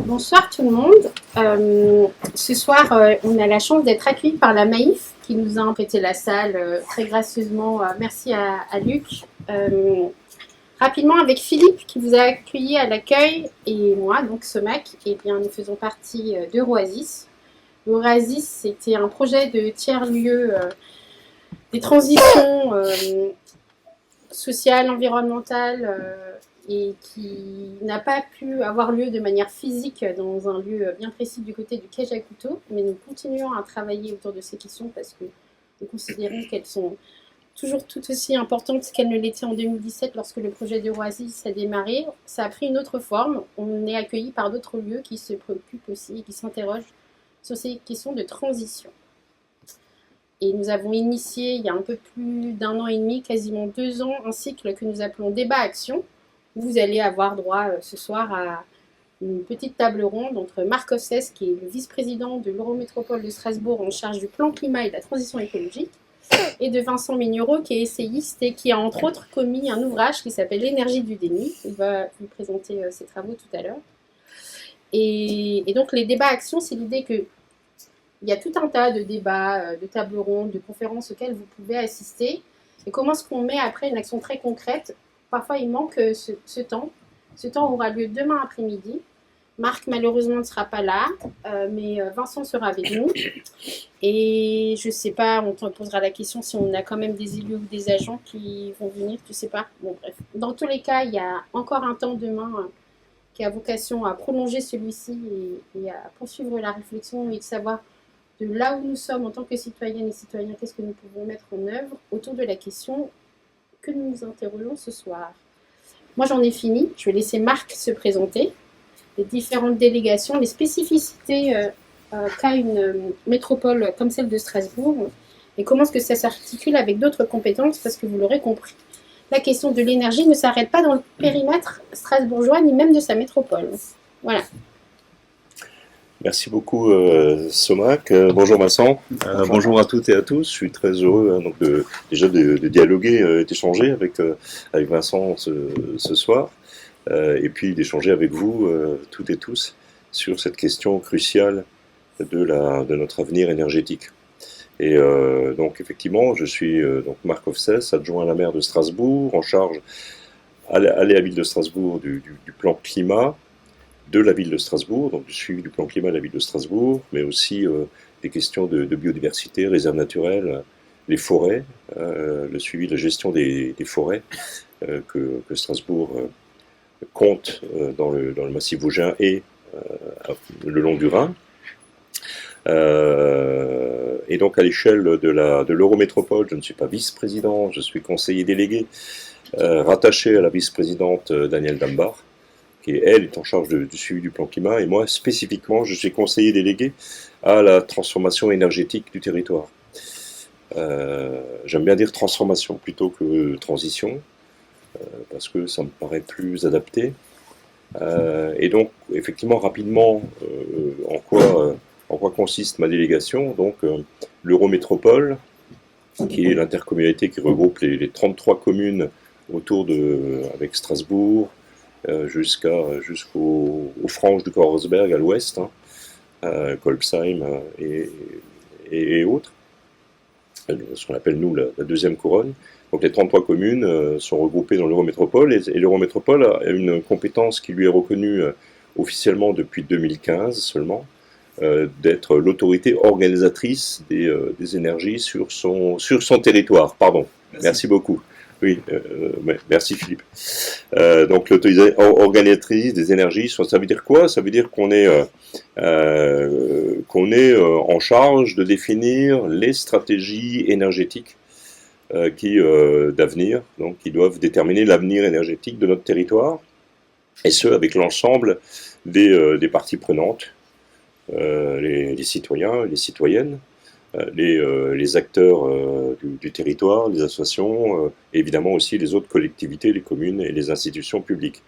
Bonsoir tout le monde. Ce soir, on a la chance d'être accueillis par la Maïf qui nous a prêté la salle très gracieusement. Merci à Luc. Rapidement, avec Philippe qui vous a accueilli à l'accueil et moi, donc Somac, eh bien, nous faisons partie d'Euroasis. L'Euroasis, c'était un projet de tiers-lieu des transitions sociales, environnementales et qui n'a pas pu avoir lieu de manière physique dans un lieu bien précis du côté du Cage à couteau, mais nous continuons à travailler autour de ces questions parce que nous considérons qu'elles sont toujours tout aussi importantes qu'elles ne l'étaient en 2017 lorsque le projet d'Euroasis a démarré. Ça a pris une autre forme, on est accueilli par d'autres lieux qui se préoccupent aussi et qui s'interrogent sur ces questions de transition. Et nous avons initié il y a un peu plus d'un an et demi, quasiment 2 ans, un cycle que nous appelons Débat Action. Vous allez avoir droit ce soir à une petite table ronde entre Marc Hoffsès, qui est le vice-président de l'Eurométropole de Strasbourg en charge du plan climat et de la transition écologique, et de Vincent Mignereau, qui est essayiste et qui a entre autres commis un ouvrage qui s'appelle L'énergie du déni. Il va vous présenter ses travaux tout à l'heure. Et donc les débats actions, c'est l'idée que il y a tout un tas de débats, de tables rondes, de conférences auxquelles vous pouvez assister. Et comment est-ce qu'on met après une action très concrète? Parfois, il manque ce temps. Ce temps aura lieu demain après-midi. Marc, malheureusement, ne sera pas là, mais Vincent sera avec nous. Et je ne sais pas, on te posera la question si on a quand même des élus ou des agents qui vont venir, tu ne sais pas. Bon, bref. Dans tous les cas, il y a encore un temps demain qui a vocation à prolonger celui-ci et à poursuivre la réflexion et de savoir de là où nous sommes en tant que citoyennes et citoyens, qu'est-ce que nous pouvons mettre en œuvre autour de la question que nous nous interrogeons ce soir. Moi, j'en ai fini. Je vais laisser Marc se présenter. Les différentes délégations, les spécificités qu'a une métropole comme celle de Strasbourg et comment est-ce que ça s'articule avec d'autres compétences, parce que vous l'aurez compris, la question de l'énergie ne s'arrête pas dans le périmètre strasbourgeois ni même de sa métropole. Voilà. Merci beaucoup Somac. Bonjour Vincent. Bonjour à toutes et à tous. Je suis très heureux donc déjà de dialoguer, d'échanger avec Vincent ce soir et puis d'échanger avec vous toutes et tous sur cette question cruciale de notre avenir énergétique. Et donc effectivement, je suis donc Marc Hoffsès, adjoint à la maire de Strasbourg, en charge à la ville de Strasbourg du plan climat de la ville de Strasbourg, donc du suivi du plan climat de la ville de Strasbourg, mais aussi des questions de biodiversité, réserves naturelles, les forêts, le suivi de la gestion des forêts que Strasbourg compte dans le massif vosgien et le long du Rhin. Et donc à l'échelle de l'Eurométropole, je ne suis pas vice-président, je suis conseiller délégué, rattaché à la vice-présidente Danielle Dambach, qui elle est en charge du suivi du plan climat, et moi spécifiquement je suis conseiller délégué à la transformation énergétique du territoire. J'aime bien dire transformation plutôt que transition, parce que ça me paraît plus adapté. Et donc effectivement rapidement en quoi consiste ma délégation. Donc l'Eurométropole, qui est l'intercommunalité qui regroupe les 33 communes autour avec Strasbourg, jusqu'aux franges du Kreuzberg à l'ouest, Kolbsheim et autres, ce qu'on appelle nous la deuxième couronne. Donc les 33 communes sont regroupées dans l'Eurométropole, et l'Eurométropole a une compétence qui lui est reconnue officiellement depuis 2015 seulement, d'être l'autorité organisatrice des énergies sur son territoire. Pardon, merci beaucoup. Oui, merci Philippe. Donc l'autorité organisatrice des énergies, ça veut dire quoi? Ça veut dire qu'on est en charge de définir les stratégies énergétiques d'avenir, donc qui doivent déterminer l'avenir énergétique de notre territoire, et ce avec l'ensemble des parties prenantes, les citoyens, les citoyennes, les acteurs du territoire, les associations, et évidemment aussi les autres collectivités, les communes et les institutions publiques,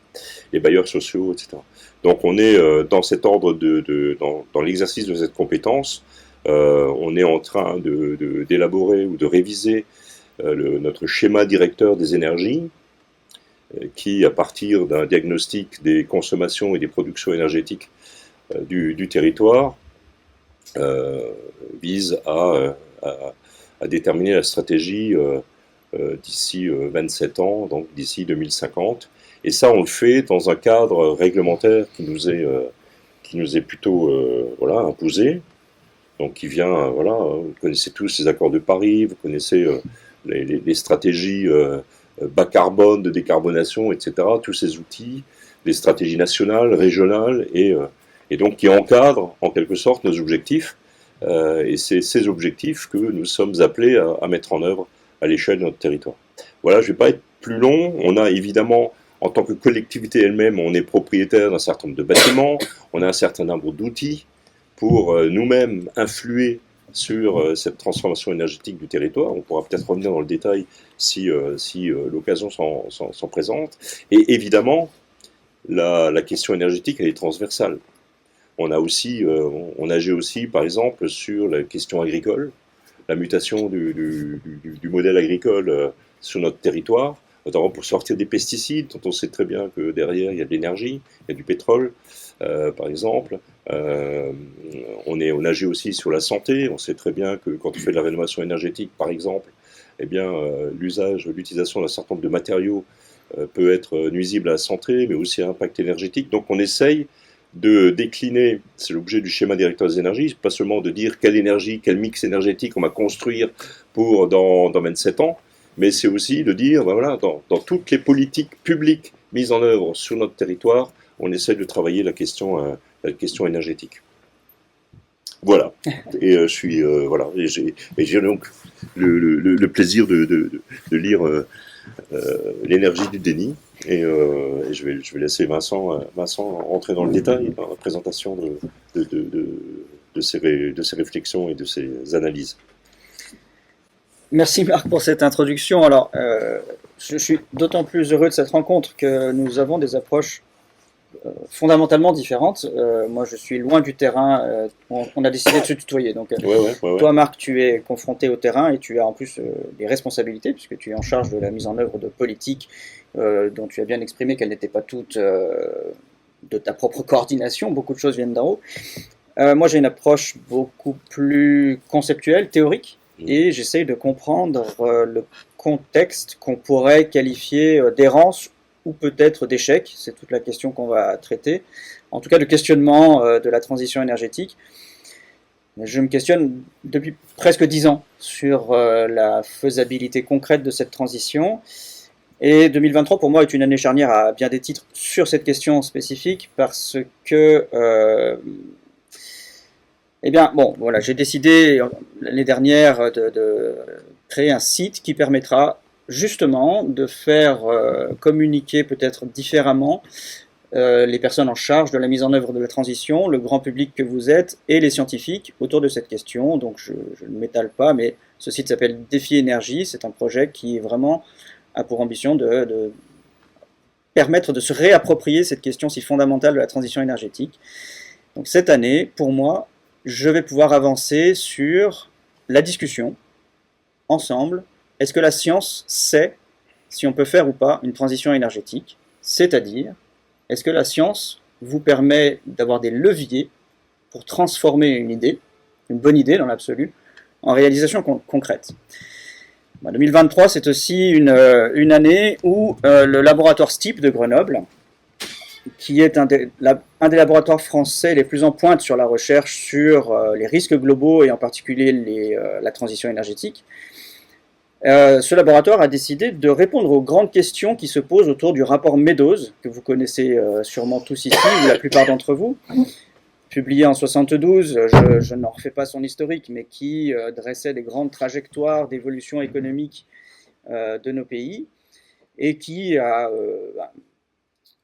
les bailleurs sociaux, etc. Donc on est dans cet ordre dans l'exercice de cette compétence, on est en train d'élaborer ou de réviser notre schéma directeur des énergies, qui, à partir d'un diagnostic des consommations et des productions énergétiques du territoire vise à déterminer la stratégie d'ici 27 ans, donc d'ici 2050. Et ça, on le fait dans un cadre réglementaire qui nous est plutôt voilà, imposé, donc qui vient, voilà, vous connaissez tous les accords de Paris, vous connaissez les stratégies bas carbone, de décarbonation, etc., tous ces outils, les stratégies nationales, régionales, et donc qui encadrent en quelque sorte nos objectifs. Et c'est ces objectifs que nous sommes appelés à mettre en œuvre à l'échelle de notre territoire. Voilà, je ne vais pas être plus long. On a évidemment, en tant que collectivité elle-même, on est propriétaire d'un certain nombre de bâtiments, on a un certain nombre d'outils pour nous-mêmes influer sur cette transformation énergétique du territoire. On pourra peut-être revenir dans le détail si l'occasion s'en présente. Et évidemment, la question énergétique, elle est transversale. On agit aussi, par exemple, sur la question agricole, la mutation du modèle agricole sur notre territoire, notamment pour sortir des pesticides, dont on sait très bien que derrière, il y a de l'énergie, il y a du pétrole, par exemple. On agit aussi sur la santé. On sait très bien que quand on fait de la rénovation énergétique, par exemple, eh bien, l'utilisation d'un certain nombre de matériaux peut être nuisible à la santé, mais aussi à l'impact énergétique. Donc on essaye de décliner, c'est l'objet du schéma directeur des énergies, pas seulement de dire quelle énergie, quel mix énergétique on va construire pour dans 27 ans, mais c'est aussi de dire, ben voilà, dans toutes les politiques publiques mises en œuvre sur notre territoire, on essaie de travailler la question énergétique. Voilà. Et je suis voilà. Et j'ai donc le plaisir de lire l'énergie du déni. Et je vais laisser Vincent rentrer dans le détail dans la présentation de ses réflexions et de ses analyses. Merci Marc pour cette introduction. Alors, je suis d'autant plus heureux de cette rencontre que nous avons des approches fondamentalement différentes. Moi, je suis loin du terrain. On a décidé de se tutoyer. Donc, toi, Marc, tu es confronté au terrain et tu as en plus des responsabilités puisque tu es en charge de la mise en œuvre de politiques dont tu as bien exprimé qu'elles n'étaient pas toutes de ta propre coordination. Beaucoup de choses viennent d'en haut. Moi, j'ai une approche beaucoup plus conceptuelle, théorique, et j'essaye de comprendre le contexte qu'on pourrait qualifier d'errance ou peut-être d'échec, c'est toute la question qu'on va traiter, en tout cas le questionnement de la transition énergétique. Je me questionne depuis presque 10 ans sur la faisabilité concrète de cette transition, et 2023 pour moi est une année charnière à bien des titres sur cette question spécifique, parce que eh bien, bon, voilà, j'ai décidé l'année dernière de créer un site qui permettra justement de faire communiquer peut-être différemment les personnes en charge de la mise en œuvre de la transition, le grand public que vous êtes et les scientifiques autour de cette question. Donc je ne m'étale pas, mais ce site s'appelle Défi Énergie. C'est un projet qui vraiment a pour ambition de permettre de se réapproprier cette question si fondamentale de la transition énergétique. Donc cette année, pour moi, je vais pouvoir avancer sur la discussion ensemble. Est-ce que la science sait si on peut faire ou pas une transition énergétique? C'est-à-dire, est-ce que la science vous permet d'avoir des leviers pour transformer une idée, une bonne idée dans l'absolu, en réalisation concrète? 2023, c'est aussi une année où le laboratoire STEEP de Grenoble, qui est un des laboratoires français les plus en pointe sur la recherche sur les risques globaux et en particulier la transition énergétique, ce laboratoire a décidé de répondre aux grandes questions qui se posent autour du rapport Meadows, que vous connaissez sûrement tous ici, ou la plupart d'entre vous, publié en 1972, je n'en refais pas son historique, mais qui dressait des grandes trajectoires d'évolution économique de nos pays, et qui a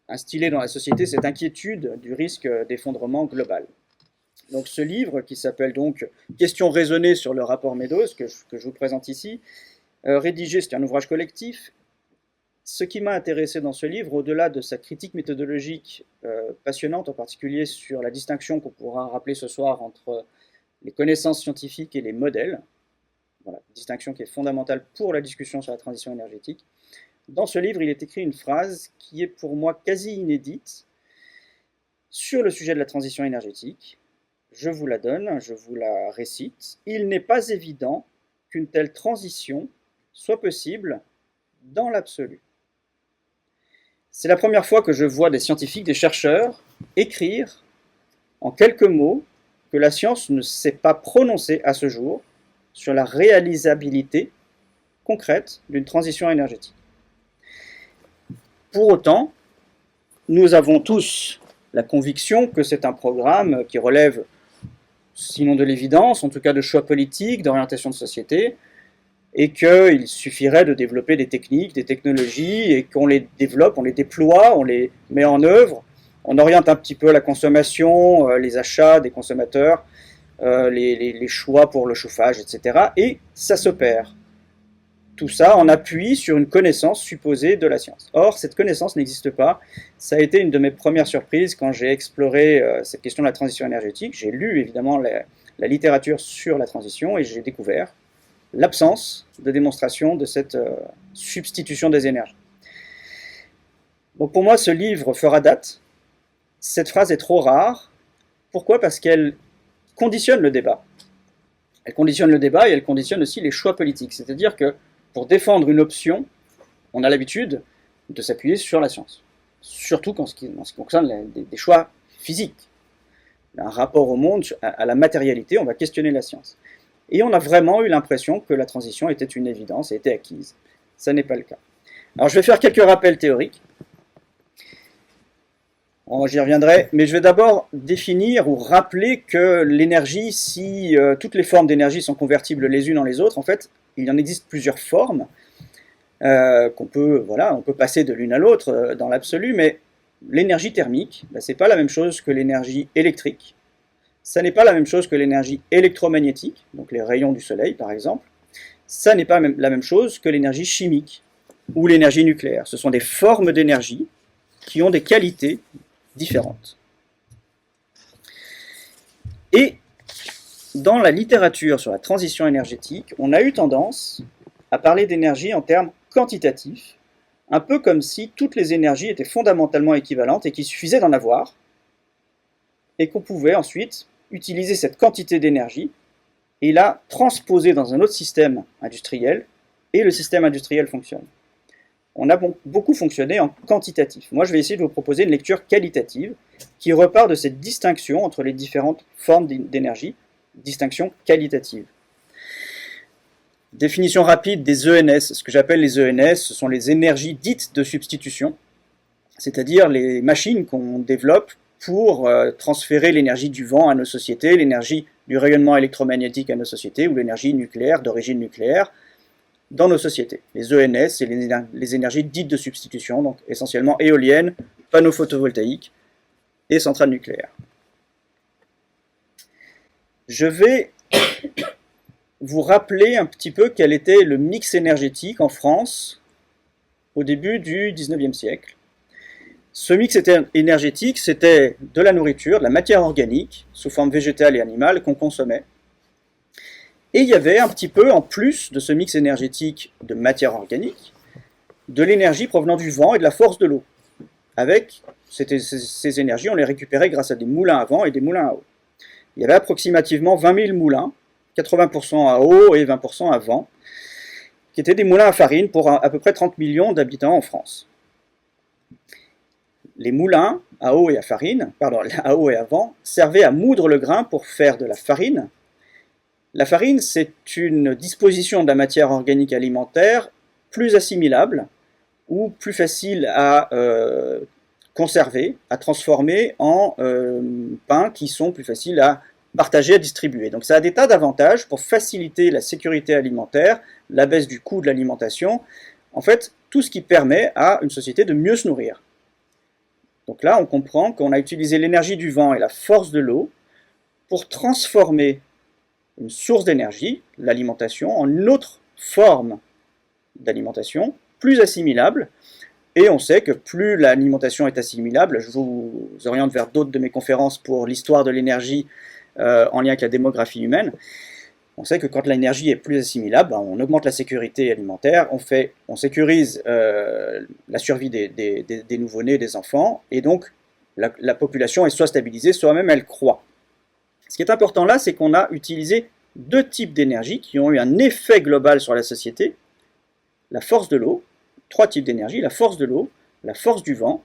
instillé dans la société cette inquiétude du risque d'effondrement global. Donc ce livre, qui s'appelle donc « Questions raisonnées sur le rapport Meadows », que je vous présente ici, rédigé, c'est un ouvrage collectif. Ce qui m'a intéressé dans ce livre, au-delà de sa critique méthodologique passionnante, en particulier sur la distinction qu'on pourra rappeler ce soir entre les connaissances scientifiques et les modèles, voilà, distinction qui est fondamentale pour la discussion sur la transition énergétique. Dans ce livre, il est écrit une phrase qui est pour moi quasi inédite, sur le sujet de la transition énergétique. Je vous la donne, je vous la récite. Il n'est pas évident qu'une telle transition soit possible dans l'absolu. C'est la première fois que je vois des scientifiques, des chercheurs, écrire en quelques mots que la science ne s'est pas prononcée à ce jour sur la réalisabilité concrète d'une transition énergétique. Pour autant, nous avons tous la conviction que c'est un programme qui relève, sinon de l'évidence, en tout cas de choix politiques, d'orientation de société, et qu'il suffirait de développer des techniques, des technologies, et qu'on les développe, on les déploie, on les met en œuvre, on oriente un petit peu la consommation, les achats des consommateurs, les choix pour le chauffage, etc. Et ça s'opère. Tout ça en appui sur une connaissance supposée de la science. Or, cette connaissance n'existe pas. Ça a été une de mes premières surprises quand j'ai exploré cette question de la transition énergétique. J'ai lu évidemment la littérature sur la transition et j'ai découvert l'absence de démonstration de cette substitution des énergies. Donc pour moi, ce livre fera date. Cette phrase est trop rare. Pourquoi ? Parce qu'elle conditionne le débat. Elle conditionne le débat et elle conditionne aussi les choix politiques. C'est-à-dire que pour défendre une option, on a l'habitude de s'appuyer sur la science. Surtout en ce qui concerne des choix physiques. Un rapport au monde, à la matérialité, on va questionner la science. Et on a vraiment eu l'impression que la transition était une évidence et était acquise. Ça n'est pas le cas. Alors je vais faire quelques rappels théoriques. J'y reviendrai, mais je vais d'abord définir ou rappeler que l'énergie, si toutes les formes d'énergie sont convertibles les unes en les autres, en fait, il en existe plusieurs formes on peut passer de l'une à l'autre dans l'absolu, mais l'énergie thermique, ce n'est pas la même chose que l'énergie électrique. Ça n'est pas la même chose que l'énergie électromagnétique, donc les rayons du soleil par exemple. Ça n'est pas la même chose que l'énergie chimique ou l'énergie nucléaire. Ce sont des formes d'énergie qui ont des qualités différentes. Et dans la littérature sur la transition énergétique, on a eu tendance à parler d'énergie en termes quantitatifs, un peu comme si toutes les énergies étaient fondamentalement équivalentes et qu'il suffisait d'en avoir, et qu'on pouvait ensuite utiliser cette quantité d'énergie et la transposer dans un autre système industriel, et le système industriel fonctionne. On a beaucoup fonctionné en quantitatif. Moi, je vais essayer de vous proposer une lecture qualitative qui repart de cette distinction entre les différentes formes d'énergie, distinction qualitative. Définition rapide des ENS. Ce que j'appelle les ENS, ce sont les énergies dites de substitution, c'est-à-dire les machines qu'on développe pour transférer l'énergie du vent à nos sociétés, l'énergie du rayonnement électromagnétique à nos sociétés, ou l'énergie nucléaire, d'origine nucléaire, dans nos sociétés. Les ENS, c'est les énergies dites de substitution, donc essentiellement éoliennes, panneaux photovoltaïques et centrales nucléaires. Je vais vous rappeler un petit peu quel était le mix énergétique en France au début du 19e siècle. Ce mix énergétique, c'était de la nourriture, de la matière organique, sous forme végétale et animale, qu'on consommait. Et il y avait un petit peu, en plus de ce mix énergétique de matière organique, de l'énergie provenant du vent et de la force de l'eau. Avec ces énergies, on les récupérait grâce à des moulins à vent et des moulins à eau. Il y avait approximativement 20 000 moulins, 80% à eau et 20% à vent, qui étaient des moulins à farine pour à peu près 30 millions d'habitants en France. Les moulins à eau et à eau et à vent servaient à moudre le grain pour faire de la farine. La farine, c'est une disposition de la matière organique alimentaire plus assimilable ou plus facile à conserver, à transformer en pains qui sont plus faciles à partager, à distribuer. Donc ça a des tas d'avantages pour faciliter la sécurité alimentaire, la baisse du coût de l'alimentation, en fait, tout ce qui permet à une société de mieux se nourrir. Donc là, on comprend qu'on a utilisé l'énergie du vent et la force de l'eau pour transformer une source d'énergie, l'alimentation, en une autre forme d'alimentation, plus assimilable. Et on sait que plus l'alimentation est assimilable, je vous oriente vers d'autres de mes conférences pour l'histoire de l'énergie en lien avec la démographie humaine. On sait que quand l'énergie est plus assimilable, on augmente la sécurité alimentaire, on sécurise la survie des nouveau-nés, des enfants, et donc la population est soit stabilisée, soit même elle croît. Ce qui est important là, c'est qu'on a utilisé deux types d'énergie qui ont eu un effet global sur la société. La force de l'eau, trois types d'énergie, la force de l'eau, la force du vent,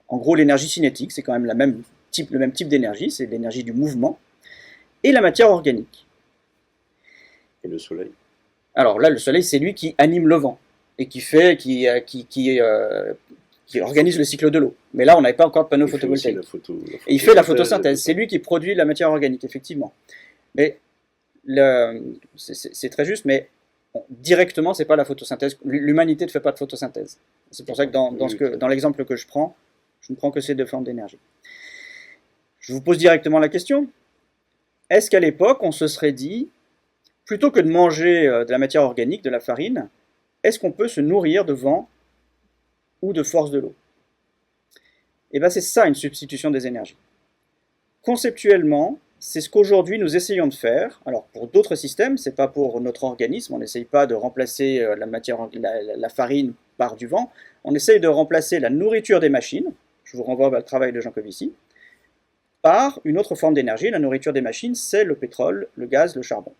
en gros l'énergie cinétique, c'est quand même le même type d'énergie, c'est l'énergie du mouvement, et la matière organique. Et le soleil? Alors là, le soleil, c'est lui qui anime le vent, et qui organise le cycle de l'eau. Mais là, on n'avait pas encore de panneau photovoltaïque. Et il fait la photosynthèse, c'est lui qui produit la matière organique, effectivement. Mais c'est très juste, mais directement, c'est pas la photosynthèse. L'humanité ne fait pas de photosynthèse. C'est pour ça que dans l'exemple que je ne prends que ces deux formes d'énergie. Je vous pose directement la question. Est-ce qu'à l'époque, on se serait dit, plutôt que de manger de la matière organique, de la farine, est-ce qu'on peut se nourrir de vent ou de force de l'eau? Et bien c'est ça une substitution des énergies. Conceptuellement, c'est ce qu'aujourd'hui nous essayons de faire. Alors pour d'autres systèmes, c'est pas pour notre organisme, on n'essaye pas de remplacer la farine par du vent, on essaye de remplacer la nourriture des machines, je vous renvoie vers le travail de Jean Covici, par une autre forme d'énergie. La nourriture des machines, c'est le pétrole, le gaz, le charbon.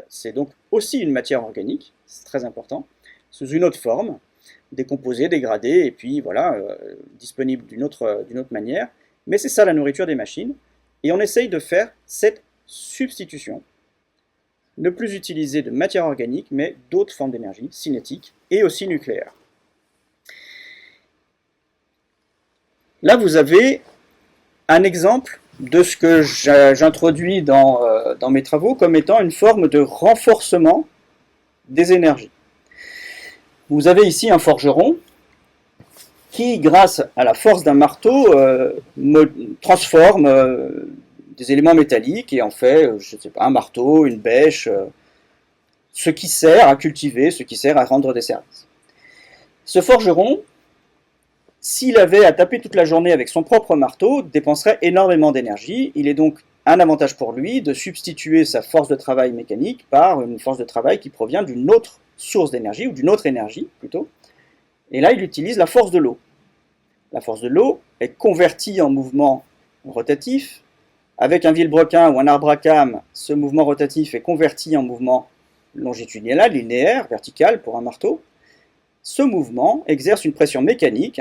C'est donc aussi une matière organique, c'est très important, sous une autre forme, décomposée, dégradée, et puis voilà, disponible d'une autre manière. Mais c'est ça la nourriture des machines, et on essaye de faire cette substitution, ne plus utiliser de matière organique, mais d'autres formes d'énergie, cinétique et aussi nucléaire. Là, vous avez un exemple de ce que j'introduis dans mes travaux comme étant une forme de renforcement des énergies. Vous avez ici un forgeron qui, grâce à la force d'un marteau, transforme des éléments métalliques et en fait, je ne sais pas, un marteau, une bêche, ce qui sert à cultiver, ce qui sert à rendre des services. Ce forgeron, s'il avait à taper toute la journée avec son propre marteau, dépenserait énormément d'énergie. Il est donc un avantage pour lui de substituer sa force de travail mécanique par une force de travail qui provient d'une autre source d'énergie, ou d'une autre énergie plutôt. Et là, il utilise la force de l'eau. La force de l'eau est convertie en mouvement rotatif. Avec un vilebrequin ou un arbre à cames, ce mouvement rotatif est converti en mouvement longitudinal, linéaire, vertical pour un marteau. Ce mouvement exerce une pression mécanique,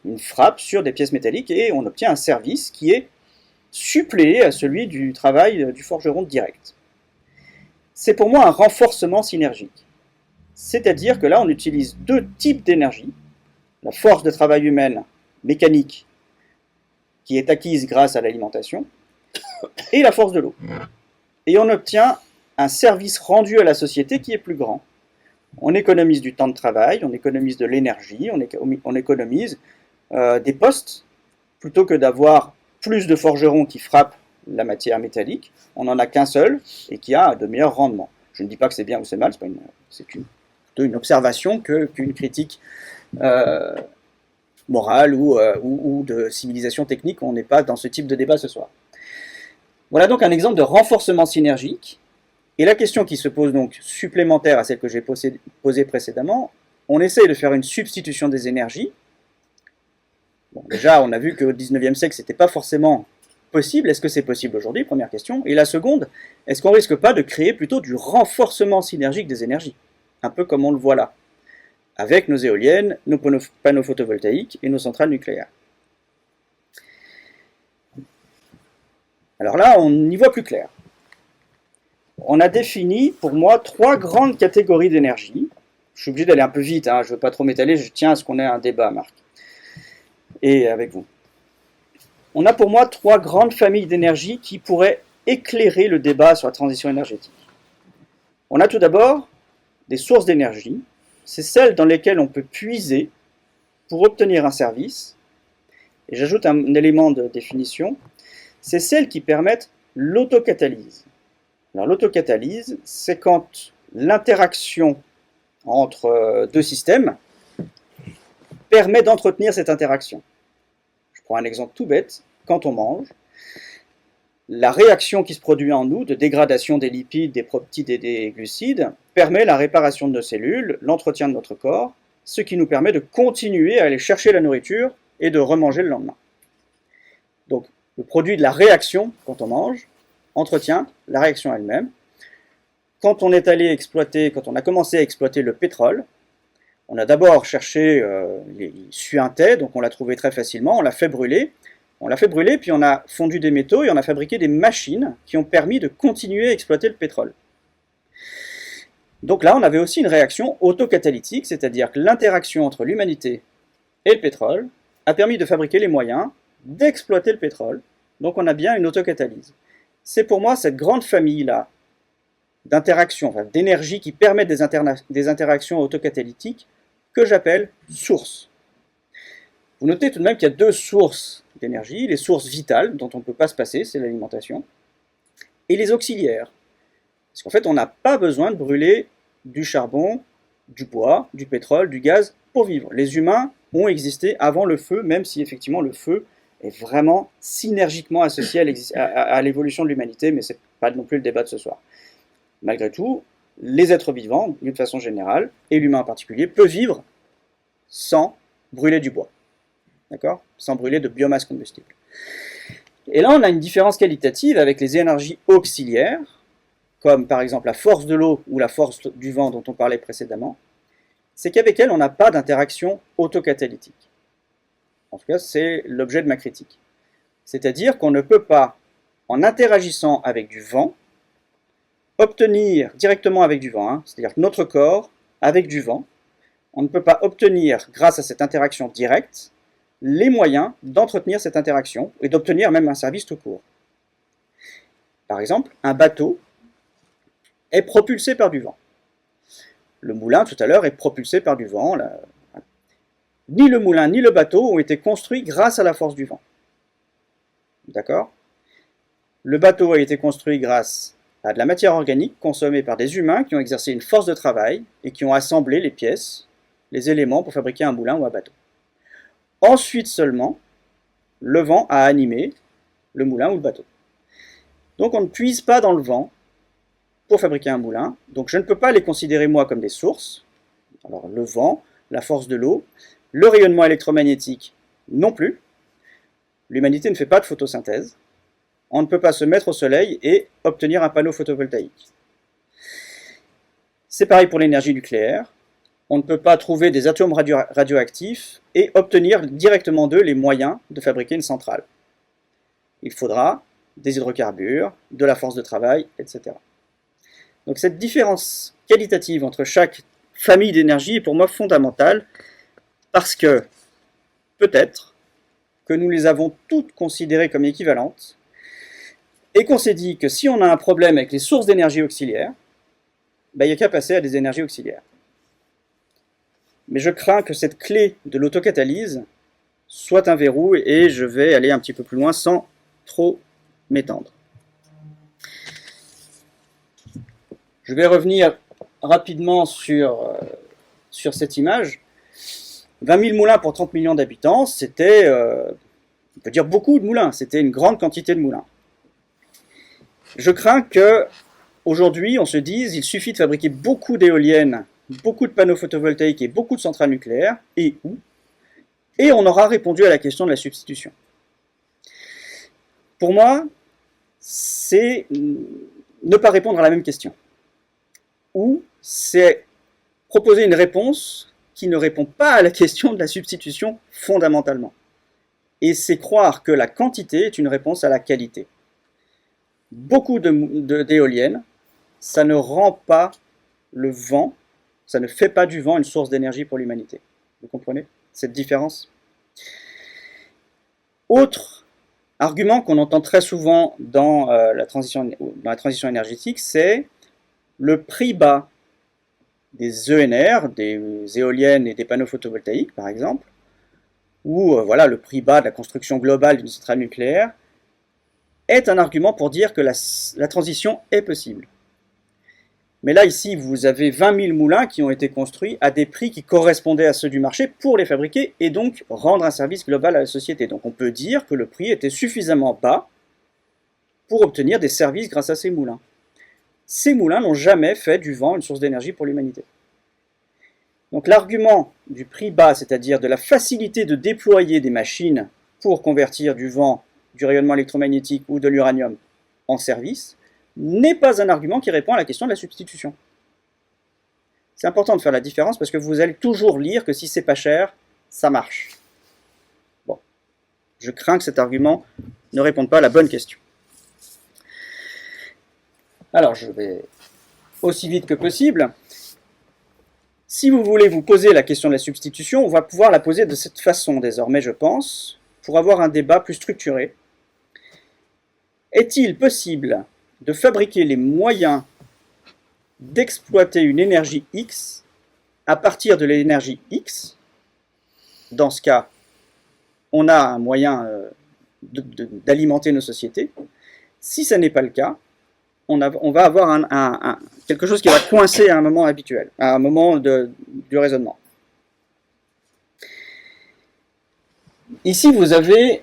une frappe sur des pièces métalliques, et on obtient un service qui est suppléé à celui du travail du forgeron direct. C'est pour moi un renforcement synergique. C'est-à-dire que là, on utilise deux types d'énergie, la force de travail humaine mécanique, qui est acquise grâce à l'alimentation, et la force de l'eau. Et on obtient un service rendu à la société qui est plus grand. On économise du temps de travail, on économise de l'énergie, on économise des postes. Plutôt que d'avoir plus de forgerons qui frappent la matière métallique, on n'en a qu'un seul et qui a de meilleurs rendements. Je ne dis pas que c'est bien ou c'est mal, c'est plutôt une observation qu'une critique morale ou de civilisation technique. On n'est pas dans ce type de débat ce soir. Voilà donc un exemple de renforcement synergique. Et la question qui se pose donc, supplémentaire à celle que j'ai posée précédemment, on essaye de faire une substitution des énergies. Bon, déjà, on a vu qu'au XIXe siècle, ce n'était pas forcément possible. Est-ce que c'est possible aujourd'hui? Première question. Et la seconde, est-ce qu'on ne risque pas de créer plutôt du renforcement synergique des énergies? Un peu comme on le voit là, avec nos éoliennes, nos panneaux photovoltaïques et nos centrales nucléaires. Alors là, on y voit plus clair. On a défini, pour moi, trois grandes catégories d'énergie. Je suis obligé d'aller un peu vite, je ne veux pas trop m'étaler, je tiens à ce qu'on ait un débat, Marc, et avec vous. On a pour moi trois grandes familles d'énergie qui pourraient éclairer le débat sur la transition énergétique. On a tout d'abord des sources d'énergie, c'est celles dans lesquelles on peut puiser pour obtenir un service, et j'ajoute un élément de définition, c'est celles qui permettent l'autocatalyse. Alors l'autocatalyse, c'est quand l'interaction entre deux systèmes permet d'entretenir cette interaction. Je prends un exemple tout bête. Quand on mange, la réaction qui se produit en nous de dégradation des lipides, des protides et des glucides permet la réparation de nos cellules, l'entretien de notre corps, ce qui nous permet de continuer à aller chercher la nourriture et de remanger le lendemain. Donc, le produit de la réaction, quand on mange, entretient la réaction elle-même. Quand on a commencé à exploiter le pétrole, on a d'abord cherché les suintets, donc on l'a trouvé très facilement, on l'a fait brûler. Puis on a fondu des métaux et on a fabriqué des machines qui ont permis de continuer à exploiter le pétrole. Donc là, on avait aussi une réaction autocatalytique, c'est-à-dire que l'interaction entre l'humanité et le pétrole a permis de fabriquer les moyens d'exploiter le pétrole. Donc on a bien une autocatalyse. C'est pour moi cette grande famille-là d'interactions, enfin, d'énergie qui permettent des interactions autocatalytiques que j'appelle sources. Vous notez tout de même qu'il y a deux sources d'énergie, les sources vitales dont on ne peut pas se passer, c'est l'alimentation, et les auxiliaires. Parce qu'en fait, on n'a pas besoin de brûler du charbon, du bois, du pétrole, du gaz pour vivre. Les humains ont existé avant le feu, même si effectivement le feu est vraiment synergiquement associé à l'évolution de l'humanité, mais ce n'est pas non plus le débat de ce soir. Malgré tout, les êtres vivants, d'une façon générale, et l'humain en particulier, peut vivre sans brûler du bois. D'accord ? Sans brûler de biomasse combustible. Et là, on a une différence qualitative avec les énergies auxiliaires, comme par exemple la force de l'eau ou la force du vent dont on parlait précédemment, c'est qu'avec elles, on n'a pas d'interaction autocatalytique. En tout cas, c'est l'objet de ma critique. C'est-à-dire qu'on ne peut pas, en interagissant avec du vent, obtenir directement avec du vent, c'est-à-dire que notre corps, avec du vent, on ne peut pas obtenir, grâce à cette interaction directe, les moyens d'entretenir cette interaction et d'obtenir même un service tout court. Par exemple, un bateau est propulsé par du vent. Le moulin, tout à l'heure, est propulsé par du vent. Ni le moulin ni le bateau ont été construits grâce à la force du vent. D'accord ? Le bateau a été construit grâce à de la matière organique consommée par des humains qui ont exercé une force de travail et qui ont assemblé les pièces, les éléments pour fabriquer un moulin ou un bateau. Ensuite seulement, le vent a animé le moulin ou le bateau. Donc on ne puise pas dans le vent pour fabriquer un moulin, donc je ne peux pas les considérer moi comme des sources. Alors le vent, la force de l'eau, le rayonnement électromagnétique non plus. L'humanité ne fait pas de photosynthèse. On ne peut pas se mettre au soleil et obtenir un panneau photovoltaïque. C'est pareil pour l'énergie nucléaire. On ne peut pas trouver des atomes radioactifs et obtenir directement d'eux les moyens de fabriquer une centrale. Il faudra des hydrocarbures, de la force de travail, etc. Donc cette différence qualitative entre chaque famille d'énergie est pour moi fondamentale parce que peut-être que nous les avons toutes considérées comme équivalentes et qu'on s'est dit que si on a un problème avec les sources d'énergie auxiliaires, il n'y a qu'à passer à des énergies auxiliaires. Mais je crains que cette clé de l'autocatalyse soit un verrou et je vais aller un petit peu plus loin sans trop m'étendre. Je vais revenir rapidement sur cette image. 20 000 moulins pour 30 millions d'habitants, c'était, on peut dire beaucoup de moulins, c'était une grande quantité de moulins. Je crains qu'aujourd'hui, on se dise il suffit de fabriquer beaucoup d'éoliennes, beaucoup de panneaux photovoltaïques et beaucoup de centrales nucléaires, et on aura répondu à la question de la substitution. Pour moi, c'est ne pas répondre à la même question. Ou c'est proposer une réponse qui ne répond pas à la question de la substitution fondamentalement. Et c'est croire que la quantité est une réponse à la qualité. Beaucoup d'éoliennes, ça ne rend pas le vent, ça ne fait pas du vent une source d'énergie pour l'humanité. Vous comprenez cette différence ? Autre argument qu'on entend très souvent dans la transition énergétique, c'est le prix bas des ENR, des éoliennes et des panneaux photovoltaïques par exemple, ou le prix bas de la construction globale d'une centrale nucléaire, est un argument pour dire que la transition est possible. Mais là, ici, vous avez 20 000 moulins qui ont été construits à des prix qui correspondaient à ceux du marché pour les fabriquer et donc rendre un service global à la société. Donc on peut dire que le prix était suffisamment bas pour obtenir des services grâce à ces moulins. Ces moulins n'ont jamais fait du vent une source d'énergie pour l'humanité. Donc l'argument du prix bas, c'est-à-dire de la facilité de déployer des machines pour convertir du vent, du rayonnement électromagnétique ou de l'uranium en service, n'est pas un argument qui répond à la question de la substitution. C'est important de faire la différence parce que vous allez toujours lire que si c'est pas cher, ça marche. Bon, je crains que cet argument ne réponde pas à la bonne question. Alors, je vais aussi vite que possible. Si vous voulez vous poser la question de la substitution, on va pouvoir la poser de cette façon désormais, je pense, pour avoir un débat plus structuré. Est-il possible de fabriquer les moyens d'exploiter une énergie X à partir de l'énergie X? Dans ce cas, on a un moyen d'alimenter nos sociétés. Si ce n'est pas le cas, on va avoir quelque chose qui va coincer à un moment habituel, à un moment du raisonnement. Ici, vous avez,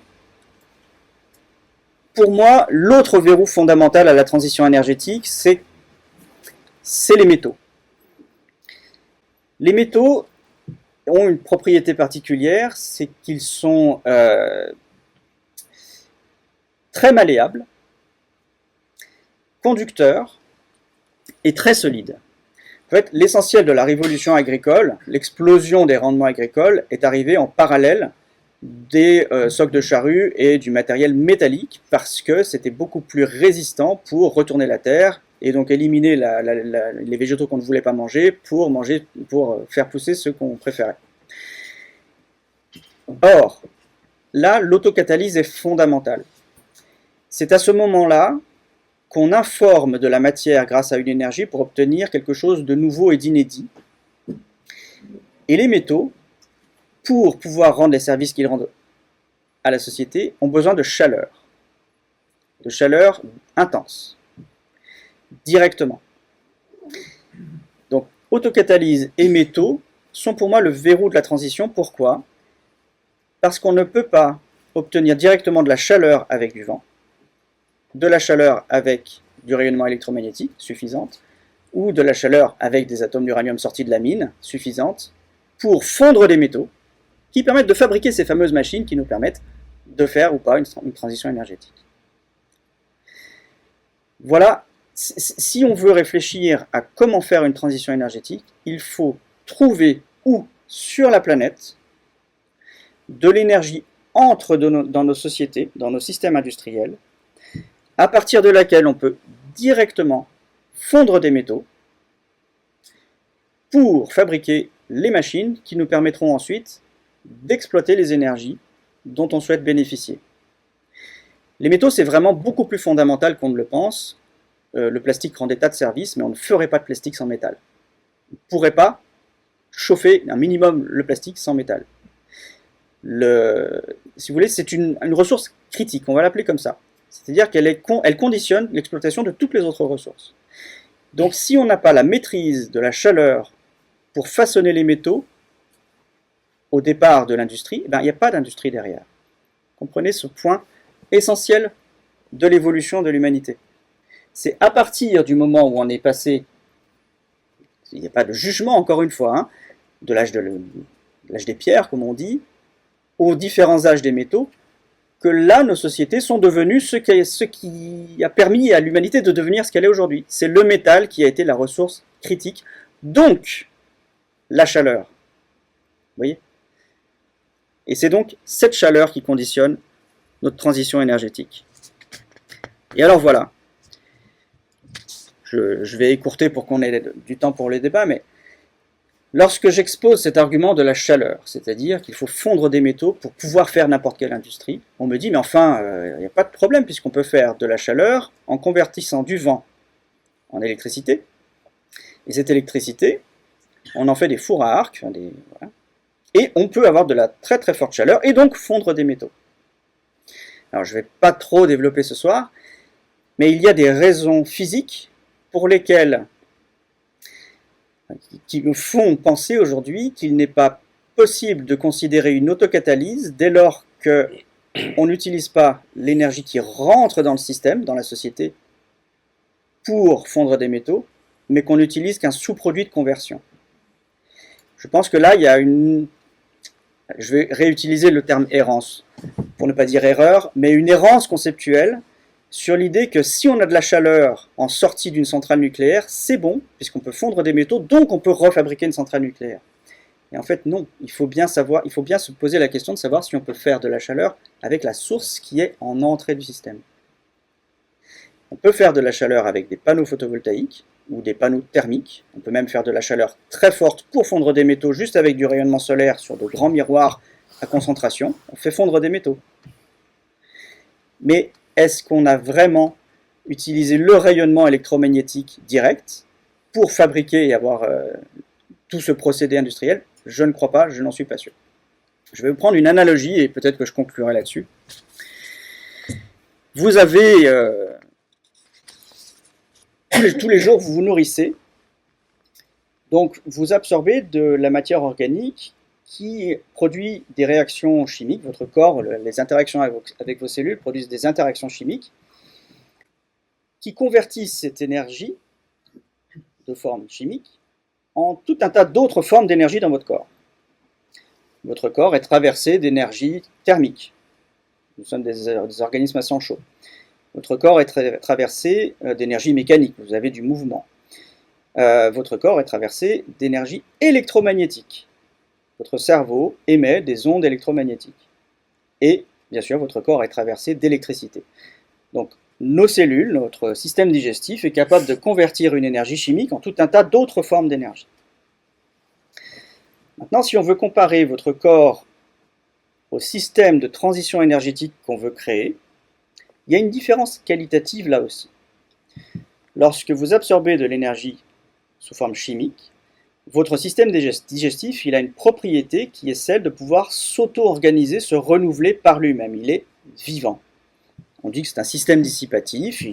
pour moi, l'autre verrou fondamental à la transition énergétique, c'est les métaux. Les métaux ont une propriété particulière, c'est qu'ils sont très malléables, conducteurs et très solides. En fait, l'essentiel de la révolution agricole, l'explosion des rendements agricoles, est arrivé en parallèle des socs de charrue et du matériel métallique parce que c'était beaucoup plus résistant pour retourner la terre et donc éliminer les végétaux qu'on ne voulait pas manger pour faire pousser ceux qu'on préférait. Or, là, l'autocatalyse est fondamentale. C'est à ce moment-là qu'on informe de la matière grâce à une énergie pour obtenir quelque chose de nouveau et d'inédit. Et les métaux, pour pouvoir rendre les services qu'ils rendent à la société, ont besoin de chaleur intense, directement. Donc, autocatalyse et métaux sont pour moi le verrou de la transition. Pourquoi ? Parce qu'on ne peut pas obtenir directement de la chaleur avec du vent, de la chaleur avec du rayonnement électromagnétique suffisante, ou de la chaleur avec des atomes d'uranium sortis de la mine suffisante pour fondre des métaux qui permettent de fabriquer ces fameuses machines qui nous permettent de faire ou pas une transition énergétique. Voilà, si on veut réfléchir à comment faire une transition énergétique, il faut trouver où sur la planète de l'énergie entre dans nos sociétés, dans nos systèmes industriels, à partir de laquelle on peut directement fondre des métaux pour fabriquer les machines qui nous permettront ensuite d'exploiter les énergies dont on souhaite bénéficier. Les métaux, c'est vraiment beaucoup plus fondamental qu'on ne le pense. Le plastique rend des tas de services, mais on ne ferait pas de plastique sans métal. On ne pourrait pas chauffer un minimum le plastique sans métal. Si vous voulez, c'est une ressource critique, on va l'appeler comme ça. C'est-à-dire qu'elle conditionne l'exploitation de toutes les autres ressources. Donc si on n'a pas la maîtrise de la chaleur pour façonner les métaux, au départ de l'industrie, il n'y a pas d'industrie derrière. Comprenez ce point essentiel de l'évolution de l'humanité. C'est à partir du moment où on est passé, il n'y a pas de jugement encore une fois, hein, de l'âge des pierres, comme on dit, aux différents âges des métaux, que là, nos sociétés sont devenues ce qui a permis à l'humanité de devenir ce qu'elle est aujourd'hui. C'est le métal qui a été la ressource critique, donc la chaleur. Vous voyez ? Et c'est donc cette chaleur qui conditionne notre transition énergétique. Et alors voilà, je vais écourter pour qu'on ait du temps pour les débats, mais lorsque j'expose cet argument de la chaleur, c'est-à-dire qu'il faut fondre des métaux pour pouvoir faire n'importe quelle industrie, on me dit, mais enfin, il n'y a pas de problème, puisqu'on peut faire de la chaleur en convertissant du vent en électricité, et cette électricité, on en fait des fours à arc, voilà, et on peut avoir de la très très forte chaleur, et donc fondre des métaux. Alors je ne vais pas trop développer ce soir, mais il y a des raisons physiques pour lesquelles qui nous font penser aujourd'hui qu'il n'est pas possible de considérer une autocatalyse dès lors qu'on n'utilise pas l'énergie qui rentre dans le système, dans la société, pour fondre des métaux, mais qu'on n'utilise qu'un sous-produit de conversion. Je pense que là, il y a une... Je vais réutiliser le terme errance, pour ne pas dire erreur, mais une errance conceptuelle sur l'idée que si on a de la chaleur en sortie d'une centrale nucléaire, c'est bon, puisqu'on peut fondre des métaux, donc on peut refabriquer une centrale nucléaire. Et en fait, non, il faut bien se poser la question de savoir si on peut faire de la chaleur avec la source qui est en entrée du système. On peut faire de la chaleur avec des panneaux photovoltaïques ou des panneaux thermiques. On peut même faire de la chaleur très forte pour fondre des métaux juste avec du rayonnement solaire sur de grands miroirs à concentration. On fait fondre des métaux. Mais est-ce qu'on a vraiment utilisé le rayonnement électromagnétique direct pour fabriquer et avoir tout ce procédé industriel? Je ne crois pas, je n'en suis pas sûr. Je vais vous prendre une analogie et peut-être que je conclurai là-dessus. Vous avez... tous les jours, vous vous nourrissez. Donc, vous absorbez de la matière organique qui produit des réactions chimiques. Votre corps, les interactions avec vos cellules produisent des interactions chimiques qui convertissent cette énergie de forme chimique en tout un tas d'autres formes d'énergie dans votre corps. Votre corps est traversé d'énergie thermique. Nous sommes des organismes à sang chaud. Votre corps est traversé d'énergie mécanique. Vous avez du mouvement. Votre corps est traversé d'énergie électromagnétique. Votre cerveau émet des ondes électromagnétiques. Et, bien sûr, votre corps est traversé d'électricité. Donc, nos cellules, notre système digestif est capable de convertir une énergie chimique en tout un tas d'autres formes d'énergie. Maintenant, si on veut comparer votre corps au système de transition énergétique qu'on veut créer, il y a une différence qualitative là aussi. Lorsque vous absorbez de l'énergie sous forme chimique, votre système digestif, il a une propriété qui est celle de pouvoir s'auto-organiser, se renouveler par lui-même. Il est vivant. On dit que c'est un système dissipatif,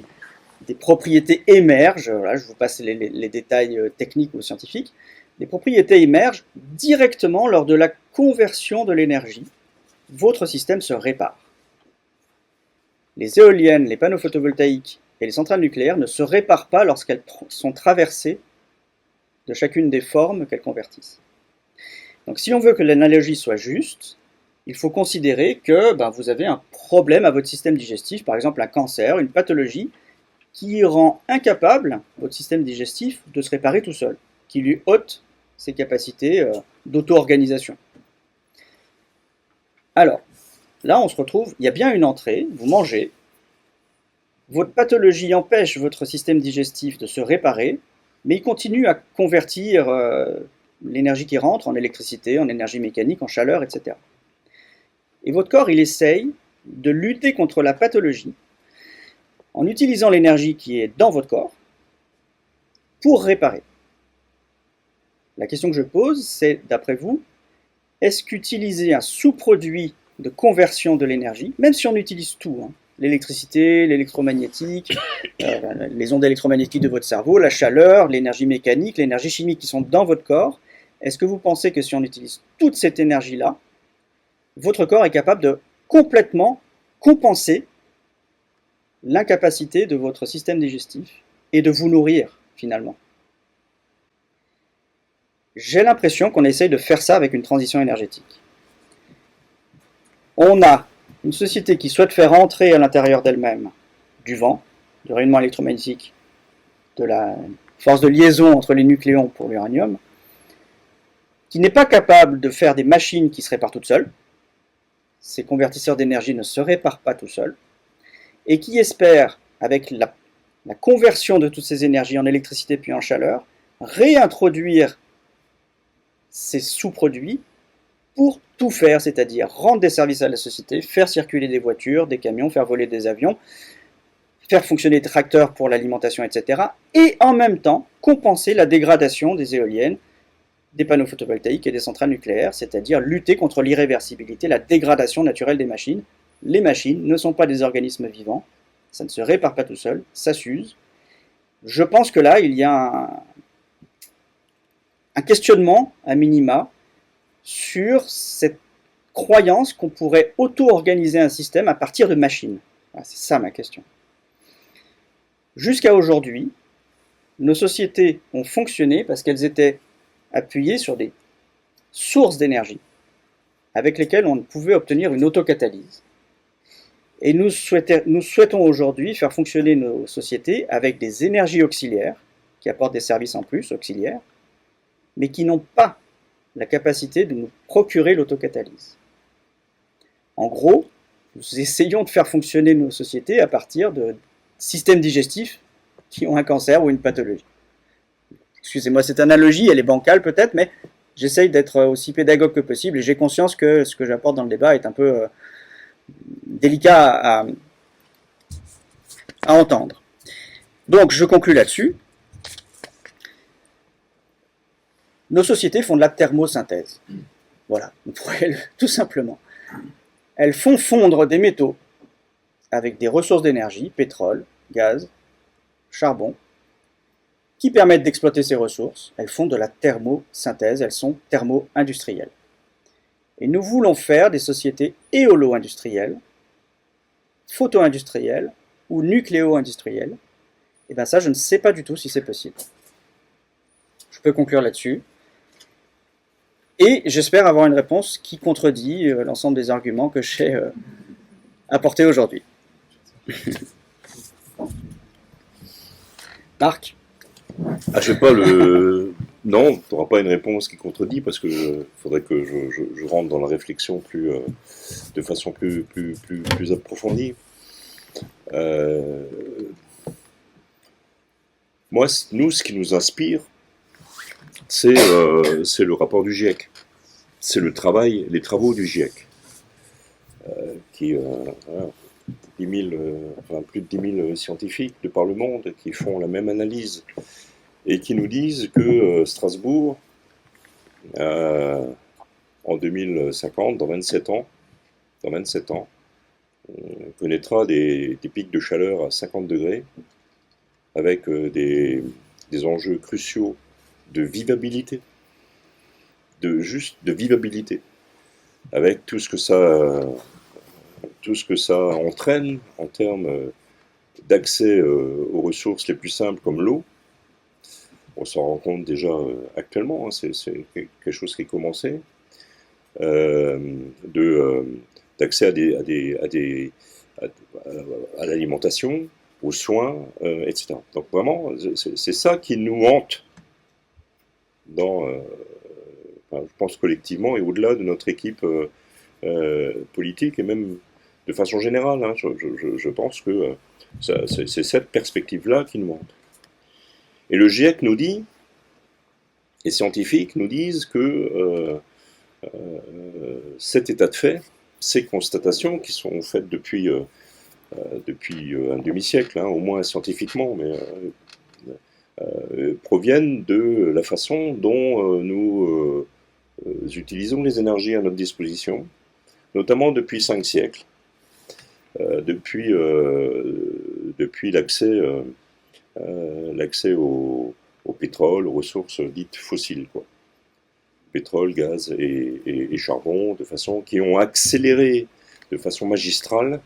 des propriétés émergent, voilà, je vous passe les détails techniques ou scientifiques, des propriétés émergent directement lors de la conversion de l'énergie. Votre système se répare. Les éoliennes, les panneaux photovoltaïques et les centrales nucléaires ne se réparent pas lorsqu'elles sont traversées de chacune des formes qu'elles convertissent. Donc si on veut que l'analogie soit juste, il faut considérer que vous avez un problème à votre système digestif, par exemple un cancer, une pathologie, qui rend incapable votre système digestif de se réparer tout seul, qui lui ôte ses capacités d'auto-organisation. Alors, là on se retrouve, il y a bien une entrée, vous mangez, votre pathologie empêche votre système digestif de se réparer, mais il continue à convertir l'énergie qui rentre en électricité, en énergie mécanique, en chaleur, etc. Et votre corps, il essaye de lutter contre la pathologie en utilisant l'énergie qui est dans votre corps pour réparer. La question que je pose, c'est, d'après vous, est-ce qu'utiliser un sous-produit de conversion de l'énergie, même si on utilise tout, l'électricité, l'électromagnétique, les ondes électromagnétiques de votre cerveau, la chaleur, l'énergie mécanique, l'énergie chimique qui sont dans votre corps, est-ce que vous pensez que si on utilise toute cette énergie-là, votre corps est capable de complètement compenser l'incapacité de votre système digestif et de vous nourrir, finalement? J'ai l'impression qu'on essaye de faire ça avec une transition énergétique. On a une société qui souhaite faire entrer à l'intérieur d'elle-même du vent, du rayonnement électromagnétique, de la force de liaison entre les nucléons pour l'uranium, qui n'est pas capable de faire des machines qui se réparent toutes seules. Ces convertisseurs d'énergie ne se réparent pas tout seuls, et qui espère, avec la conversion de toutes ces énergies en électricité puis en chaleur, réintroduire ces sous-produits pour tout faire, c'est-à-dire rendre des services à la société, faire circuler des voitures, des camions, faire voler des avions, faire fonctionner des tracteurs pour l'alimentation, etc. Et en même temps, compenser la dégradation des éoliennes, des panneaux photovoltaïques et des centrales nucléaires, c'est-à-dire lutter contre l'irréversibilité, la dégradation naturelle des machines. Les machines ne sont pas des organismes vivants, ça ne se répare pas tout seul, ça s'use. Je pense que là, il y a un questionnement, à minima, sur cette croyance qu'on pourrait auto-organiser un système à partir de machines. Voilà, c'est ça ma question. Jusqu'à aujourd'hui, nos sociétés ont fonctionné parce qu'elles étaient appuyées sur des sources d'énergie avec lesquelles on pouvait obtenir une autocatalyse. Et nous souhaitons aujourd'hui faire fonctionner nos sociétés avec des énergies auxiliaires, qui apportent des services en plus, auxiliaires, mais qui n'ont pas la capacité de nous procurer l'autocatalyse. En gros, nous essayons de faire fonctionner nos sociétés à partir de systèmes digestifs qui ont un cancer ou une pathologie. Excusez-moi, cette analogie, elle est bancale peut-être, mais j'essaye d'être aussi pédagogue que possible et j'ai conscience que ce que j'apporte dans le débat est un peu délicat à entendre. Donc, je conclus là-dessus. Nos sociétés font de la thermosynthèse. Voilà, tout simplement. Elles font fondre des métaux avec des ressources d'énergie, pétrole, gaz, charbon, qui permettent d'exploiter ces ressources. Elles font de la thermosynthèse, elles sont thermo-industrielles. Et nous voulons faire des sociétés éolo-industrielles, photo-industrielles ou nucléo-industrielles. Et bien ça, je ne sais pas du tout si c'est possible. Je peux conclure là-dessus. Et j'espère avoir une réponse qui contredit l'ensemble des arguments que j'ai apportés aujourd'hui. Marc ? Ah, je sais pas, non, tu n'auras pas une réponse qui contredit parce que faudrait que je rentre dans la réflexion de façon plus approfondie. Moi, nous, ce qui nous inspire, c'est le rapport du GIEC. C'est les travaux du GIEC, qui voilà, plus de 10 000 scientifiques de par le monde qui font la même analyse et qui nous disent que Strasbourg, en 2050, dans 27 ans, connaîtra des pics de chaleur à 50 degrés, avec des enjeux cruciaux de vivabilité, de vivabilité, avec tout ce que ça entraîne en termes d'accès aux ressources les plus simples comme l'eau. On s'en rend compte déjà actuellement, hein, c'est quelque chose qui est commencé, d'accès à l'alimentation, aux soins, etc. Donc vraiment, c'est ça qui nous hante je pense collectivement et au-delà de notre équipe politique et même de façon générale. Hein, je pense que c'est cette perspective-là qui nous hante. Et le GIEC nous dit, les scientifiques nous disent que cet état de fait, ces constatations qui sont faites depuis un demi-siècle, hein, au moins scientifiquement, mais proviennent de la façon dont nous utilisons les énergies à notre disposition, notamment depuis 5 siècles, depuis l'accès au pétrole, aux ressources dites fossiles, quoi. Pétrole, gaz et charbon, de façon qui ont accéléré de façon magistrale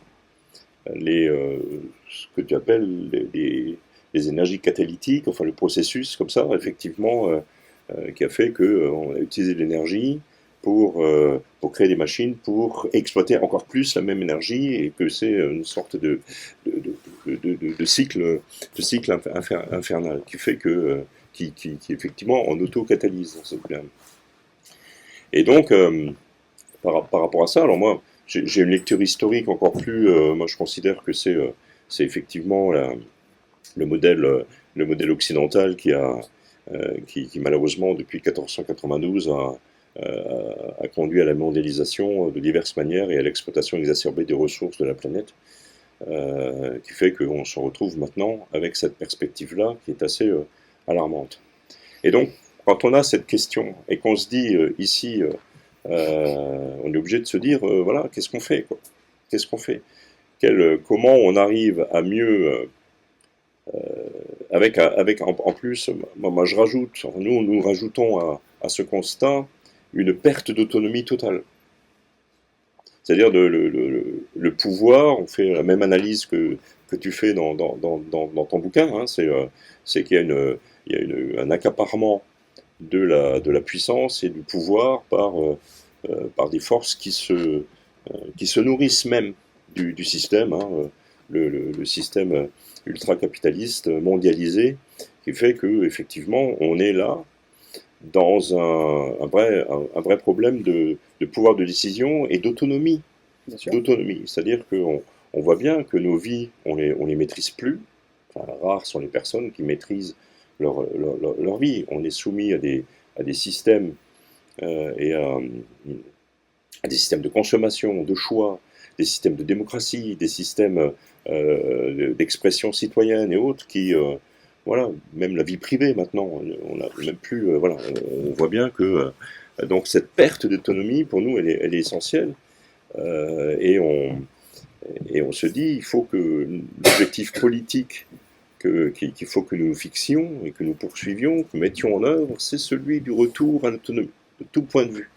ce que tu appelles les énergies catalytiques, enfin le processus comme ça, effectivement, qui a fait qu'on a utilisé de l'énergie pour créer des machines, pour exploiter encore plus la même énergie, et que c'est une sorte de cycle infernal qui fait qui effectivement en auto-catalyse. Et donc, par rapport à ça, alors moi, j'ai une lecture historique encore plus. Moi, je considère que c'est effectivement le modèle occidental qui malheureusement depuis 1492 a conduit à la mondialisation de diverses manières et à l'exploitation exacerbée des ressources de la planète, qui fait qu'on se retrouve maintenant avec cette perspective-là qui est assez alarmante. Et donc, quand on a cette question et qu'on se dit ici, on est obligé de se dire, voilà, qu'est-ce qu'on fait, quoi ? Qu'est-ce qu'on fait ? Comment on arrive à mieux, avec en plus, moi je rajoute, nous rajoutons à ce constat une perte d'autonomie totale. C'est-à-dire le pouvoir, on fait la même analyse que tu fais dans ton bouquin, hein, c'est qu'il y a un accaparement de la puissance et du pouvoir par des forces qui se nourrissent même du système, hein, le système ultra-capitaliste mondialisé, qui fait que effectivement on est là dans un vrai problème de pouvoir de décision et d'autonomie. Bien sûr. D'autonomie. C'est-à-dire qu'on on voit bien que nos vies, on les maîtrise plus. Enfin, rares sont les personnes qui maîtrisent leur vie. On est soumis à des systèmes et à des systèmes de consommation, de choix, des systèmes de démocratie, des systèmes d'expression citoyenne et autres qui, voilà, même la vie privée maintenant, on n'a même plus, voilà, on voit bien que donc cette perte d'autonomie pour nous, elle est essentielle euh, et on et on se dit, il faut que l'objectif politique qu'il faut que nous fixions et que nous poursuivions, que nous mettions en œuvre, c'est celui du retour à l'autonomie, de tout point de vue,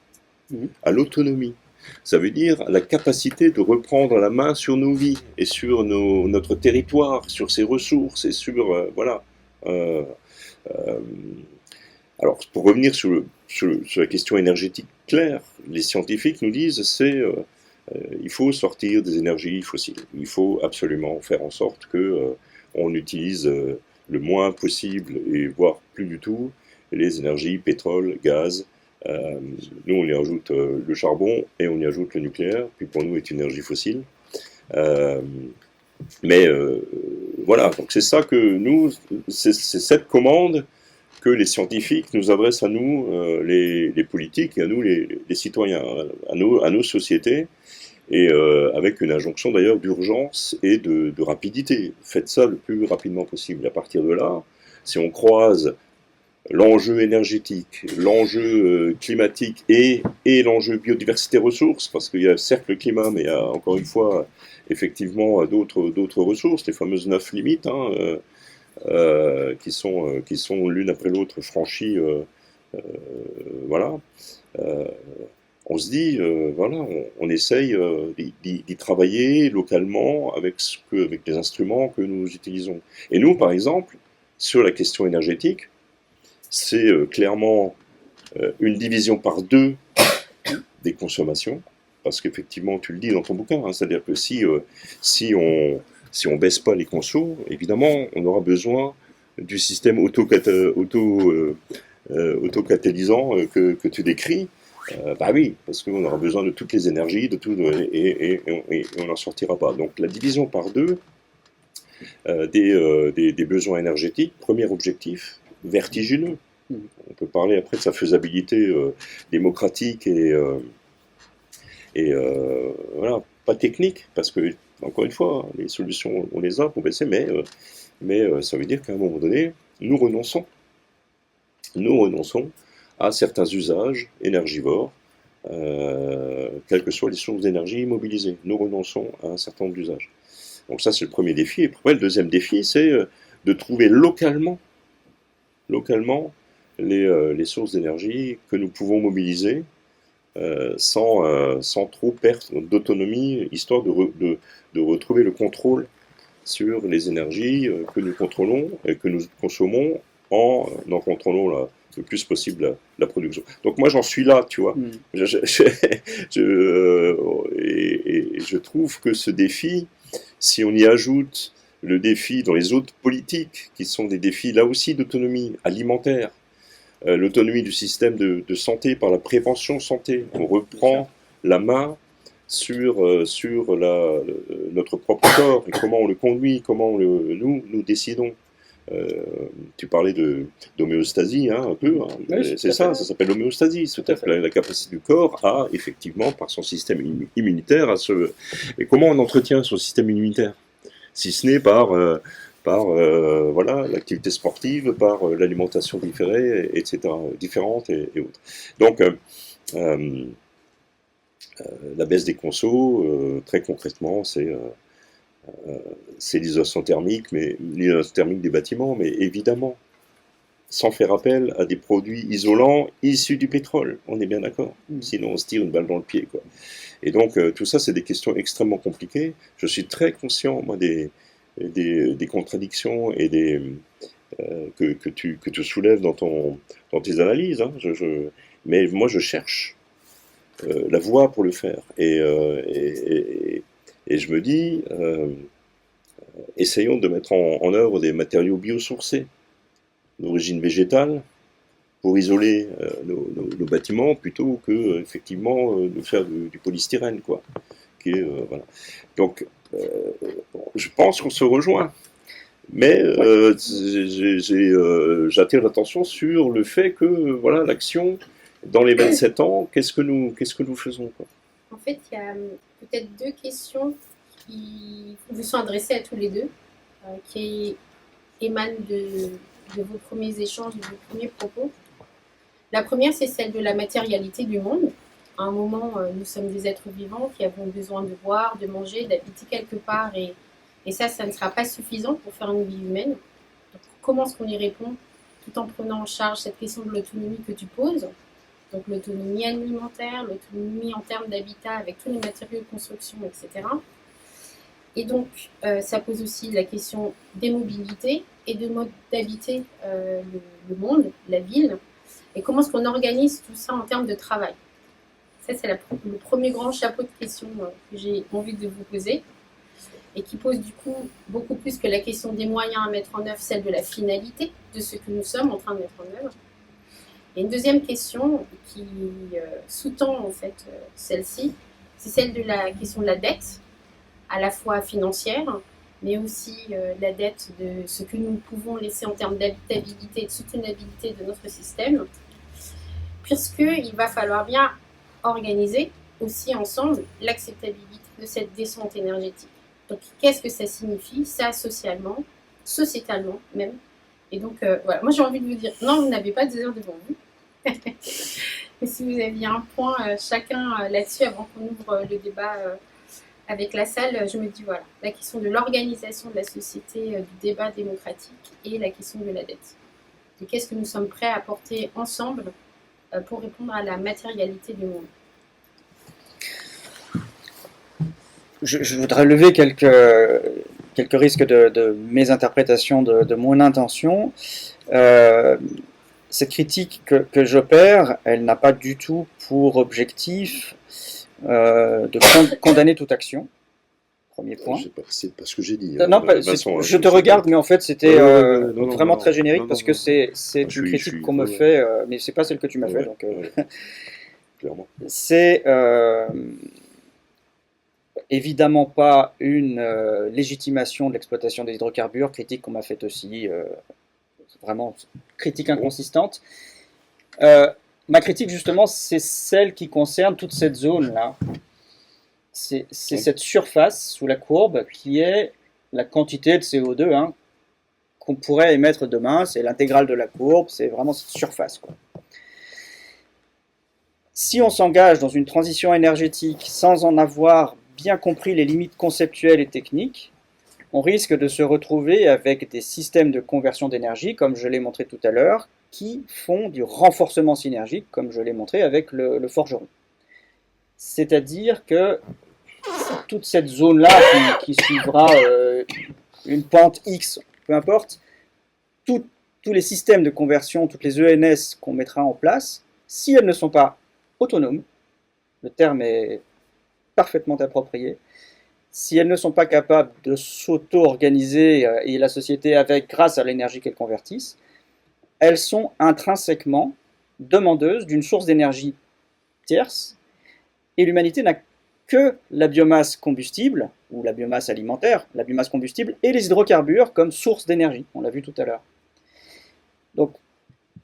à l'autonomie. Ça veut dire la capacité de reprendre la main sur nos vies et sur notre territoire, sur ses ressources et sur voilà. Euh, euh, alors pour revenir sur la question énergétique claire, les scientifiques nous disent il faut sortir des énergies fossiles. Il faut absolument faire en sorte que on utilise le moins possible et voire plus du tout les énergies pétrole, gaz. Nous, on y ajoute le charbon et on y ajoute le nucléaire, qui pour nous est une énergie fossile. Euh, mais voilà, donc c'est ça que nous, c'est cette commande que les scientifiques nous adressent à nous, les politiques, et à nous, les citoyens, à nos sociétés, et avec une injonction d'ailleurs d'urgence et de rapidité. Faites ça le plus rapidement possible. À partir de là, si on croise l'enjeu énergétique, l'enjeu climatique et l'enjeu biodiversité ressources, parce qu'il y a certes le climat, mais il y a encore une fois effectivement d'autres ressources, les fameuses 9 limites, hein, qui sont l'une après l'autre franchies, voilà. Euh, on se dit, voilà, on essaye d'y travailler localement avec avec les instruments que nous utilisons. Et nous, par exemple, sur la question énergétique, c'est clairement une division par deux des consommations, parce qu'effectivement, tu le dis dans ton bouquin, hein, c'est-à-dire que si on baisse pas les consos, évidemment, on aura besoin du système autocatalysant que tu décris. Bah oui, parce qu'on aura besoin de toutes les énergies, de tout, et on n'en sortira pas. Donc la division par deux des besoins énergétiques, premier objectif, vertigineux. On peut parler après de sa faisabilité démocratique et voilà, pas technique, parce que, encore une fois, les solutions, on les a pour baisser, mais ça veut dire qu'à un moment donné, nous renonçons à certains usages énergivores, quelles que soient les sources d'énergie mobilisées. Nous renonçons à un certain nombre d'usages. Donc ça, c'est le premier défi. Et après, le deuxième défi, c'est de trouver localement les sources d'énergie que nous pouvons mobiliser sans trop perdre d'autonomie, histoire de retrouver le contrôle sur les énergies que nous contrôlons et que nous consommons en contrôlant le plus possible la production. Donc moi j'en suis là, tu vois. Et je trouve que ce défi, si on y ajoute le défi dans les autres politiques, qui sont des défis là aussi d'autonomie alimentaire, l'autonomie du système de santé par la prévention santé, on reprend la main sur notre propre corps et comment on le conduit, comment nous décidons. Tu parlais d'homéostasie, hein, un peu, hein. Oui, C'est ça s'appelle l'homéostasie, c'est la capacité du corps à, effectivement, par son système immunitaire, Et comment on entretient son système immunitaire? Si ce n'est par voilà, l'activité sportive, par l'alimentation différée, etc., différente et autres. Donc, la baisse des consos, très concrètement, c'est l'isolation thermique, mais l'isolation thermique des bâtiments, mais évidemment, sans faire appel à des produits isolants issus du pétrole. On est bien d'accord. Sinon, on se tire une balle dans le pied, quoi. Et donc, tout ça, c'est des questions extrêmement compliquées. Je suis très conscient, moi, des contradictions et que tu soulèves dans tes analyses. Hein. Mais moi, je cherche la voie pour le faire. Et je me dis, essayons de mettre en œuvre des matériaux biosourcés d'origine végétale pour isoler nos bâtiments plutôt que effectivement de faire du polystyrène, quoi. Voilà. Donc, je pense qu'on se rejoint. Mais j'attire l'attention sur le fait que voilà, l'action, dans les 27 ans, qu'est-ce que nous faisons, quoi. En fait, il y a peut-être deux questions qui vous sont adressées à tous les deux, qui émanent de vos premiers échanges, de vos premiers propos. La première, c'est celle de la matérialité du monde. À un moment, nous sommes des êtres vivants qui avons besoin de boire, de manger, d'habiter quelque part, et ça ne sera pas suffisant pour faire une vie humaine. Donc, comment est-ce qu'on y répond tout en prenant en charge cette question de l'autonomie que tu poses? Donc l'autonomie alimentaire, l'autonomie en termes d'habitat avec tous les matériaux de construction, etc. Et donc, ça pose aussi la question des mobilités et de mode d'habiter le monde, la ville, et comment est-ce qu'on organise tout ça en termes de travail. Ça, c'est le premier grand chapeau de questions que j'ai envie de vous poser, et qui pose du coup beaucoup plus que la question des moyens à mettre en œuvre, celle de la finalité de ce que nous sommes en train de mettre en œuvre. Et une deuxième question qui sous-tend en fait celle-ci, c'est celle de la question de la dette, à la fois financière, mais aussi la dette de ce que nous pouvons laisser en termes d'habitabilité et de soutenabilité de notre système, puisqu'il va falloir bien organiser aussi ensemble l'acceptabilité de cette descente énergétique. Donc, qu'est-ce que ça signifie, ça socialement, sociétalement même. Et donc, voilà, moi j'ai envie de vous dire, non, vous n'avez pas 2 heures devant vous. Mais si vous aviez un point chacun là-dessus avant qu'on ouvre le débat avec la salle, je me dis voilà, la question de l'organisation de la société, du débat démocratique et la question de la dette. Et qu'est-ce que nous sommes prêts à apporter ensemble pour répondre à la matérialité du monde. Je voudrais lever quelques risques de mésinterprétation de mon intention. Cette critique que j'opère, elle n'a pas du tout pour objectif de condamner toute action. Premier point. C'est pas ce que j'ai dit. Non, Vincent, je te regarde, mais en fait c'était vraiment très générique parce que c'est une critique qu'on me fait, mais c'est pas celle que tu m'as fait. Donc, clairement. C'est évidemment pas une légitimation de l'exploitation des hydrocarbures, critique qu'on m'a faite aussi, vraiment critique inconsistante. Ma critique justement, c'est celle qui concerne toute cette zone-là. C'est cette surface sous la courbe qui est la quantité de CO2 qu'on pourrait émettre demain. C'est l'intégrale de la courbe, c'est vraiment cette surface, quoi. Si on s'engage dans une transition énergétique sans en avoir bien compris les limites conceptuelles et techniques, on risque de se retrouver avec des systèmes de conversion d'énergie, comme je l'ai montré tout à l'heure, qui font du renforcement synergique, comme je l'ai montré avec le forgeron. C'est-à-dire que toute cette zone-là qui suivra une pente X, peu importe, tous les systèmes de conversion, toutes les ENS qu'on mettra en place, si elles ne sont pas autonomes, le terme est parfaitement approprié, si elles ne sont pas capables de s'auto-organiser et la société avec grâce à l'énergie qu'elles convertissent, elles sont intrinsèquement demandeuses d'une source d'énergie tierce, et l'humanité n'a que la biomasse combustible, ou la biomasse alimentaire, la biomasse combustible, et les hydrocarbures comme source d'énergie, on l'a vu tout à l'heure. Donc,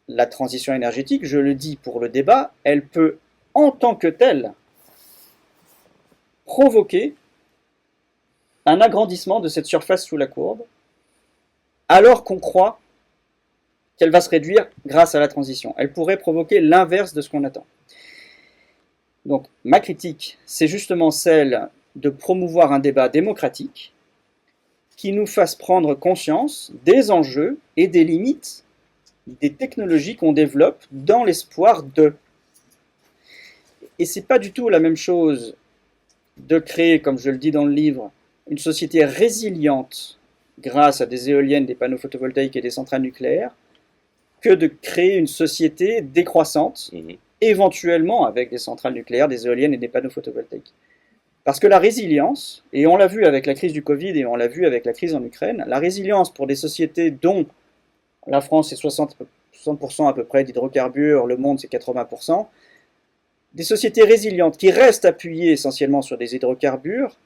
la transition énergétique, je le dis pour le débat, elle peut, en tant que telle, provoquer un agrandissement de cette surface sous la courbe, alors qu'on croit qu'elle va se réduire grâce à la transition. Elle pourrait provoquer l'inverse de ce qu'on attend. Donc, ma critique, c'est justement celle de promouvoir un débat démocratique qui nous fasse prendre conscience des enjeux et des limites des technologies qu'on développe dans l'espoir de. Et c'est pas du tout la même chose de créer, comme je le dis dans le livre, une société résiliente grâce à des éoliennes, des panneaux photovoltaïques et des centrales nucléaires, que de créer une société décroissante, éventuellement avec des centrales nucléaires, des éoliennes et des panneaux photovoltaïques. Parce que la résilience, et on l'a vu avec la crise du Covid et on l'a vu avec la crise en Ukraine, la résilience pour des sociétés dont la France est 60% à peu près d'hydrocarbures, le monde c'est 80%, des sociétés résilientes qui restent appuyées essentiellement sur des hydrocarbures,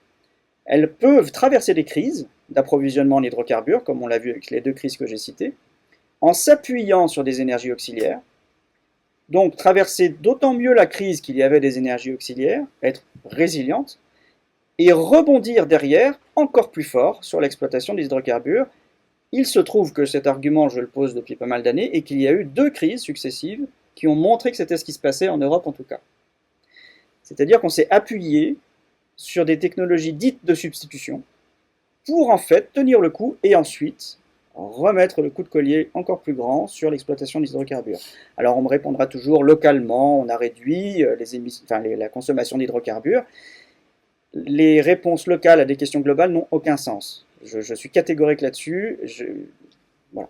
elles peuvent traverser des crises d'approvisionnement en hydrocarbures, comme on l'a vu avec les 2 crises que j'ai citées, en s'appuyant sur des énergies auxiliaires. Donc traverser d'autant mieux la crise qu'il y avait des énergies auxiliaires, être résiliente, et rebondir derrière encore plus fort sur l'exploitation des hydrocarbures. Il se trouve que cet argument, je le pose depuis pas mal d'années, et qu'il y a eu 2 crises successives qui ont montré que c'était ce qui se passait en Europe en tout cas. C'est-à-dire qu'on s'est appuyé sur des technologies dites de substitution pour en fait tenir le coup et ensuite remettre le coup de collier encore plus grand sur l'exploitation des hydrocarbures. Alors on me répondra toujours localement, on a réduit la consommation d'hydrocarbures. Les réponses locales à des questions globales n'ont aucun sens. Je suis catégorique là-dessus. Voilà.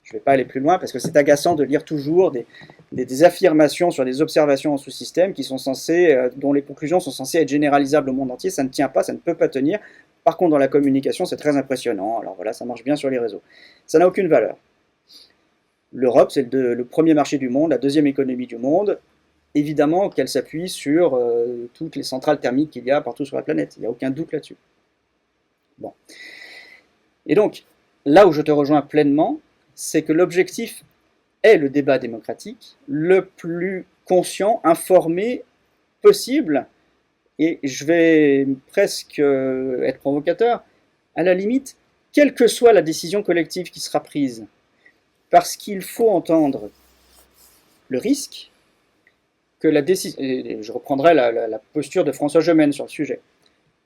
Je ne vais pas aller plus loin parce que c'est agaçant de lire toujours des affirmations sur des observations en sous-système qui sont dont les conclusions sont censées être généralisables au monde entier. Ça ne tient pas, ça ne peut pas tenir. Par contre, dans la communication, c'est très impressionnant. Alors voilà, ça marche bien sur les réseaux. Ça n'a aucune valeur. L'Europe, c'est le premier marché du monde, la deuxième économie du monde. Évidemment qu'elle s'appuie sur toutes les centrales thermiques qu'il y a partout sur la planète. Il n'y a aucun doute là-dessus. Bon. Et donc, là où je te rejoins pleinement, c'est que l'objectif est le débat démocratique, le plus conscient, informé possible. Et je vais presque être provocateur, à la limite, quelle que soit la décision collective qui sera prise, parce qu'il faut entendre le risque que la décision, et je reprendrai la posture de François Gemène sur le sujet,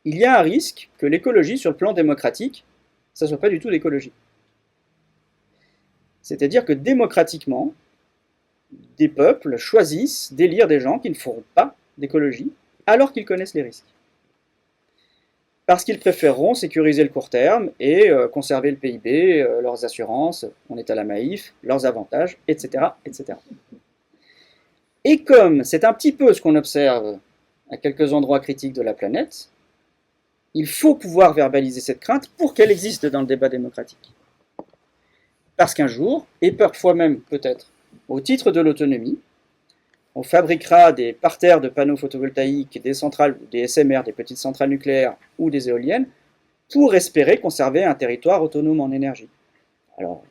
il y a un risque que l'écologie, sur le plan démocratique, ça ne soit pas du tout l'écologie. C'est-à-dire que démocratiquement, des peuples choisissent d'élire des gens qui ne feront pas d'écologie, alors qu'ils connaissent les risques. Parce qu'ils préféreront sécuriser le court terme et conserver le PIB, leurs assurances, on est à la Maïf, leurs avantages, etc., etc. Et comme c'est un petit peu ce qu'on observe à quelques endroits critiques de la planète, il faut pouvoir verbaliser cette crainte pour qu'elle existe dans le débat démocratique. Parce qu'un jour, et parfois même peut-être au titre de l'autonomie, on fabriquera des parterres de panneaux photovoltaïques, des centrales, des SMR, des petites centrales nucléaires ou des éoliennes, pour espérer conserver un territoire autonome en énergie. Alors,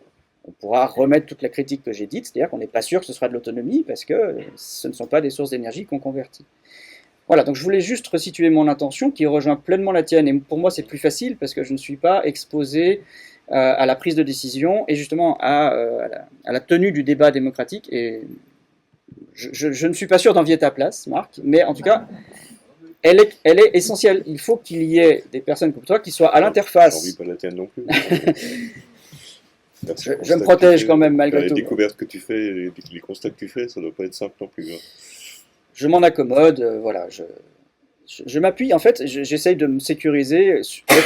on pourra remettre toute la critique que j'ai dite, c'est-à-dire qu'on n'est pas sûr que ce sera de l'autonomie, parce que ce ne sont pas des sources d'énergie qu'on convertit. Voilà, donc je voulais juste resituer mon intention, qui rejoint pleinement la tienne, et pour moi c'est plus facile, parce que je ne suis pas exposé à la prise de décision, et justement à la tenue du débat démocratique, et je ne suis pas sûr d'envier ta place, Marc, mais en tout cas, elle est essentielle. Il faut qu'il y ait des personnes comme toi qui soient à l'interface. J'envie pas la tienne non plus. Je me protège quand même, malgré tout. Les découvertes que tu fais, les constats que tu fais, ça ne doit pas être simple non plus. Hein. Je m'en accommode, voilà. Je m'appuie, en fait, j'essaye de me sécuriser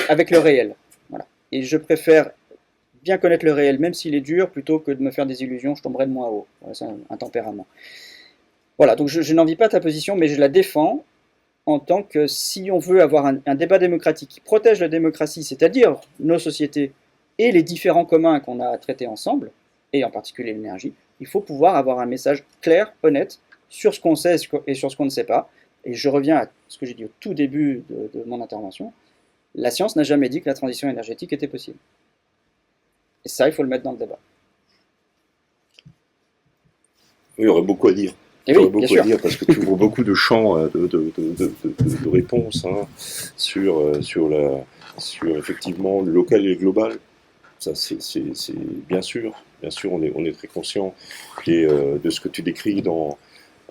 avec le réel. Voilà. Et je préfère bien connaître le réel, même s'il est dur, plutôt que de me faire des illusions, je tomberai de moins haut. Voilà, c'est un tempérament. Voilà, donc je n'envie pas ta position, mais je la défends en tant que si on veut avoir un débat démocratique qui protège la démocratie, c'est-à-dire nos sociétés et les différents communs qu'on a à traiter ensemble, et en particulier l'énergie, il faut pouvoir avoir un message clair, honnête, sur ce qu'on sait et sur ce qu'on ne sait pas. Et je reviens à ce que j'ai dit au tout début de mon intervention, la science n'a jamais dit que la transition énergétique était possible. Et ça, il faut le mettre dans le débat. Oui, il y aurait beaucoup à dire. Et oui, bien sûr. À dire parce que tu ouvres beaucoup de champs de réponses hein, sur effectivement le local et le global. Ça, c'est bien sûr, on est très conscient de ce que tu décris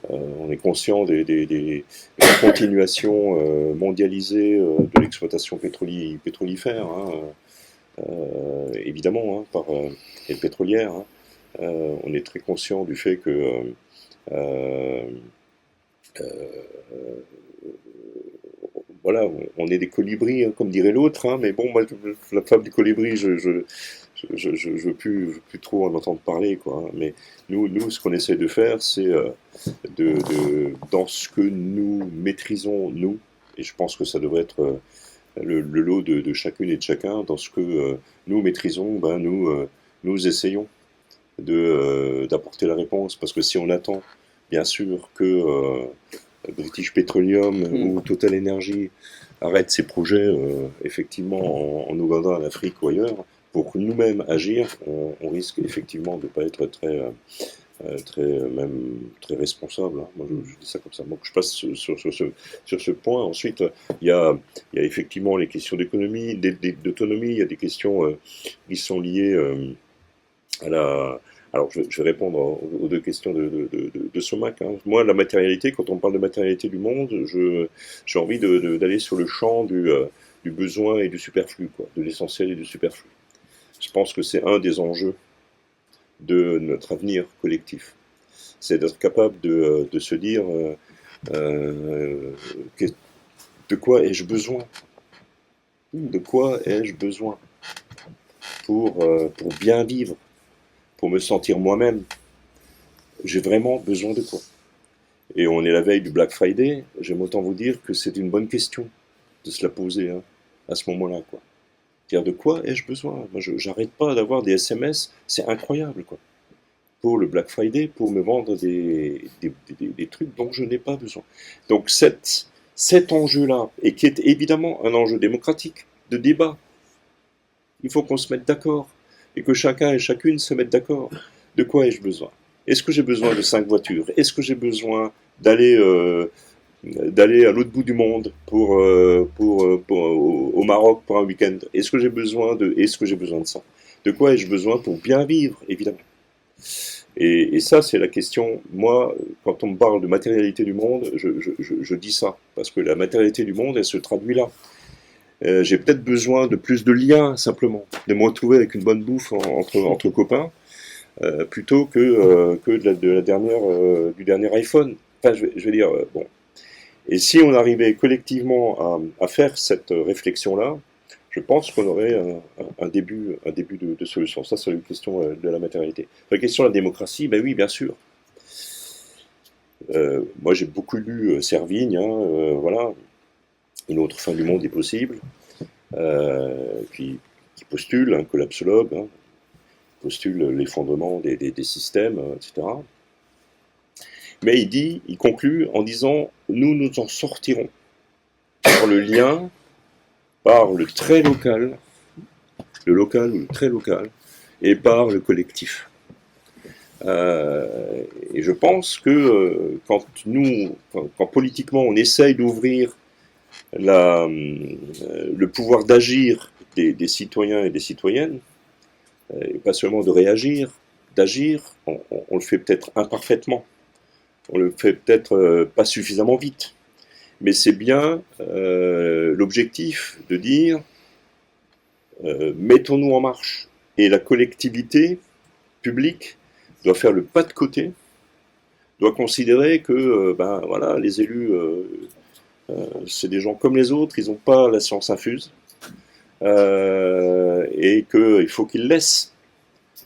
on est conscient des continuations mondialisées de l'exploitation pétrolifère, hein, évidemment, hein, et pétrolière. Hein. On est très conscient du fait que voilà, on est des colibris, hein, comme dirait l'autre, hein, mais bon, moi, la fable du colibri, je veux plus trop en entendre parler, quoi, hein. Mais nous, ce qu'on essaie de faire, c'est dans ce que nous maîtrisons, nous, et je pense que ça devrait être le lot de chacune et de chacun, dans ce que nous maîtrisons, ben, nous essayons d'apporter la réponse, parce que si on attend, bien sûr, que British Petroleum ou Total Energy arrêtent ses projets, effectivement, en Ouganda, en Afrique ou ailleurs, pour nous-mêmes agir, on risque effectivement de ne pas être très responsable, hein. Moi, je dis ça comme ça. Donc, je passe sur ce point. Ensuite, il y a effectivement les questions d'économie, d'autonomie. Il y a des questions qui sont liées à la. Alors, je vais répondre aux deux questions de Somac, hein. Moi, la matérialité, quand on parle de matérialité du monde, j'ai envie d'aller sur le champ du besoin et du superflu, quoi, de l'essentiel et du superflu. Je pense que c'est un des enjeux de notre avenir collectif. C'est d'être capable de se dire de quoi ai-je besoin? De quoi ai-je besoin pour bien vivre, pour me sentir moi-même? J'ai vraiment besoin de quoi? Et on est la veille du Black Friday, j'aime autant vous dire que c'est une bonne question de se la poser, hein, à ce moment-là, quoi. Dire de quoi ai-je besoin? Moi, j'arrête pas d'avoir des SMS, c'est incroyable, quoi. Pour le Black Friday, pour me vendre des trucs dont je n'ai pas besoin. Donc cet enjeu-là, et qui est évidemment un enjeu démocratique, de débat, il faut qu'on se mette d'accord, et que chacun et chacune se mette d'accord. De quoi ai-je besoin? Est-ce que j'ai besoin de 5 voitures? Est-ce que j'ai besoin d'aller à l'autre bout du monde au Maroc pour un week-end? Est-ce que j'ai besoin de ça? De quoi ai-je besoin pour bien vivre, évidemment? Et ça, c'est la question. Moi, quand on me parle de matérialité du monde, je dis ça, parce que la matérialité du monde, elle se traduit là. J'ai peut-être besoin de plus de liens, simplement, de me retrouver avec une bonne bouffe entre copains, plutôt que du dernier iPhone. Enfin, je vais dire, bon. Et si on arrivait collectivement à faire cette réflexion-là, je pense qu'on aurait un début de solution. Ça, c'est une question de la matérialité. La question de la démocratie, ben oui, bien sûr. Moi, j'ai beaucoup lu Servigne, hein, voilà. Une autre fin du monde est possible, qui postule, un collapsologue, hein, postule l'effondrement des systèmes, etc. Mais il conclut en disant, nous en sortirons par le lien, par le très local, le local ou le très local, et par le collectif. Et je pense que quand politiquement on essaye d'ouvrir le pouvoir d'agir des citoyens et des citoyennes, et pas seulement de réagir, d'agir, on le fait peut-être imparfaitement, on le fait peut-être pas suffisamment vite, mais c'est bien l'objectif de dire mettons-nous en marche, et la collectivité publique doit faire le pas de côté, doit considérer que ben voilà, les élus c'est des gens comme les autres, ils n'ont pas la science infuse, et qu'il faut qu'ils laissent,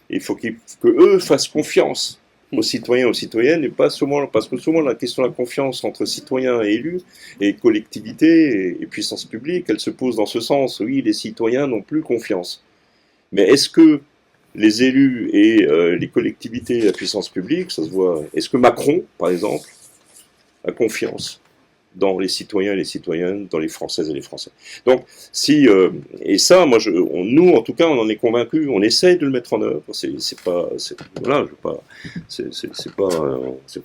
il faut que eux fassent confiance aux citoyens, aux citoyennes, et pas seulement, parce que souvent la question de la confiance entre citoyens et élus, et collectivité et puissance publique, elle se pose dans ce sens. Oui, les citoyens n'ont plus confiance. Mais est-ce que les élus et les collectivités et la puissance publique, ça se voit, est-ce que Macron, par exemple, a confiance dans les citoyens et les citoyennes, dans les Françaises et les Français? Donc, et ça, moi, nous, en tout cas, on en est convaincus, on essaye de le mettre en œuvre. C'est pas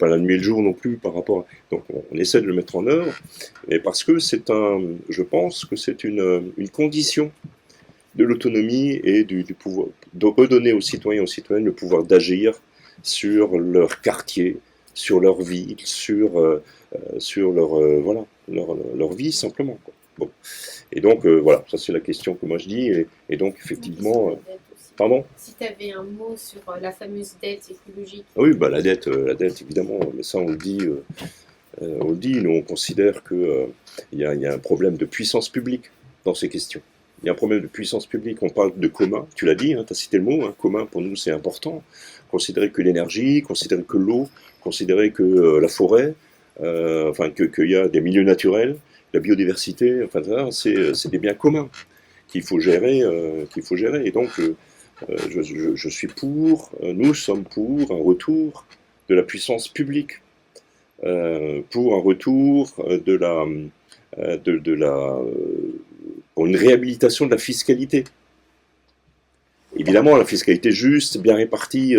la nuit et le jour non plus par rapport à, donc, on essaie de le mettre en œuvre, et parce que je pense que c'est une condition de l'autonomie et du pouvoir, de redonner aux citoyens et aux citoyennes le pouvoir d'agir sur leur quartier, sur leur vie, sur leur vie simplement, quoi. Bon. Et donc voilà, ça c'est la question que moi je dis, et donc effectivement, pardon? Si tu avais un mot sur la fameuse dette écologique. Ah oui, bah la dette évidemment, mais ça on le dit On le dit, nous on considère qu'il y a un problème de puissance publique dans ces questions. Il y a un problème de puissance publique, on parle de commun, tu l'as dit, tu as cité le mot, commun pour nous c'est important. Considérer que l'énergie, considérer que l'eau, considérer que la forêt, qu'il y a des milieux naturels, la biodiversité, c'est des biens communs qu'il faut gérer, Et donc, je suis pour, nous sommes pour un retour de la puissance publique, pour un retour pour une réhabilitation de la fiscalité. Évidemment, la fiscalité juste, bien répartie,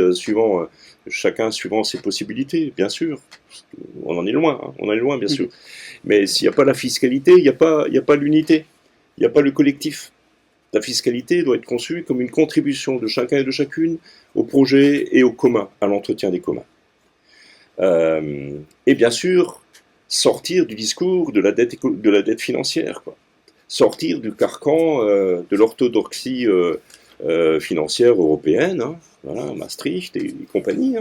chacun suivant ses possibilités, bien sûr. On en est loin, bien sûr. Mais s'il n'y a pas la fiscalité, il n'y a pas l'unité, il n'y a pas le collectif. La fiscalité doit être conçue comme une contribution de chacun et de chacune au projet et au commun, à l'entretien des communs. Et bien sûr, sortir du discours de la dette financière, quoi. Sortir du carcan de l'orthodoxie financière européenne, voilà, Maastricht et compagnie,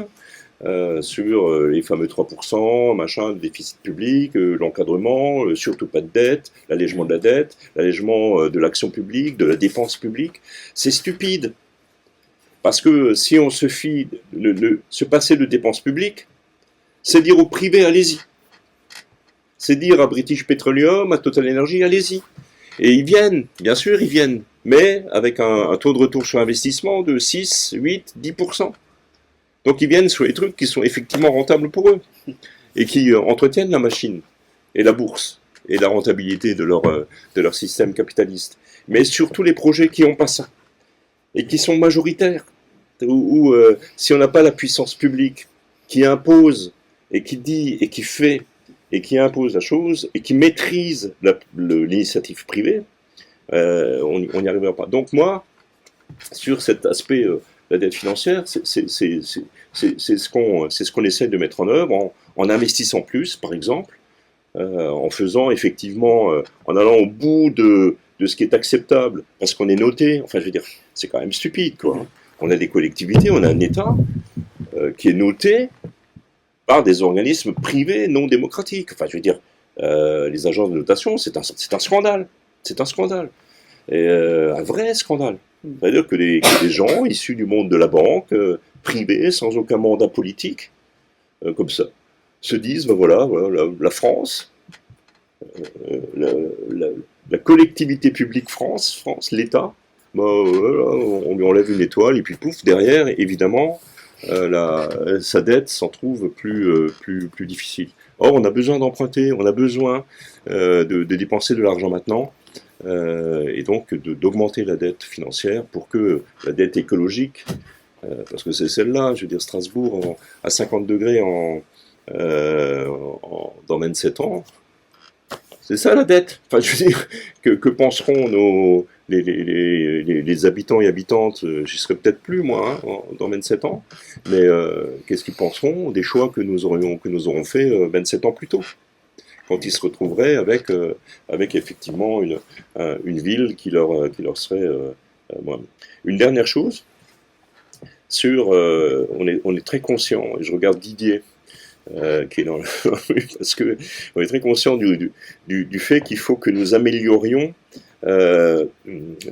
sur les fameux 3%, machin, le déficit public, l'encadrement, surtout pas de dette, l'allègement de la dette, l'allègement de l'action publique, de la dépense publique. C'est stupide. Parce que si on se fie, se passer de dépenses publiques, c'est dire au privé, allez-y. C'est dire à British Petroleum, à Total Energy, allez-y. Et ils viennent, bien sûr, ils viennent, mais avec un taux de retour sur investissement de 6, 8, 10%. Donc ils viennent sur les trucs qui sont effectivement rentables pour eux, et qui entretiennent la machine, et la bourse, et la rentabilité de leur système capitaliste. Mais surtout les projets qui n'ont pas ça, et qui sont majoritaires, où si on n'a pas la puissance publique qui impose, et qui dit, et qui fait, et qui impose la chose, et qui maîtrise l'initiative privée, on n'y arrivera pas. Donc moi, sur cet aspect, la dette financière, c'est ce qu'on essaie de mettre en œuvre, en investissant plus, par exemple, en faisant effectivement, en allant au bout de ce qui est acceptable, parce qu'on est noté, enfin je veux dire, c'est quand même stupide, quoi. On a des collectivités, on a un État qui est noté par des organismes privés non démocratiques. Enfin, je veux dire, les agences de notation, c'est un scandale. C'est un scandale. Et un vrai scandale. C'est-à-dire que des gens issus du monde de la banque, privés, sans aucun mandat politique, comme ça, se disent, ben voilà, la France, la collectivité publique France, l'État, on lui enlève une étoile, et puis pouf, derrière, évidemment, sa dette s'en trouve plus difficile. Or, on a besoin d'emprunter, on a besoin de dépenser de l'argent maintenant, et donc d'augmenter la dette financière pour que la dette écologique, parce que c'est celle-là, je veux dire, Strasbourg à 50 degrés dans 27 ans, c'est ça la dette. Enfin, je veux dire, que penseront les habitants et habitantes, j'y serai peut-être plus moi, dans 27 ans, mais qu'est-ce qu'ils penseront des choix que nous aurons fait 27 ans plus tôt, quand ils se retrouveraient avec effectivement une ville qui leur serait... Une dernière chose, on est très conscient, et je regarde Didier, qui est dans parce que on est très conscient du fait qu'il faut que nous améliorions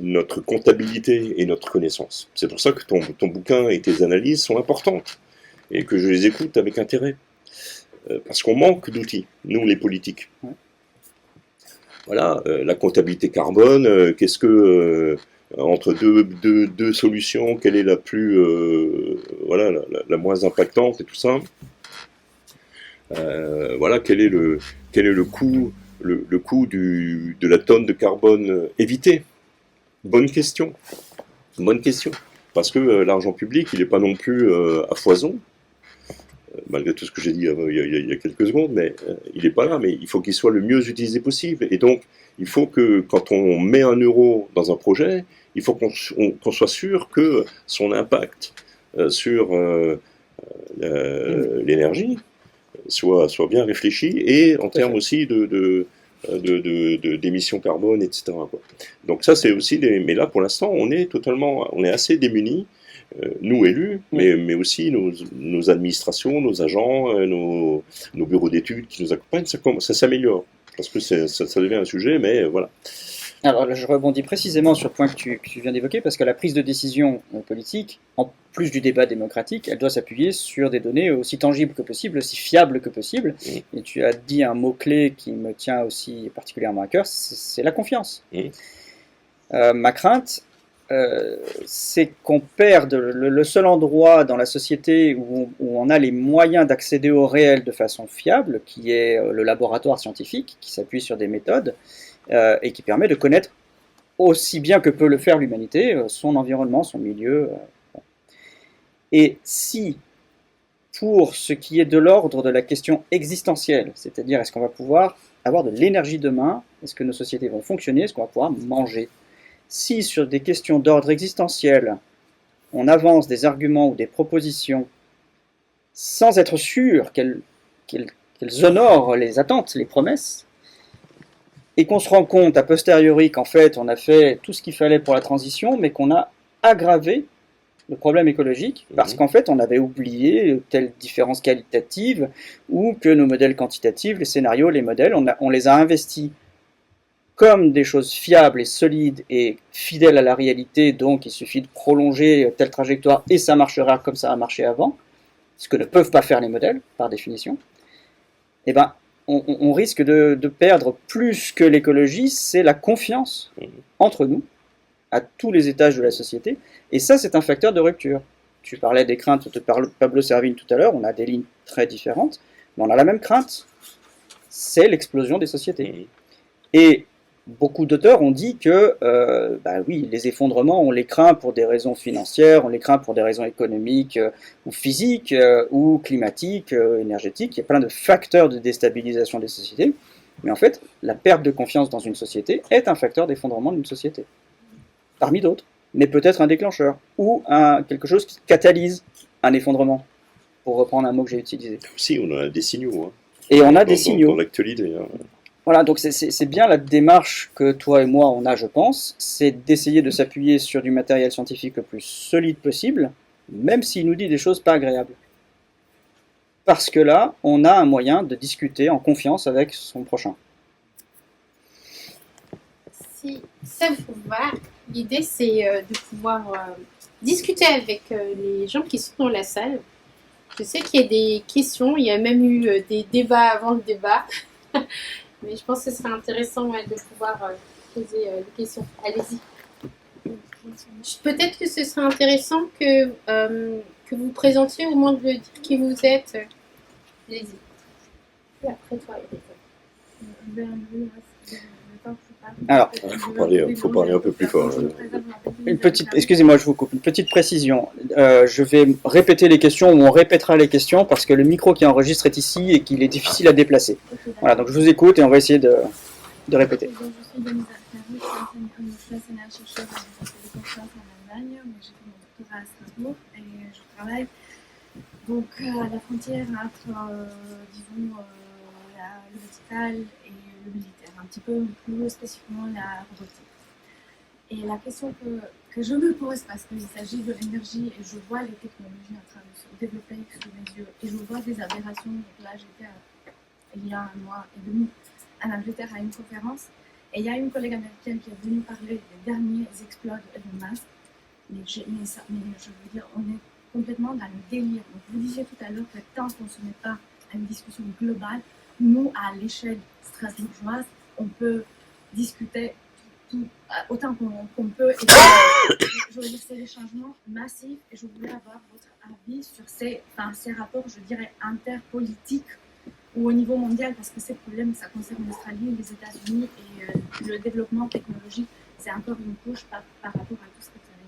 notre comptabilité et notre connaissance. C'est pour ça que ton bouquin et tes analyses sont importantes et que je les écoute avec intérêt. Parce qu'on manque d'outils, nous les politiques. Voilà, la comptabilité carbone, qu'est-ce que entre deux solutions, quelle est la plus la moins impactante et tout ça. Voilà, quel est le coût de la tonne de carbone évitée. Bonne question, parce que l'argent public, il n'est pas non plus à foison, malgré tout ce que j'ai dit il y a quelques secondes, mais il n'est pas là, mais il faut qu'il soit le mieux utilisé possible. Et donc, il faut que quand on met 1 euro dans un projet, il faut qu'on soit sûr que son impact sur l'énergie soit bien réfléchi, et en termes aussi d'émissions carbone, etc. quoi. Donc ça, c'est aussi mais là, pour l'instant, on est assez démunis. nous élus, mais aussi nos administrations, nos agents, nos bureaux d'études qui nous accompagnent, ça s'améliore. Parce que ça devient un sujet, mais voilà. Alors là, je rebondis précisément sur le point que tu viens d'évoquer, parce que la prise de décision politique, en plus du débat démocratique, elle doit s'appuyer sur des données aussi tangibles que possible, aussi fiables que possible. Et tu as dit un mot-clé qui me tient aussi particulièrement à cœur, c'est la confiance. Ma crainte, c'est qu'on perde le seul endroit dans la société où on a les moyens d'accéder au réel de façon fiable, qui est le laboratoire scientifique, qui s'appuie sur des méthodes, et qui permet de connaître aussi bien que peut le faire l'humanité, son environnement, son milieu. Et si, pour ce qui est de l'ordre de la question existentielle, c'est-à-dire est-ce qu'on va pouvoir avoir de l'énergie demain, est-ce que nos sociétés vont fonctionner, est-ce qu'on va pouvoir manger, si sur des questions d'ordre existentiel, on avance des arguments ou des propositions sans être sûr qu'elles honorent les attentes, les promesses, et qu'on se rend compte a posteriori qu'en fait on a fait tout ce qu'il fallait pour la transition, mais qu'on a aggravé le problème écologique, parce qu'en fait on avait oublié telle différence qualitative, ou que nos modèles quantitatifs, les scénarios, les modèles, on les a investis comme des choses fiables et solides et fidèles à la réalité, donc il suffit de prolonger telle trajectoire et ça marchera comme ça a marché avant, ce que ne peuvent pas faire les modèles, par définition, eh ben, on risque de perdre plus que l'écologie, c'est la confiance entre nous, à tous les étages de la société, et ça c'est un facteur de rupture. Tu parlais des craintes de Pablo Servigne tout à l'heure, on a des lignes très différentes, mais on a la même crainte, c'est l'explosion des sociétés. Et beaucoup d'auteurs ont dit que, oui, les effondrements, on les craint pour des raisons financières, on les craint pour des raisons économiques ou physiques ou climatiques, énergétiques. Il y a plein de facteurs de déstabilisation des sociétés. Mais en fait, la perte de confiance dans une société est un facteur d'effondrement d'une société. Parmi d'autres, mais peut-être un déclencheur ou quelque chose qui catalyse un effondrement, pour reprendre un mot que j'ai utilisé. Si, on a des signaux. Et on a des signaux. Dans l'actualité. Voilà, donc c'est bien la démarche que toi et moi on a, je pense, c'est d'essayer de s'appuyer sur du matériel scientifique le plus solide possible, même s'il nous dit des choses pas agréables. Parce que là, on a un moyen de discuter en confiance avec son prochain. Si ça vous va, l'idée c'est de pouvoir discuter avec les gens qui sont dans la salle. Je sais qu'il y a des questions, il y a même eu des débats avant le débat. Mais je pense que ce serait intéressant de pouvoir poser des questions. Allez-y. Peut-être que ce serait intéressant que vous présentiez, au moins de dire qui vous êtes. Allez-y. Et après toi, alors, il faut parler un peu plus fort. Excusez-moi, je vous coupe. Une petite précision. Je vais répéter les questions, ou on répétera les questions, parce que le micro qui enregistre est ici et qu'il est difficile à déplacer. Voilà, donc je vous écoute et on va essayer de répéter. Je suis Denise Arcari, je suis enseignante chercheuse en confiance en Allemagne, mais j'ai fait mon doctorat à Strasbourg et je travaille donc à la frontière entre, disons, le vertical et le militaire, un petit peu plus spécifiquement la robotique. Et la question que je me pose, parce qu'il s'agit de l'énergie et je vois les technologies en train de se développer sous mes yeux et je vois des aberrations. Donc là, j'étais il y a un mois et demi en Angleterre à une conférence et il y a une collègue américaine qui est venue parler des derniers exploits de Elon Musk. Mais je veux dire, on est complètement dans le délire. Donc, vous disiez tout à l'heure que tant qu'on ne se met pas à une discussion globale, nous, à l'échelle strasbourgeoise, on peut discuter autant qu'on peut. Et je veux dire, c'est des changements massifs et je voulais avoir votre avis sur ces rapports, je dirais, interpolitiques ou au niveau mondial, parce que ces problèmes, ça concerne l'Australie, les États-Unis et le développement technologique, c'est encore une couche par rapport à tout ce que vous avez.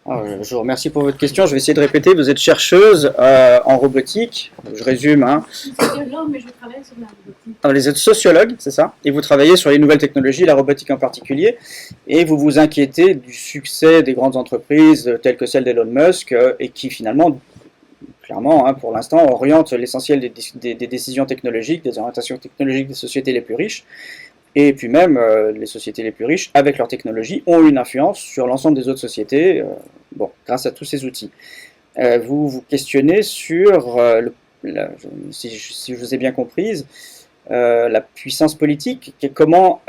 Alors, je vous remercie pour votre question. Je vais essayer de répéter. Vous êtes chercheuse en robotique. Je résume. Je suis sociologue, mais je travaille sur la robotique. Alors, vous êtes sociologue, c'est ça? Et vous travaillez sur les nouvelles technologies, la robotique en particulier. Et vous vous inquiétez du succès des grandes entreprises telles que celle d'Elon Musk et qui finalement, clairement, pour l'instant, orientent l'essentiel des décisions technologiques, des orientations technologiques des sociétés les plus riches. Et puis même, les sociétés les plus riches, avec leur technologie, ont une influence sur l'ensemble des autres sociétés. Bon. grâce à tous ces outils. Vous vous questionnez sur, si je vous ai bien comprise, la puissance politique, comment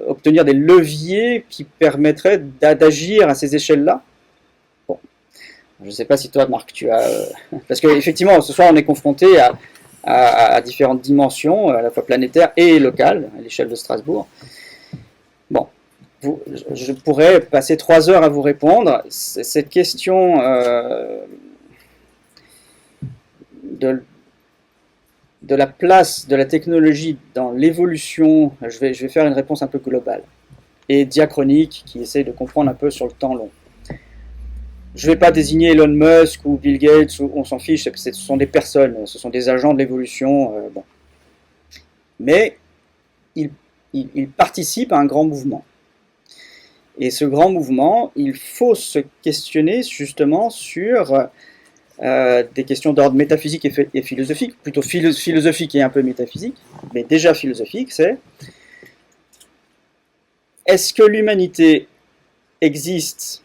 obtenir des leviers qui permettraient d'agir à ces échelles-là. Bon, je ne sais pas si toi, Marc, tu as... parce qu'effectivement, ce soir, on est confronté à différentes dimensions, à la fois planétaires et locales, à l'échelle de Strasbourg. Bon, je pourrais passer 3 heures à vous répondre. Cette question de la place de la technologie dans l'évolution, je vais faire une réponse un peu globale et diachronique qui essaie de comprendre un peu sur le temps long. Je ne vais pas désigner Elon Musk ou Bill Gates, on s'en fiche, ce sont des personnes, ce sont des agents de l'évolution, bon. Mais ils participent à un grand mouvement. Et ce grand mouvement, il faut se questionner justement sur des questions d'ordre métaphysique et philosophique, plutôt philosophique et un peu métaphysique, mais déjà philosophique, c'est est-ce que l'humanité existe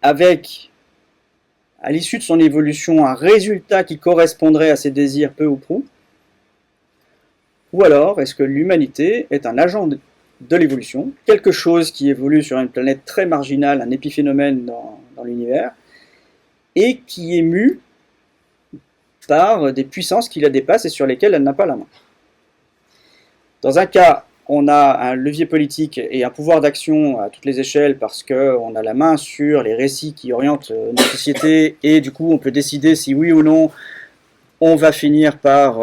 avec, à l'issue de son évolution, un résultat qui correspondrait à ses désirs peu ou prou, ou alors est-ce que l'humanité est un agent de l'évolution, quelque chose qui évolue sur une planète très marginale, un épiphénomène dans l'univers, et qui est mue par des puissances qui la dépassent et sur lesquelles elle n'a pas la main. Dans un cas, on a un levier politique et un pouvoir d'action à toutes les échelles parce qu'on a la main sur les récits qui orientent notre société et du coup on peut décider si oui ou non on va finir par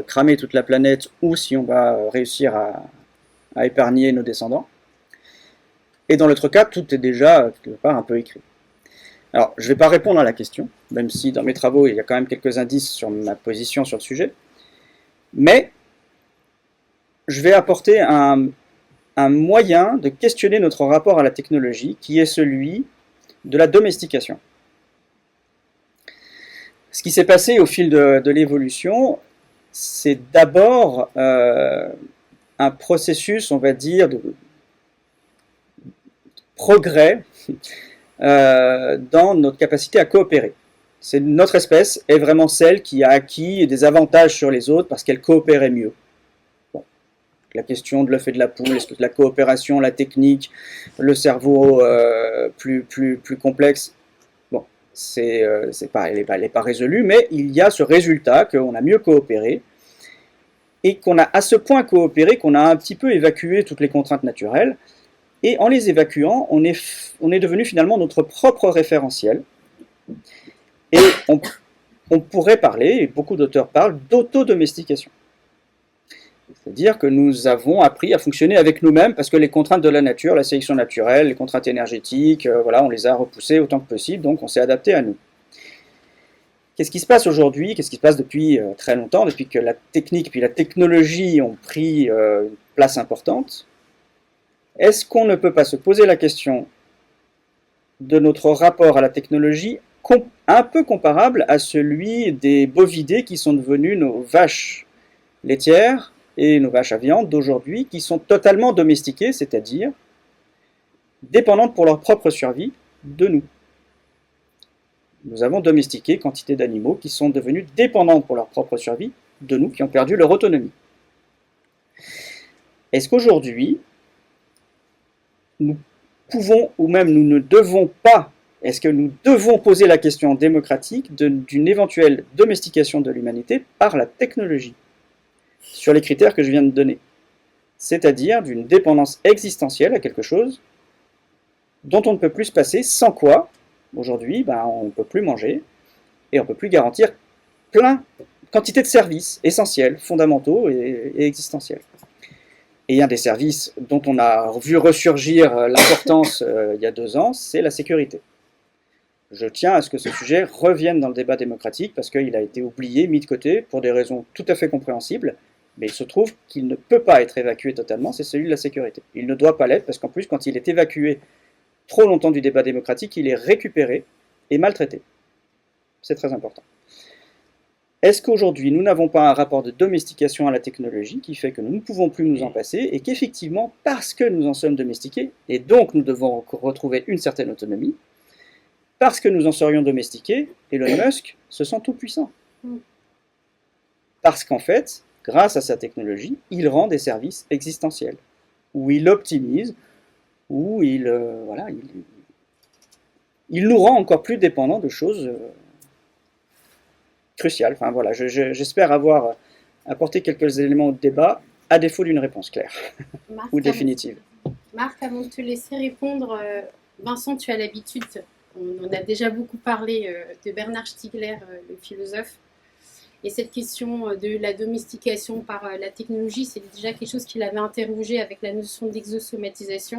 cramer toute la planète ou si on va réussir à épargner nos descendants. Et dans l'autre cas, tout est déjà quelque part un peu écrit. Alors, je ne vais pas répondre à la question, même si dans mes travaux, il y a quand même quelques indices sur ma position sur le sujet. Mais, je vais apporter un moyen de questionner notre rapport à la technologie, qui est celui de la domestication. Ce qui s'est passé au fil de l'évolution, c'est d'abord un processus, on va dire, de progrès dans notre capacité à coopérer. Notre espèce est vraiment celle qui a acquis des avantages sur les autres parce qu'elle coopérait mieux. Bon. La question de l'œuf et de la poule, est-ce que la coopération, la technique, le cerveau plus complexe, bon, elle n'est pas résolue, mais il y a ce résultat qu'on a mieux coopéré et qu'on a à ce point coopéré qu'on a un petit peu évacué toutes les contraintes naturelles. Et en les évacuant, on est devenu finalement notre propre référentiel. Et on pourrait parler, et beaucoup d'auteurs parlent, d'autodomestication. C'est-à-dire que nous avons appris à fonctionner avec nous-mêmes parce que les contraintes de la nature, la sélection naturelle, les contraintes énergétiques, voilà, on les a repoussées autant que possible, donc on s'est adapté à nous. Qu'est-ce qui se passe aujourd'hui? Qu'est-ce qui se passe depuis très longtemps, depuis que la technique puis la technologie ont pris une place importante? Est-ce qu'on ne peut pas se poser la question de notre rapport à la technologie un peu comparable à celui des bovidés qui sont devenus nos vaches laitières et nos vaches à viande d'aujourd'hui, qui sont totalement domestiquées, c'est-à-dire dépendantes pour leur propre survie de nous. Nous avons domestiqué quantité d'animaux qui sont devenus dépendants pour leur propre survie de nous, qui ont perdu leur autonomie. Est-ce qu'aujourd'hui, nous pouvons, ou même nous ne devons pas, est-ce que nous devons poser la question démocratique d'une éventuelle domestication de l'humanité par la technologie, sur les critères que je viens de donner, c'est-à-dire d'une dépendance existentielle à quelque chose dont on ne peut plus se passer, sans quoi, aujourd'hui, on ne peut plus manger, et on ne peut plus garantir quantité de services essentiels, fondamentaux et existentiels. Et un des services dont on a vu ressurgir l'importance il y a 2 ans, c'est la sécurité. Je tiens à ce que ce sujet revienne dans le débat démocratique parce qu'il a été oublié, mis de côté, pour des raisons tout à fait compréhensibles, mais il se trouve qu'il ne peut pas être évacué totalement, c'est celui de la sécurité. Il ne doit pas l'être parce qu'en plus, quand il est évacué trop longtemps du débat démocratique, il est récupéré et maltraité. C'est très important. Est-ce qu'aujourd'hui, nous n'avons pas un rapport de domestication à la technologie qui fait que nous ne pouvons plus nous en passer et qu'effectivement, parce que nous en sommes domestiqués, et donc nous devons retrouver une certaine autonomie, parce que nous en serions domestiqués, Elon Musk se sent tout puissant. Parce qu'en fait, grâce à sa technologie, il rend des services existentiels, où il optimise, où il nous rend encore plus dépendants de choses cruciales. Enfin voilà, j'espère avoir apporté quelques éléments au débat, à défaut d'une réponse claire Marc, ou définitive. Marc, avant de te laisser répondre, Vincent, tu as l'habitude, on en a déjà beaucoup parlé de Bernard Stiegler, le philosophe, et cette question de la domestication par la technologie, c'est déjà quelque chose qu'il avait interrogé avec la notion d'exosomatisation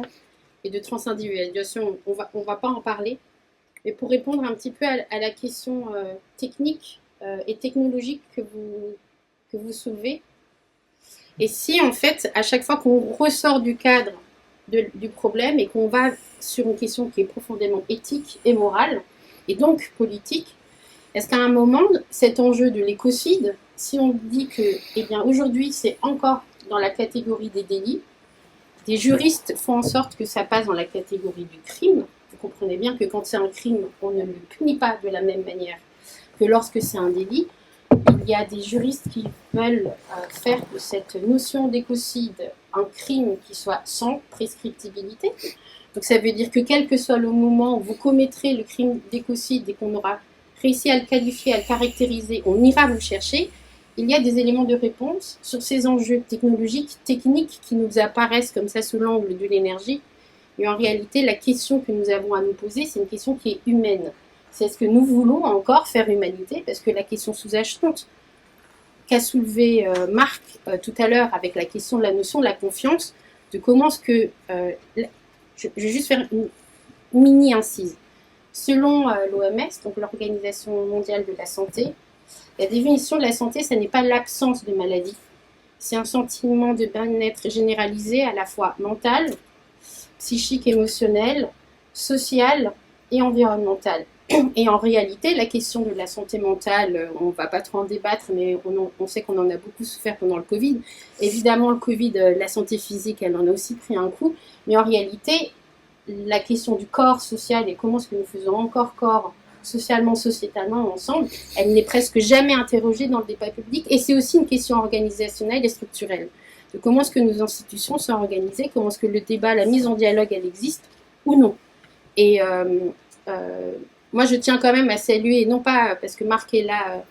et de transindividualisation. On va pas en parler, mais pour répondre un petit peu à la question technique et technologique que vous soulevez, et si en fait, à chaque fois qu'on ressort du cadre du problème et qu'on va sur une question qui est profondément éthique et morale, et donc politique, est-ce qu'à un moment, cet enjeu de l'écocide, si on dit que, eh bien, aujourd'hui, c'est encore dans la catégorie des délits, des juristes font en sorte que ça passe dans la catégorie du crime. Vous comprenez bien que quand c'est un crime, on ne le punit pas de la même manière que lorsque c'est un délit. Il y a des juristes qui veulent faire de cette notion d'écocide un crime qui soit sans prescriptibilité. Donc ça veut dire que quel que soit le moment où vous commettrez le crime d'écocide et qu'on aura réussi à le qualifier, à le caractériser, on ira vous chercher. Il y a des éléments de réponse sur ces enjeux technologiques, techniques qui nous apparaissent comme ça sous l'angle de l'énergie. Mais en réalité, la question que nous avons à nous poser, c'est une question qui est humaine. C'est est-ce que nous voulons encore faire humanité? Parce que la question sous-jacente qu'a soulevée Marc tout à l'heure avec la question de la notion de la confiance, de comment est-ce que... je vais juste faire une mini-incise. Selon l'OMS, donc l'Organisation mondiale de la santé, la définition de la santé, ce n'est pas l'absence de maladie. C'est un sentiment de bien-être généralisé à la fois mental, psychique, émotionnel, social et environnemental. Et en réalité, la question de la santé mentale, on ne va pas trop en débattre, mais on sait qu'on en a beaucoup souffert pendant le Covid. Évidemment, le Covid, la santé physique, elle en a aussi pris un coup. Mais en réalité, la question du corps social et comment est-ce que nous faisons encore corps socialement, sociétalement ensemble, elle n'est presque jamais interrogée dans le débat public. Et c'est aussi une question organisationnelle et structurelle. De comment est-ce que nos institutions sont organisées, comment est-ce que le débat, la mise en dialogue, elle existe ou non. Et moi, je tiens quand même à saluer, non pas parce que Marc est là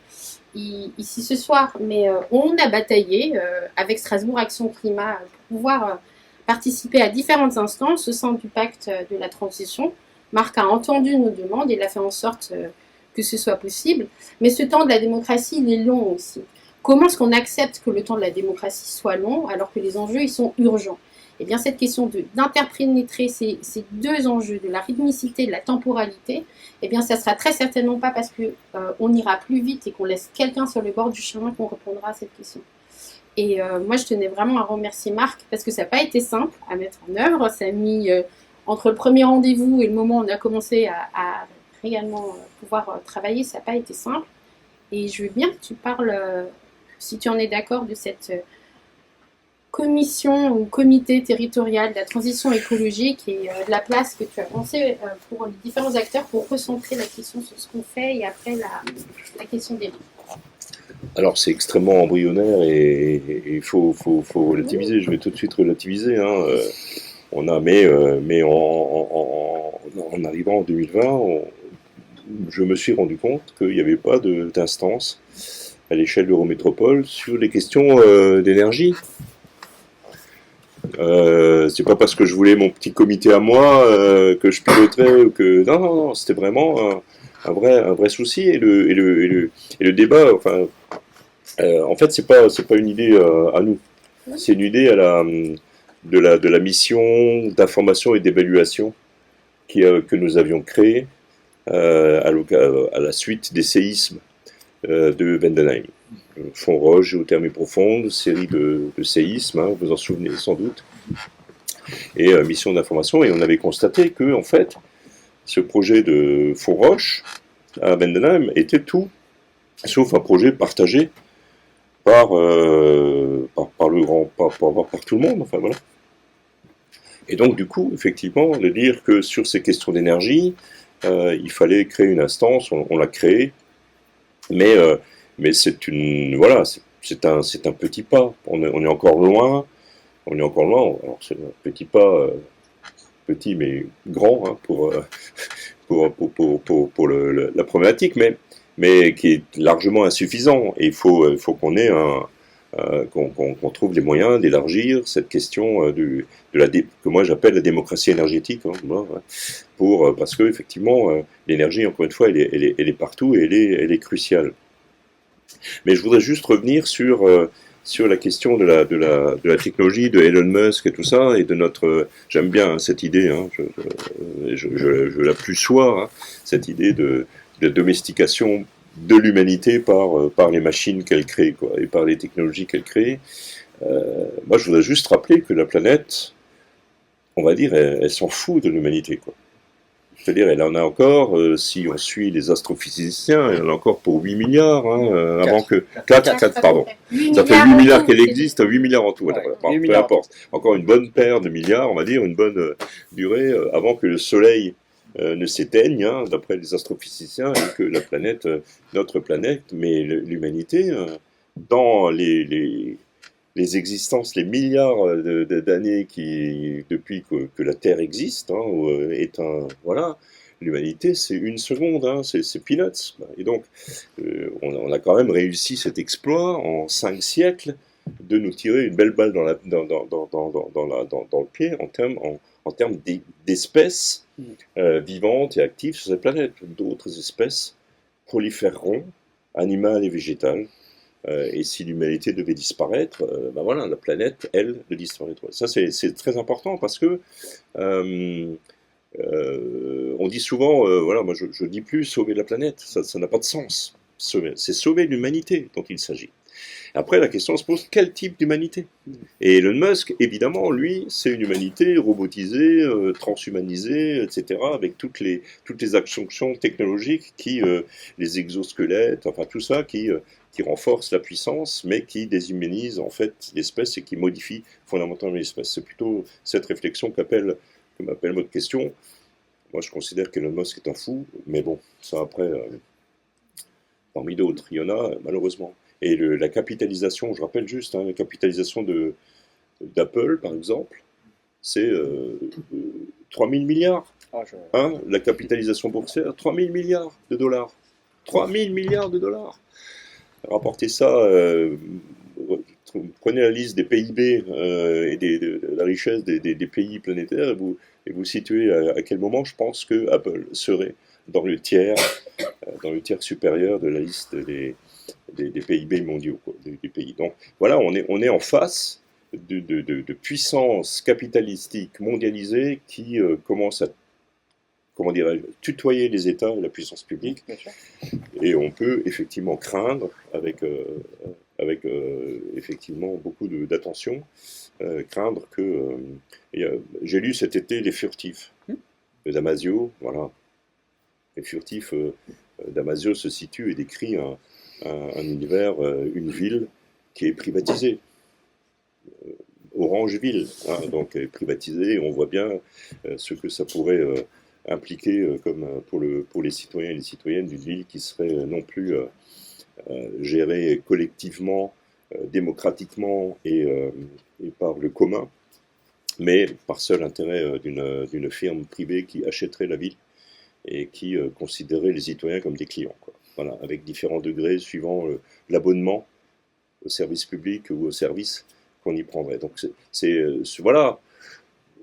ici ce soir, mais on a bataillé avec Strasbourg Action Climat pour pouvoir participer à différentes instances au sein du pacte de la transition. Marc a entendu nos demandes et il a fait en sorte que ce soit possible. Mais ce temps de la démocratie, il est long aussi. Comment est-ce qu'on accepte que le temps de la démocratie soit long alors que les enjeux ils sont urgents? Eh bien, cette question d'interpénétrer ces deux enjeux, de la rythmicité et de la temporalité, eh bien, ça ne sera très certainement pas parce qu'on ira plus vite et qu'on laisse quelqu'un sur le bord du chemin qu'on répondra à cette question. Et moi, je tenais vraiment à remercier Marc parce que ça n'a pas été simple à mettre en œuvre. Ça a mis entre le premier rendez-vous et le moment où on a commencé à réellement pouvoir travailler, ça n'a pas été simple. Et je veux bien que tu parles, si tu en es d'accord, de cette commission ou comité territorial de la transition écologique et de la place que tu as pensée pour les différents acteurs pour recentrer la question sur ce qu'on fait et après la question des risques. Alors c'est extrêmement embryonnaire et il faut relativiser. Je vais tout de suite relativiser. Mais en arrivant en 2020, je me suis rendu compte qu'il n'y avait pas d'instance à l'échelle de l'Eurométropole sur les questions d'énergie. C'est pas parce que je voulais mon petit comité à moi que je piloterais ou que non, c'était vraiment un vrai souci et le débat. Enfin, en fait, c'est pas une idée à nous, c'est une idée de la mission d'information et d'évaluation que nous avions créée à la suite des séismes de Vendenheim. Fond Roche, géothermie profonde, série de séismes, vous vous en souvenez sans doute, et mission d'information, et on avait constaté que, en fait, ce projet de Fond Roche à Vendenheim était tout, sauf un projet partagé par tout le monde, enfin voilà. Et donc, du coup, effectivement, de dire que sur ces questions d'énergie, il fallait créer une instance, on l'a créée, mais, c'est voilà, c'est un petit pas. On est encore loin, on est encore loin. Alors c'est un petit pas, petit mais grand, hein, pour la problématique, mais qui est largement insuffisant. Et il faut qu'on ait qu'on trouve les moyens d'élargir cette question que moi j'appelle la démocratie énergétique, hein, parce que effectivement l'énergie, encore une fois, elle est partout et elle est cruciale. Mais je voudrais juste revenir sur la question de la technologie, de Elon Musk et tout ça, et de notre... J'aime bien, hein, cette idée, hein, je la plus sois, hein, cette idée de domestication de l'humanité par les machines qu'elle crée, quoi, et par les technologies qu'elle crée. Moi, je voudrais juste rappeler que la planète, on va dire, elle s'en fout de l'humanité, quoi. C'est-à-dire, elle en a encore, si on suit les astrophysiciens, elle en a encore pour 8 milliards, hein, avant que... 4, pardon. Ça fait 8 milliards qu'elle existe, 8 milliards en tout. Ouais, Peu importe. Encore une bonne paire de milliards, on va dire, une bonne durée, avant que le Soleil ne s'éteigne, hein, d'après les astrophysiciens, et que la planète, notre planète, mais l'humanité, dans les existences, les milliards d'années depuis que la Terre existe, hein, voilà, l'humanité, c'est une seconde, hein, c'est peanuts. Et donc, on a quand même réussi cet exploit en 5 siècles de nous tirer une belle balle dans le pied en termes d'espèces vivantes et actives sur cette planète. D'autres espèces proliféreront, animales et végétales. Et si l'humanité devait disparaître, ben voilà, la planète, elle, ne disparaîtrait. Ça, c'est très important parce que on dit souvent, voilà, moi je dis plus sauver la planète, ça n'a pas de sens. C'est sauver l'humanité dont il s'agit. Après, la question se pose, quel type d'humanité? Et Elon Musk, évidemment, lui, c'est une humanité robotisée, transhumanisée, etc., avec toutes les actions technologiques les exosquelettes, enfin tout ça, qui renforce la puissance, mais qui déshumanise en fait l'espèce et qui modifie fondamentalement l'espèce. C'est plutôt cette réflexion que m'appelle votre question. Moi, je considère qu'Elon Musk est un fou, mais bon, ça après, parmi d'autres, il y en a malheureusement. Et la capitalisation, je rappelle juste, hein, la capitalisation d'Apple, par exemple, c'est 3 000 milliards. Hein, la capitalisation boursière, 3 000 milliards de dollars. 3 000 milliards de dollars. Rapportez ça, prenez la liste des PIB et de la richesse des pays planétaires et vous situez à quel moment je pense que Apple serait dans le tiers supérieur de la liste des PIB mondiaux, quoi, des pays. Donc voilà, on est en face de puissances capitalistiques mondialisées qui commencent à, comment dirais-je, tutoyer les États et la puissance publique. Et on peut effectivement craindre, avec effectivement beaucoup d'attention, craindre que... j'ai lu cet été Les Furtifs de Damasio, voilà. Les Furtifs, Damasio se situe et décrit un univers, une ville qui est privatisée. Orangeville, hein, donc est privatisée, et on voit bien ce que ça pourrait impliquer comme pour les citoyens et les citoyennes d'une ville qui serait non plus gérée collectivement, démocratiquement et par le commun, mais par seul intérêt d'une firme privée qui achèterait la ville et qui considérait les citoyens comme des clients, quoi. Voilà, avec différents degrés suivant l'abonnement au service public ou au service qu'on y prendrait. Donc voilà.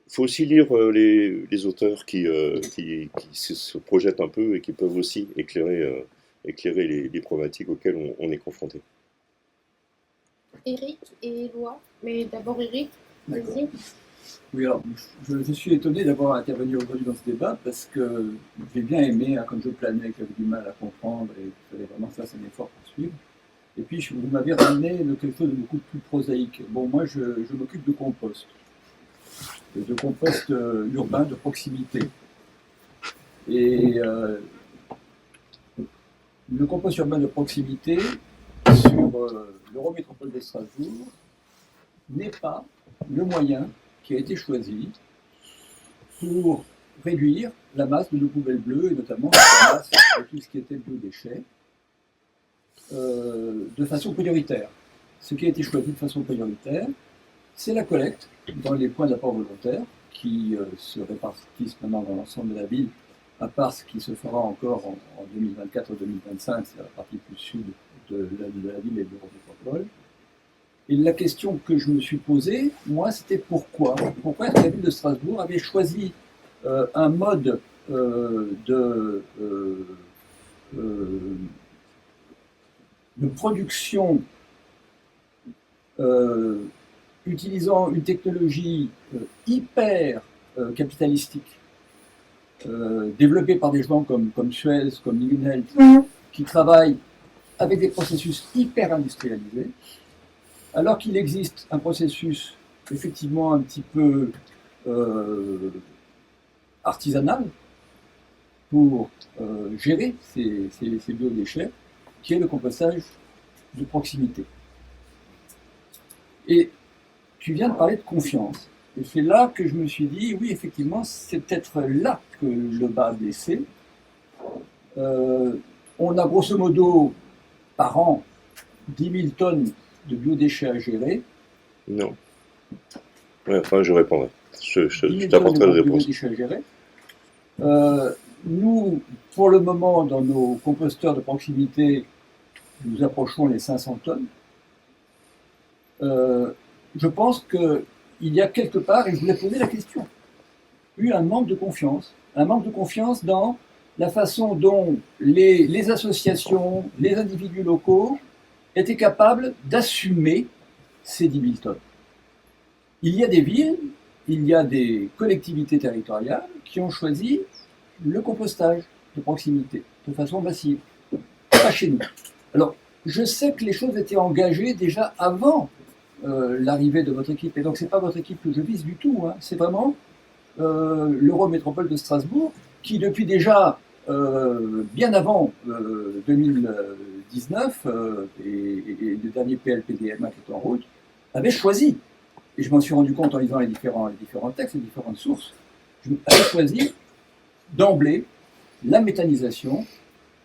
Il faut aussi lire les auteurs qui se projettent un peu et qui peuvent aussi éclairer les problématiques auxquelles on est confronté. Eric et Éloi, mais d'abord Eric, vas-y. Oui, alors, je suis étonné d'avoir intervenu aujourd'hui dans ce débat parce que j'ai bien aimé, hein, comme je planais, que j'avais du mal à comprendre et qu'il fallait vraiment faire un effort pour suivre. Et puis, vous m'avez ramené quelque chose de beaucoup plus prosaïque. Bon, moi, je m'occupe de compost urbain de proximité. Et le compost urbain de proximité sur l'Eurométropole de Strasbourg n'est pas le moyen qui a été choisi pour réduire la masse de nos poubelles bleues, et notamment la masse de tout ce qui était biodéchets, de façon prioritaire. Ce qui a été choisi de façon prioritaire, c'est la collecte dans les points d'apport volontaire, qui se répartissent maintenant dans l'ensemble de la ville, à part ce qui se fera encore en 2024 ou 2025, c'est la partie plus sud de la ville et de l'Eurométropole. Et la question que je me suis posée, moi, c'était pourquoi est-ce que la ville de Strasbourg avait choisi un mode de production utilisant une technologie hyper capitalistique, développée par des gens comme Suez, comme Lignel, qui travaillent avec des processus hyper industrialisés, alors qu'il existe un processus effectivement un petit peu artisanal pour gérer ces biodéchets, qui est le compostage de proximité. Et tu viens de parler de confiance. Et c'est là que je me suis dit, oui, effectivement, c'est peut-être là que le bas a blessé. On a grosso modo, par an, 10 000 tonnes de biodéchets à gérer. Non. Ouais, enfin, je répondrai. Je 10 000 tonnes t'apporterai de des réponses. biodéchets à gérer. Nous, pour le moment, dans nos composteurs de proximité, nous approchons les 500 tonnes. Je pense qu'il y a quelque part, et je voulais poser la question, eu un manque de confiance dans la façon dont les associations, les individus locaux étaient capables d'assumer ces 10 000 tonnes. Il y a des villes, il y a des collectivités territoriales qui ont choisi le compostage de proximité de façon massive, pas chez nous. Alors, je sais que les choses étaient engagées déjà avant l'arrivée de votre équipe, et donc c'est pas votre équipe que je vise du tout, hein. C'est vraiment l'Eurométropole de Strasbourg qui depuis déjà bien avant 2019 et le dernier PLPDMA qui est en route avait choisi, et je m'en suis rendu compte en lisant les différents textes, les différentes sources, avait choisi d'emblée la méthanisation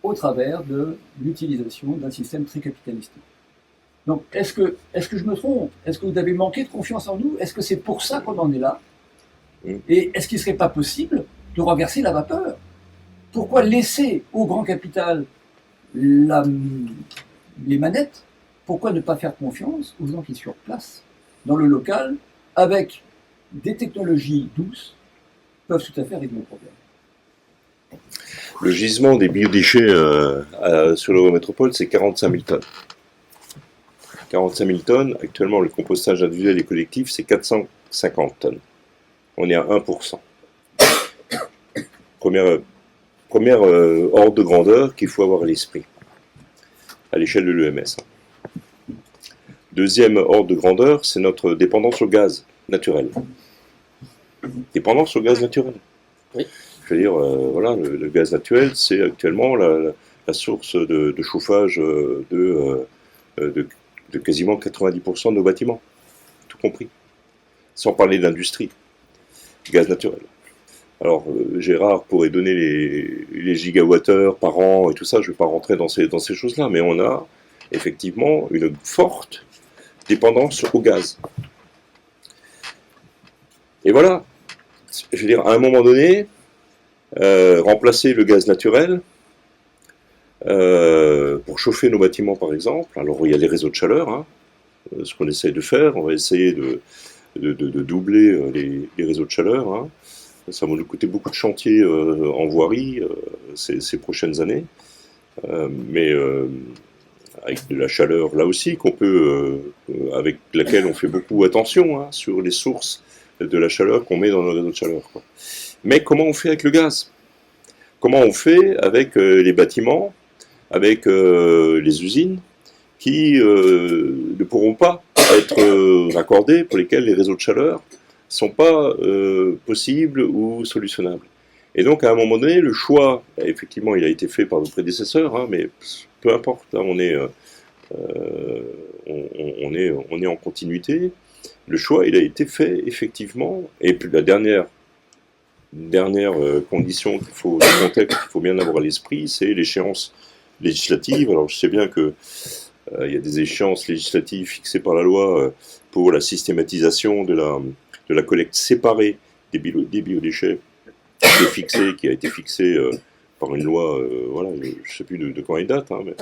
au travers de l'utilisation d'un système très capitalistique. Donc, est-ce que je me trompe? Est-ce que vous avez manqué de confiance en nous? Est-ce que c'est pour ça qu'on en est là? Et est-ce qu'il ne serait pas possible de renverser la vapeur? Pourquoi laisser au grand capital les manettes? Pourquoi ne pas faire confiance aux gens qui, sur place, dans le local, avec des technologies douces, peuvent tout à fait régler le problème? Le gisement des biodéchets sur l'Eurométropole, c'est 45 000 tonnes. 45 000 tonnes. Actuellement, le compostage individuel et collectif, c'est 450 tonnes. On est à 1%. Première ordre de grandeur qu'il faut avoir à l'esprit, à l'échelle de l'EMS. Deuxième ordre de grandeur, c'est notre dépendance au gaz naturel. Dépendance au gaz naturel. Oui. Je veux dire, voilà, le gaz naturel, c'est actuellement la source de chauffage de quasiment 90% de nos bâtiments, tout compris. Sans parler d'industrie, gaz naturel. Alors, Gérard pourrait donner les gigawattheures par an et tout ça, je ne vais pas rentrer dans ces choses-là, mais on a effectivement une forte dépendance au gaz. Et voilà, je veux dire, à un moment donné, remplacer le gaz naturel pour chauffer nos bâtiments, par exemple. Alors, il y a les réseaux de chaleur, hein, ce qu'on essaye de faire. On va essayer de doubler les réseaux de chaleur. Hein. Ça va nous coûter beaucoup de chantiers en voirie ces prochaines années. Mais avec de la chaleur, là aussi, avec laquelle on fait beaucoup attention, hein, sur les sources de la chaleur qu'on met dans nos réseaux de chaleur, quoi. Mais comment on fait avec le gaz? Comment on fait avec les bâtiments, avec les usines qui ne pourront pas être raccordées, pour lesquelles les réseaux de chaleur ne sont pas possibles ou solutionnables? Et donc, à un moment donné, le choix, effectivement, il a été fait par nos prédécesseurs, hein, mais peu importe, hein, on est en continuité. Le choix, il a été fait, effectivement, et puis la dernière dernière condition le contexte qu'il faut bien avoir à l'esprit, c'est l'échéance législative. Alors je sais bien que il y a des échéances législatives fixées par la loi pour la systématisation de la collecte séparée des biodéchets qui a été fixée par une loi, voilà, je ne sais plus de quand elle date, hein, mais,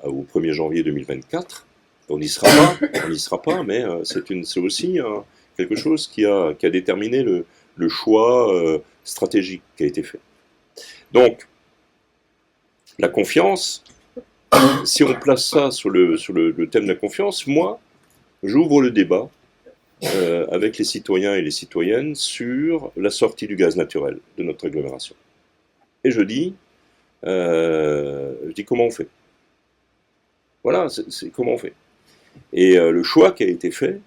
au 1er janvier 2024. On n'y sera pas, mais c'est aussi quelque chose qui a déterminé le choix stratégique qui a été fait. Donc, la confiance, si on place ça sur le thème de la confiance, moi, j'ouvre le débat avec les citoyens et les citoyennes sur la sortie du gaz naturel de notre agglomération. Et je dis comment on fait. Voilà, c'est comment on fait. Et le choix qui a été fait,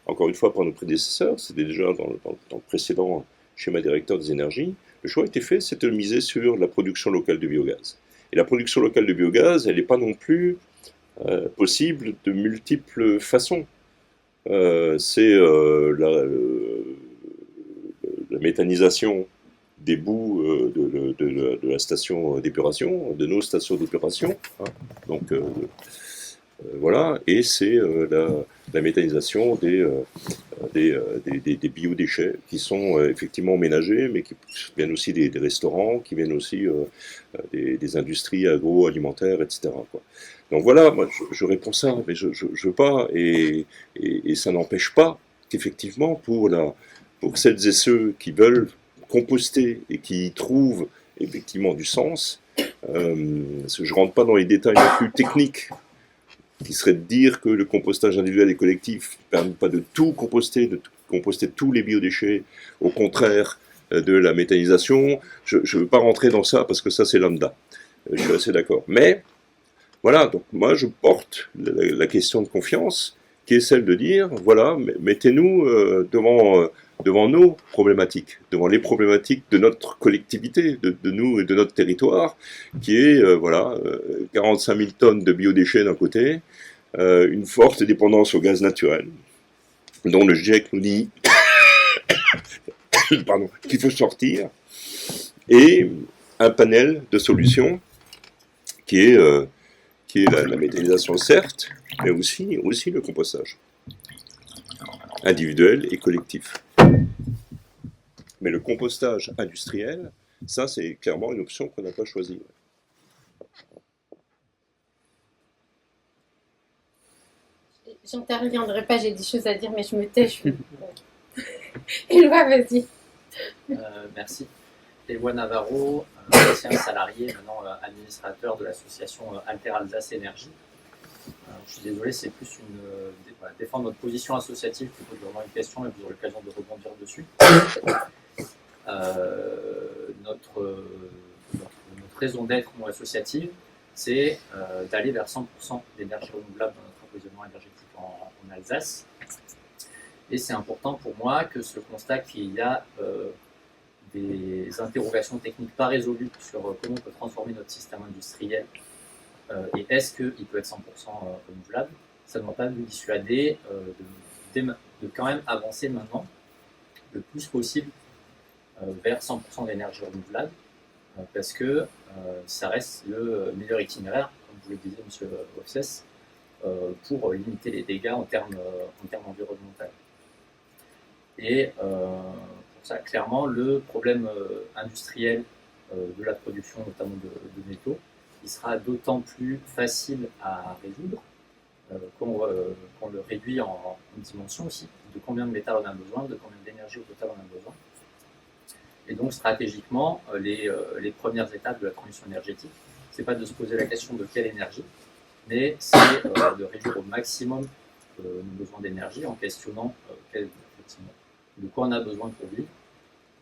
encore une fois par nos prédécesseurs, c'était déjà dans le précédent schéma directeur des énergies, le choix qui a été fait, c'était de miser sur la production locale de biogaz. Et la production locale de biogaz, elle n'est pas non plus possible de multiples façons. C'est la méthanisation des bouts de la station d'épuration, de nos stations d'épuration. Hein. Donc voilà, et c'est la méthanisation des biodéchets qui sont effectivement ménagers, mais qui viennent aussi des restaurants, qui viennent aussi des industries agroalimentaires, etc. quoi. Donc voilà, moi je réponds ça, mais je veux pas, et ça n'empêche pas qu'effectivement pour celles et ceux qui veulent composter et qui y trouvent effectivement du sens, je rentre pas dans les détails non plus techniques, qui serait de dire que le compostage individuel et collectif ne permet pas de tout composter, composter tous les biodéchets, au contraire de la méthanisation. Je ne veux pas rentrer dans ça parce que ça c'est lambda. Je suis assez d'accord. Mais voilà, donc moi je porte la question de confiance qui est celle de dire, voilà, mettez-nous devant nos problématiques, devant les problématiques de notre collectivité, de nous et de notre territoire, qui est 45 000 tonnes de biodéchets d'un côté, une forte dépendance au gaz naturel, dont le GIEC nous dit qu'il faut sortir, et un panel de solutions qui est la méthanisation certes, mais aussi le compostage, individuel et collectif. Mais le compostage industriel, ça c'est clairement une option qu'on n'a pas choisie. J'interviendrai pas, j'ai des choses à dire, mais je me tais. Éloi, vas-y. Merci. Éloi Navarro, ancien salarié, maintenant administrateur de l'association Alter Alsace Énergie. Je suis désolé, c'est plus défendre notre position associative plutôt que vraiment une question, et vous aurez l'occasion de rebondir dessus. Notre raison d'être associative, c'est d'aller vers 100% d'énergie renouvelable dans notre approvisionnement énergétique en Alsace. Et c'est important pour moi que se constate qu'il y a des interrogations techniques pas résolues sur comment on peut transformer notre système industriel et est-ce qu'il peut être 100% renouvelable. Ça ne doit pas nous dissuader de quand même avancer maintenant le plus possible vers 100% d'énergie renouvelable parce que ça reste le meilleur itinéraire, comme vous le disiez, M. Hofsès, pour limiter les dégâts en termes environnementaux. Et pour ça, clairement, le problème industriel de la production, notamment de métaux, il sera d'autant plus facile à résoudre qu'on le réduit en dimension aussi, de combien de métal on a besoin, de combien d'énergie au total on a besoin. Et donc stratégiquement, les premières étapes de la transition énergétique, c'est pas de se poser la question de quelle énergie, mais c'est de réduire au maximum nos besoins d'énergie en questionnant effectivement, de quoi on a besoin pour vivre,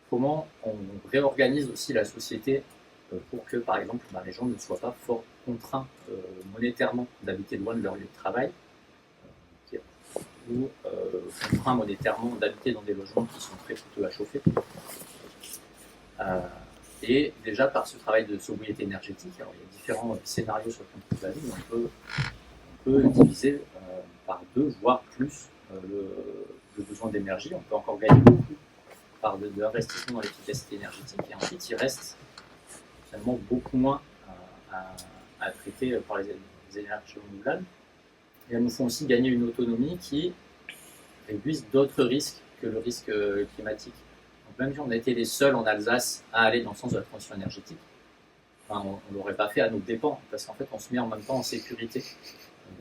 comment on réorganise aussi la société pour que, par exemple, les gens ne soient pas fort contraints monétairement d'habiter loin de leur lieu de travail, ou contraints monétairement d'habiter dans des logements qui sont très coûteux à chauffer. Et déjà, par ce travail de sobriété énergétique, alors il y a différents scénarios sur le plan de la vie, mais on peut diviser par 2, voire plus, le besoin d'énergie. On peut encore gagner beaucoup par de l'investissement dans l'efficacité énergétique, et ensuite il reste finalement beaucoup moins à traiter par les énergies renouvelables. Et elles nous font aussi gagner une autonomie qui réduise d'autres risques que le risque climatique. Donc même si on a été les seuls en Alsace à aller dans le sens de la transition énergétique, enfin, on ne l'aurait pas fait à nos dépens, parce qu'en fait on se met en même temps en sécurité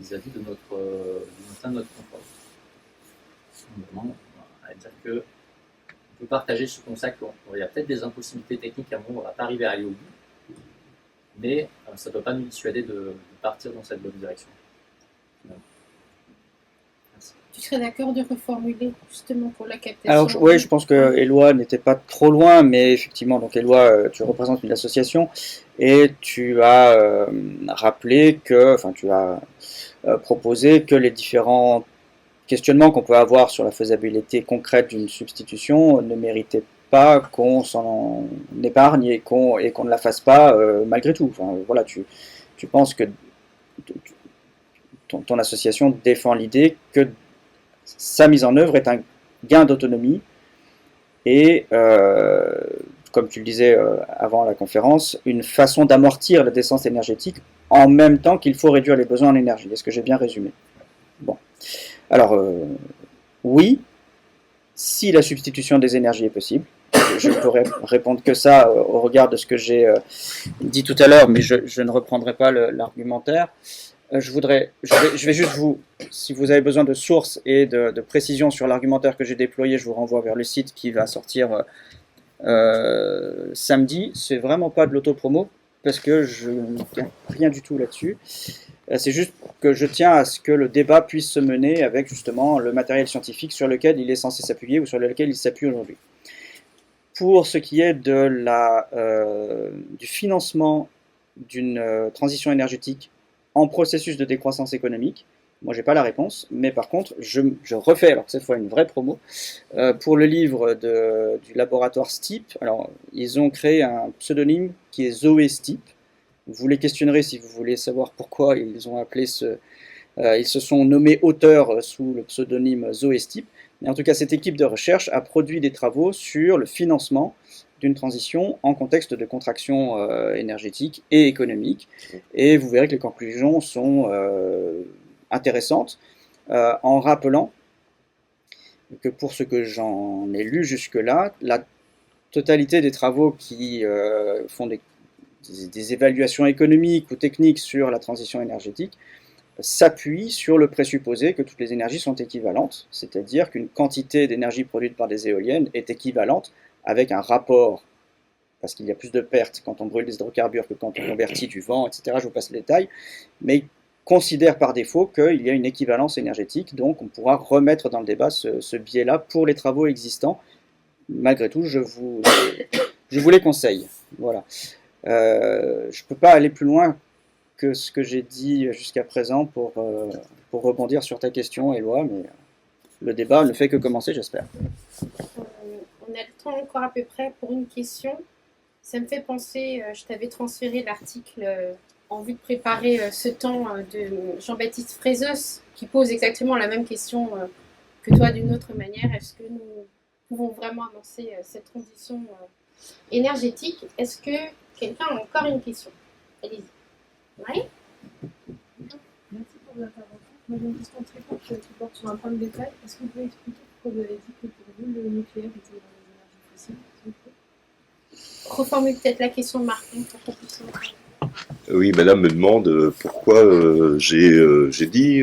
vis-à-vis de notre confort. Vraiment, à dire que on peut partager ce constat qu'il y a peut-être des impossibilités techniques à un moment, on ne va pas arriver à aller au bout, mais ça ne doit pas nous dissuader de partir dans cette bonne direction. Merci. Tu serais d'accord de reformuler justement pour la captation? Alors, oui, je pense que Éloi n'était pas trop loin, mais effectivement, donc Éloi, tu représentes une association et tu as rappelé que, enfin, tu as proposé que les différents questionnements qu'on peut avoir sur la faisabilité concrète d'une substitution ne méritaient pas qu'on s'en épargne et qu'on ne la fasse pas malgré tout. Enfin, voilà, tu penses que ton association défend l'idée que sa mise en œuvre est un gain d'autonomie et, comme tu le disais avant la conférence, une façon d'amortir la décence énergétique en même temps qu'il faut réduire les besoins en énergie. Est-ce que j'ai bien résumé? Bon. Alors, oui, si la substitution des énergies est possible. Je ne pourrais répondre que ça au regard de ce que j'ai dit tout à l'heure, mais je ne reprendrai pas l'argumentaire. Je vais juste si vous avez besoin de sources et de précisions sur l'argumentaire que j'ai déployé, je vous renvoie vers le site qui va sortir samedi. C'est vraiment pas de l'autopromo, parce que je ne tiens rien du tout là-dessus. C'est juste que je tiens à ce que le débat puisse se mener avec justement le matériel scientifique sur lequel il est censé s'appuyer ou sur lequel il s'appuie aujourd'hui. Pour ce qui est du financement d'une transition énergétique en processus de décroissance économique, moi j'ai pas la réponse, mais par contre je refais, alors cette fois une vraie promo, pour le livre du laboratoire STEEP. Alors ils ont créé un pseudonyme qui est Zoé STEEP. Vous les questionnerez si vous voulez savoir pourquoi ils ont appelé ils se sont nommés auteurs sous le pseudonyme Zoé STEEP. Mais en tout cas, cette équipe de recherche a produit des travaux sur le financement d'une transition en contexte de contraction énergétique et économique. Et vous verrez que les conclusions sont intéressantes, en rappelant que pour ce que j'en ai lu jusque-là, la totalité des travaux qui font des évaluations économiques ou techniques sur la transition énergétique s'appuie sur le présupposé que toutes les énergies sont équivalentes, c'est-à-dire qu'une quantité d'énergie produite par des éoliennes est équivalente avec un rapport, parce qu'il y a plus de pertes quand on brûle des hydrocarbures que quand on convertit du vent, etc. Je vous passe les détails, mais il considère par défaut qu'il y a une équivalence énergétique, donc on pourra remettre dans le débat ce biais-là pour les travaux existants. Malgré tout, je vous les conseille. Voilà. Je ne peux pas aller plus loin que ce que j'ai dit jusqu'à présent pour rebondir sur ta question, Éloi, mais le débat ne fait que commencer, j'espère. On a le temps encore à peu près pour une question. Ça me fait penser, je t'avais transféré l'article en vue de préparer ce temps de Jean-Baptiste Frézos, qui pose exactement la même question que toi d'une autre manière. Est-ce que nous pouvons vraiment avancer cette transition énergétique? Est-ce que quelqu'un a encore une question? Allez-y. Oui. Merci pour l'intervention. Moi j'ai une question très courte qui porte sur un point de détail. Est-ce que vous pouvez expliquer pourquoi vous avez dit que pour vous le nucléaire était dans les énergies fossiles, s'il vous plaît? Reformule peut-être la question de Martin pour qu'on puisse entendre. Oui, madame me demande pourquoi j'ai dit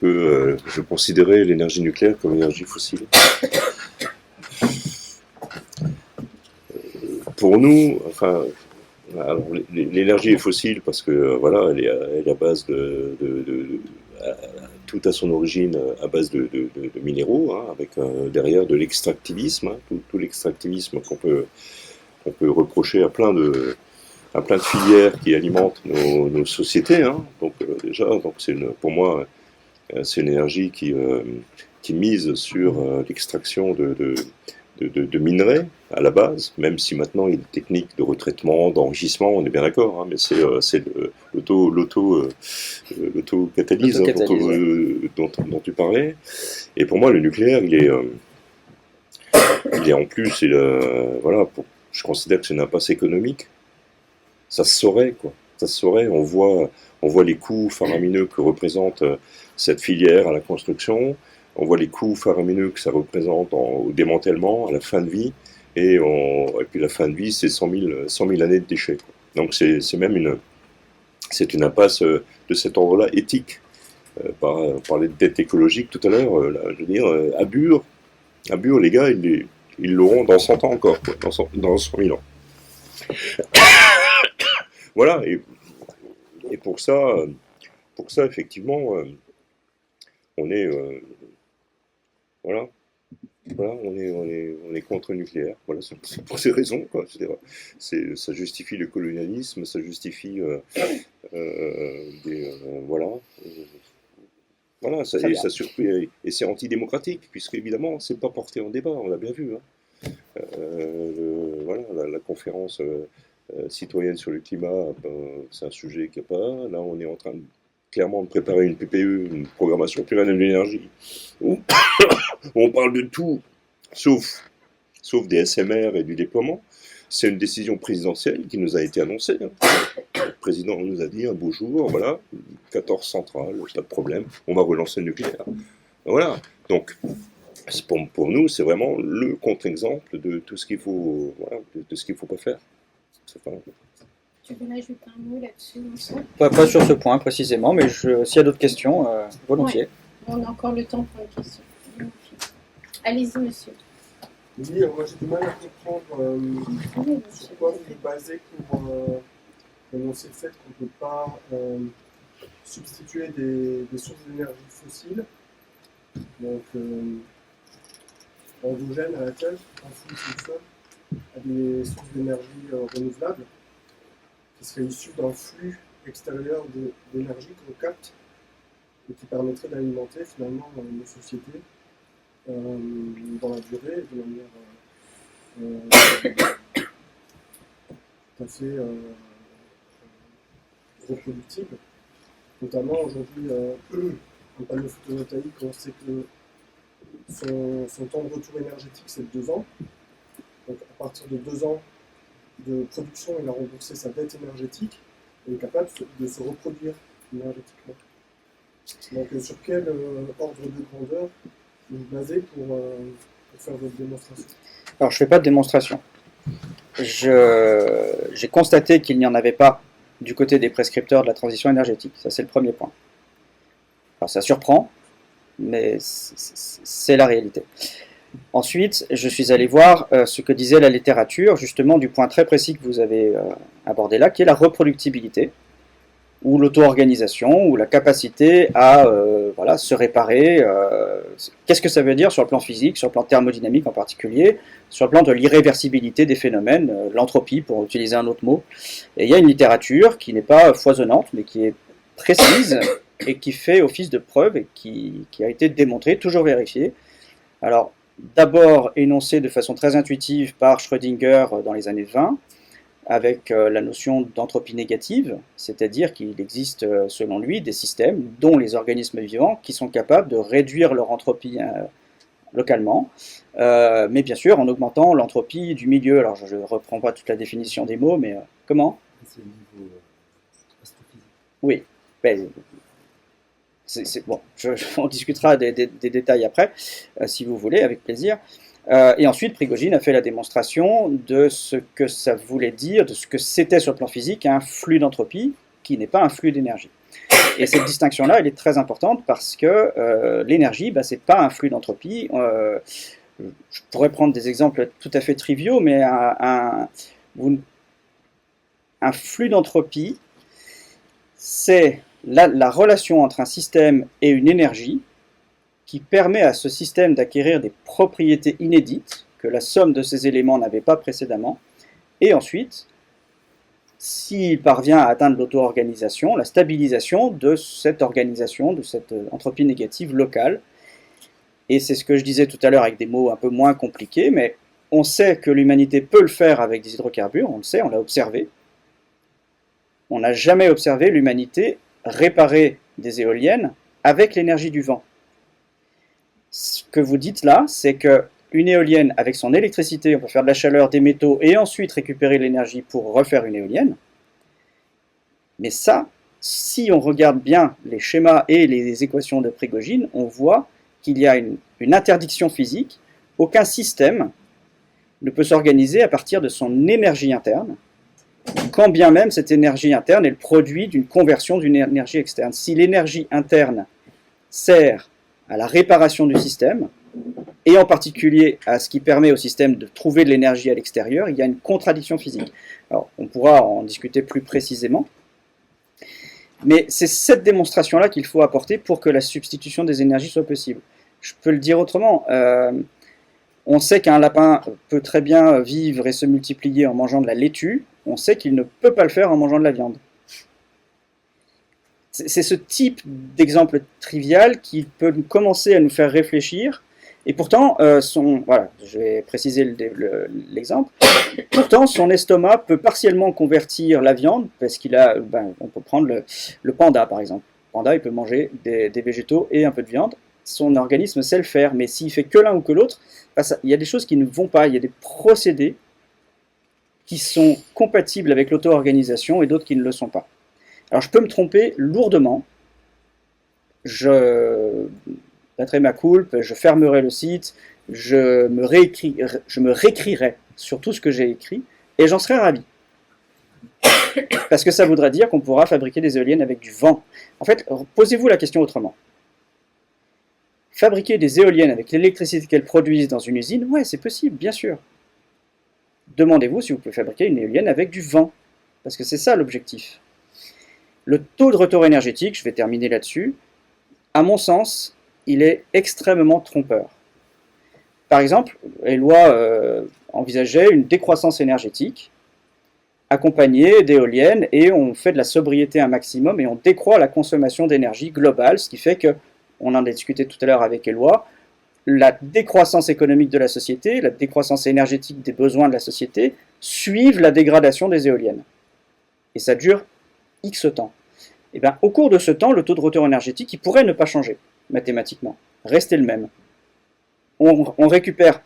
que je considérais l'énergie nucléaire comme énergie fossile. Pour nous, enfin, alors, l'énergie est fossile parce que voilà, elle est à base tout à son origine à base de minéraux, hein, avec derrière de l'extractivisme, hein, tout l'extractivisme qu'on peut reprocher à plein de filières qui alimentent nos sociétés, hein. Donc déjà, pour moi, c'est une énergie qui mise sur l'extraction de minerais à la base, même si maintenant il y a des techniques de retraitement, d'enrichissement, on est bien d'accord, hein, mais c'est l'auto-catalyse, hein, dont tu parlais. Et pour moi, le nucléaire, Et en plus, voilà, je considère que c'est une impasse économique. Ça se saurait, quoi. Ça se saurait. On voit les coûts faramineux que représente cette filière à la construction. On voit les coûts faramineux que ça représente au démantèlement, à la fin de vie. Et puis la fin de vie, c'est 100 000 années de déchets, quoi. Donc c'est même c'est une impasse de cet ordre-là éthique. On parlait de dette écologique tout à l'heure. Je veux dire, à Bure, les gars, ils l'auront dans 100 ans encore, quoi, dans 100 000 ans. Voilà, et pour ça, effectivement, on est, voilà, on est contre le nucléaire. Voilà, c'est pour ces raisons, quoi. Ça justifie le colonialisme, ça justifie voilà. Voilà, ça surpris, et c'est antidémocratique, puisque évidemment, c'est pas porté en débat, on l'a bien vu. Hein. Voilà, la conférence citoyenne sur le climat, c'est un sujet qu'il n'y a pas. Là, on est en train clairement de préparer une PPE, une programmation pluriannuelle de l'énergie, où on parle de tout, sauf des SMR et du déploiement. C'est une décision présidentielle qui nous a été annoncée. Hein. Le président nous a dit un beau jour, voilà, 14 centrales, pas de problème, on va relancer le nucléaire. Voilà. Donc, pour nous, c'est vraiment le contre-exemple de tout ce qu'il faut, voilà, de ce qu'il faut pas faire. Tu veux ajouter un mot là-dessus, Vincent? Pas sur ce point précisément, mais s'il y a d'autres questions, volontiers. Ouais. On a encore le temps pour une question. Allez-y, monsieur. Oui, moi j'ai du mal à comprendre sur quoi vous vous basez pour énoncer le fait qu'on ne peut pas substituer des sources d'énergie fossiles, donc endogènes à la Terre, enfouies sous le sol, à des sources d'énergie renouvelables, qui seraient issues d'un flux extérieur d'énergie qu'on capte et qui permettrait d'alimenter finalement nos sociétés dans la durée, de manière tout à fait reproductible. Notamment aujourd'hui, un panneau photovoltaïque, on sait que son temps de retour énergétique, c'est 2 ans. Donc à partir de 2 ans de production, il a remboursé sa dette énergétique et est capable de se reproduire énergétiquement. Donc sur quel ordre de grandeur vous vous basez pour faire votre démonstration? Alors je ne fais pas de démonstration. J'ai constaté qu'il n'y en avait pas du côté des prescripteurs de la transition énergétique. Ça, c'est le premier point. Alors ça surprend, mais c'est la réalité. Ensuite, je suis allé voir ce que disait la littérature, justement du point très précis que vous avez abordé là, qui est la reproductibilité, ou l'auto-organisation, ou la capacité à voilà, se réparer. Qu'est-ce que ça veut dire sur le plan physique, sur le plan thermodynamique en particulier, sur le plan de l'irréversibilité des phénomènes, l'entropie pour utiliser un autre mot. Et il y a une littérature qui n'est pas foisonnante, mais qui est précise et qui fait office de preuve et qui a été démontrée, toujours vérifiée. Alors, d'abord énoncée de façon très intuitive par Schrödinger dans les années 20, avec la notion d'entropie négative, c'est-à-dire qu'il existe, selon lui, des systèmes, dont les organismes vivants, qui sont capables de réduire leur entropie localement, mais bien sûr en augmentant l'entropie du milieu. Alors je ne reprends pas toute la définition des mots, mais comment? C'est le niveau astrophysique. Oui, ben, bon, on discutera des détails après, si vous voulez, avec plaisir. Et ensuite, Prigogine a fait la démonstration de ce que ça voulait dire, de ce que c'était sur le plan physique un flux d'entropie qui n'est pas un flux d'énergie. Et cette distinction-là, elle est très importante parce que l'énergie, ce n'est pas un flux d'entropie. Je pourrais prendre des exemples tout à fait triviaux, mais un flux d'entropie, c'est la relation entre un système et une énergie qui permet à ce système d'acquérir des propriétés inédites que la somme de ces éléments n'avait pas précédemment, et ensuite, s'il parvient à atteindre l'auto-organisation, la stabilisation de cette organisation, de cette entropie négative locale. Et c'est ce que je disais tout à l'heure avec des mots un peu moins compliqués, mais on sait que l'humanité peut le faire avec des hydrocarbures, on le sait, on l'a observé. On n'a jamais observé l'humanité réparer des éoliennes avec l'énergie du vent. Ce que vous dites là, c'est que une éolienne avec son électricité, on peut faire de la chaleur, des métaux, et ensuite récupérer l'énergie pour refaire une éolienne. Mais ça, si on regarde bien les schémas et les équations de Prigogine, on voit qu'il y a une interdiction physique. Aucun système ne peut s'organiser à partir de son énergie interne, quand bien même cette énergie interne est le produit d'une conversion d'une énergie externe. Si l'énergie interne sert à la réparation du système, et en particulier à ce qui permet au système de trouver de l'énergie à l'extérieur, il y a une contradiction physique. Alors, on pourra en discuter plus précisément, mais c'est cette démonstration-là qu'il faut apporter pour que la substitution des énergies soit possible. Je peux le dire autrement, on sait qu'un lapin peut très bien vivre et se multiplier en mangeant de la laitue, on sait qu'il ne peut pas le faire en mangeant de la viande. C'est ce type d'exemple trivial qui peut commencer à nous faire réfléchir, et pourtant, voilà, je vais préciser l'exemple, pourtant son estomac peut partiellement convertir la viande, parce qu'il a, on peut prendre le panda par exemple. Le panda, il peut manger des végétaux et un peu de viande, son organisme sait le faire, mais s'il fait que l'un ou que l'autre, il y a des choses qui ne vont pas, il y a des procédés qui sont compatibles avec l'auto-organisation et d'autres qui ne le sont pas. Alors je peux me tromper lourdement, je battrai ma coulpe, je fermerai le site, je me réécrirai sur tout ce que j'ai écrit, et j'en serai ravi. Parce que ça voudrait dire qu'on pourra fabriquer des éoliennes avec du vent. En fait, posez-vous la question autrement. Fabriquer des éoliennes avec l'électricité qu'elles produisent dans une usine, ouais, c'est possible, bien sûr. Demandez-vous si vous pouvez fabriquer une éolienne avec du vent, parce que c'est ça l'objectif. Le taux de retour énergétique, je vais terminer là-dessus, à mon sens, il est extrêmement trompeur. Par exemple, Éloi envisageait une décroissance énergétique accompagnée d'éoliennes, et on fait de la sobriété un maximum et on décroît la consommation d'énergie globale, ce qui fait que, on en a discuté tout à l'heure avec Éloi, la décroissance économique de la société, la décroissance énergétique des besoins de la société, suivent la dégradation des éoliennes. Et ça dure X temps. Et bien, au cours de ce temps, le taux de retour énergétique, il pourrait ne pas changer, mathématiquement, rester le même. On récupère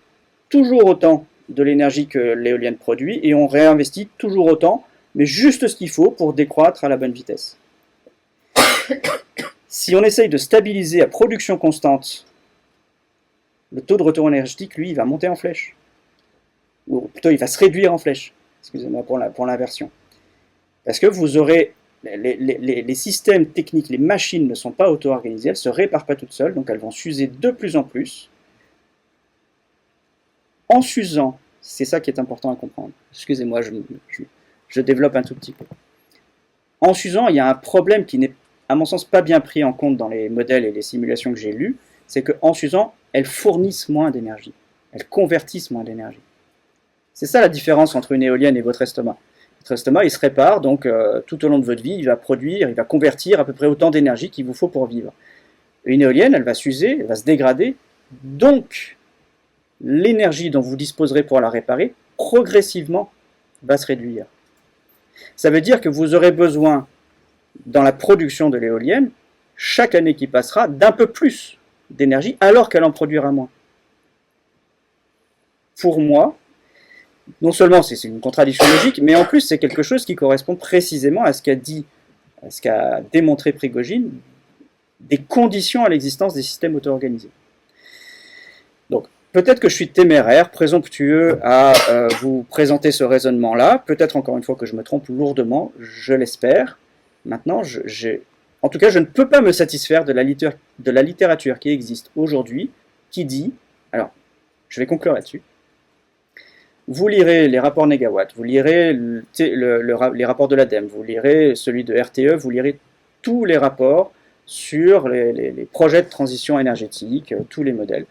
toujours autant de l'énergie que l'éolienne produit, et on réinvestit toujours autant, mais juste ce qu'il faut pour décroître à la bonne vitesse. Si on essaye de stabiliser à production constante, le taux de retour énergétique, lui, il va monter en flèche. Ou plutôt, il va se réduire en flèche. Excusez-moi pour l'inversion. Parce que vous aurez les systèmes techniques, les machines ne sont pas auto-organisées, elles ne se réparent pas toutes seules, donc elles vont s'user de plus en plus. En s'usant, c'est ça qui est important à comprendre. Excusez-moi, je développe un tout petit peu. En s'usant, il y a un problème qui n'est, à mon sens, pas bien pris en compte dans les modèles et les simulations que j'ai lus, c'est qu'en s'usant, elles fournissent moins d'énergie, elles convertissent moins d'énergie. C'est ça la différence entre une éolienne et votre estomac. Votre estomac, il se répare, donc tout au long de votre vie, il va produire, il va convertir à peu près autant d'énergie qu'il vous faut pour vivre. Une éolienne, elle va s'user, elle va se dégrader, donc l'énergie dont vous disposerez pour la réparer, progressivement, va se réduire. Ça veut dire que vous aurez besoin, dans la production de l'éolienne, chaque année qui passera, d'un peu plus d'énergie, alors qu'elle en produira moins. Pour moi, non seulement c'est une contradiction logique, mais en plus c'est quelque chose qui correspond précisément à ce qu'a démontré Prigogine, des conditions à l'existence des systèmes auto-organisés. Donc, peut-être que je suis téméraire, présomptueux à vous présenter ce raisonnement-là, peut-être encore une fois que je me trompe lourdement, je l'espère. Maintenant, en tout cas, je ne peux pas me satisfaire de la littérature qui existe aujourd'hui, qui dit, alors, je vais conclure là-dessus, vous lirez les rapports Négawatt, vous lirez les rapports de l'ADEME, vous lirez celui de RTE, vous lirez tous les rapports sur les projets de transition énergétique, tous les modèles.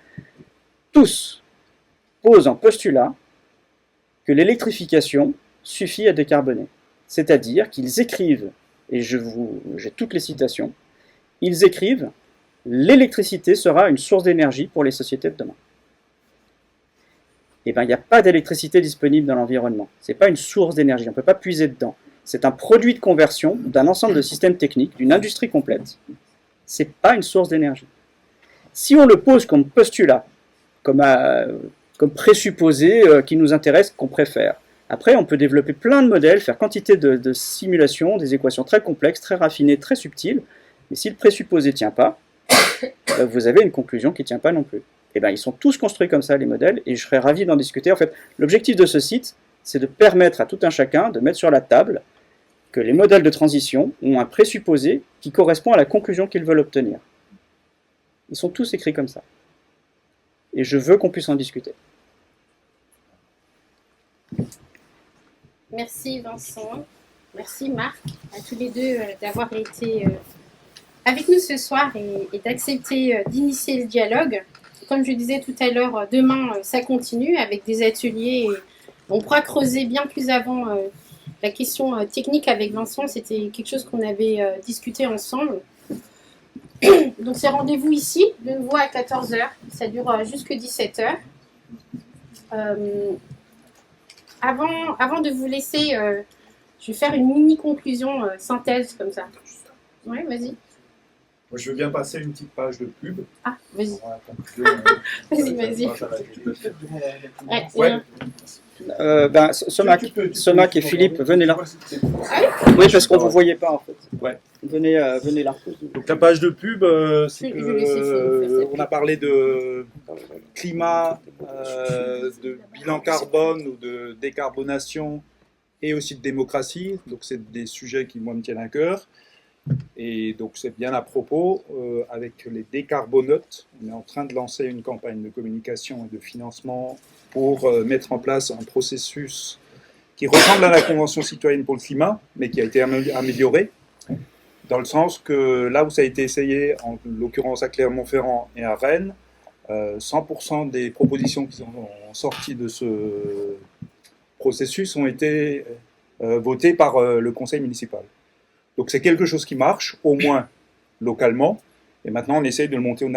Tous posent en postulat que l'électrification suffit à décarboner. C'est-à-dire qu'ils écrivent, et j'ai toutes les citations, ils écrivent « L'électricité sera une source d'énergie pour les sociétés de demain ». Eh bien, il n'y a pas d'électricité disponible dans l'environnement. Ce n'est pas une source d'énergie, on ne peut pas puiser dedans. C'est un produit de conversion d'un ensemble de systèmes techniques, d'une industrie complète. Ce n'est pas une source d'énergie. Si on le pose comme postulat, comme comme présupposé qui nous intéresse, qu'on préfère. Après, on peut développer plein de modèles, faire quantité de simulations, des équations très complexes, très raffinées, très subtiles, mais si le présupposé ne tient pas, vous avez une conclusion qui ne tient pas non plus. Et bien, ils sont tous construits comme ça, les modèles, et je serais ravi d'en discuter. En fait, l'objectif de ce site, c'est de permettre à tout un chacun de mettre sur la table que les modèles de transition ont un présupposé qui correspond à la conclusion qu'ils veulent obtenir. Ils sont tous écrits comme ça. Et je veux qu'on puisse en discuter. Merci Vincent, merci Marc, à tous les deux d'avoir été avec nous ce soir et d'accepter d'initier le dialogue. Comme je disais tout à l'heure, demain ça continue avec des ateliers. Et on pourra creuser bien plus avant la question technique avec Vincent. C'était quelque chose qu'on avait discuté ensemble. Donc c'est rendez-vous ici, de nouveau à 14h. Ça dure jusque 17h. Avant de vous laisser, je vais faire une mini conclusion synthèse comme ça. Oui, vas-y. Moi, je veux bien passer une petite page de pub. Ah, vas-y. Pour la conclusion, Vas-y. Ouais. Somac et Philippe, venez là. Oui, parce qu'on ne vous voyait pas en fait. Ouais. Venez là. Donc la page de pub, c'est Je vais laisser Philippe. on a parlé de climat, de bilan carbone ou de décarbonation et aussi de démocratie. Donc c'est des sujets qui moi me tiennent à cœur. Et donc c'est bien à propos, avec les décarbonautes, on est en train de lancer une campagne de communication et de financement pour mettre en place un processus qui ressemble à la Convention citoyenne pour le climat, mais qui a été amélioré, dans le sens que là où ça a été essayé, en l'occurrence à Clermont-Ferrand et à Rennes, 100% des propositions qui sont sorties de ce processus ont été votées par le conseil municipal. Donc c'est quelque chose qui marche, au moins localement, et maintenant on essaye de le monter au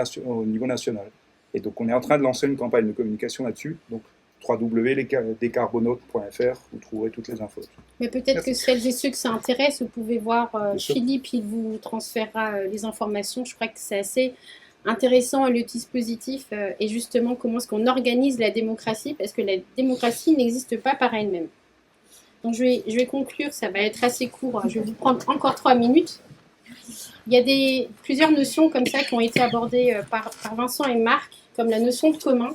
niveau national. Et donc on est en train de lancer une campagne de communication là-dessus, donc www.lescarbonautes.fr, vous trouverez toutes les infos. Mais peut-être que celles et ceux que ça intéresse, vous pouvez voir Philippe, il vous transférera les informations. Je crois que c'est assez intéressant le dispositif et justement comment est-ce qu'on organise la démocratie, parce que la démocratie n'existe pas par elle-même. Donc je vais conclure, ça va être assez court, je vais vous prendre encore 3 minutes. Il y a plusieurs notions comme ça qui ont été abordées par Vincent et Marc, comme la notion de commun.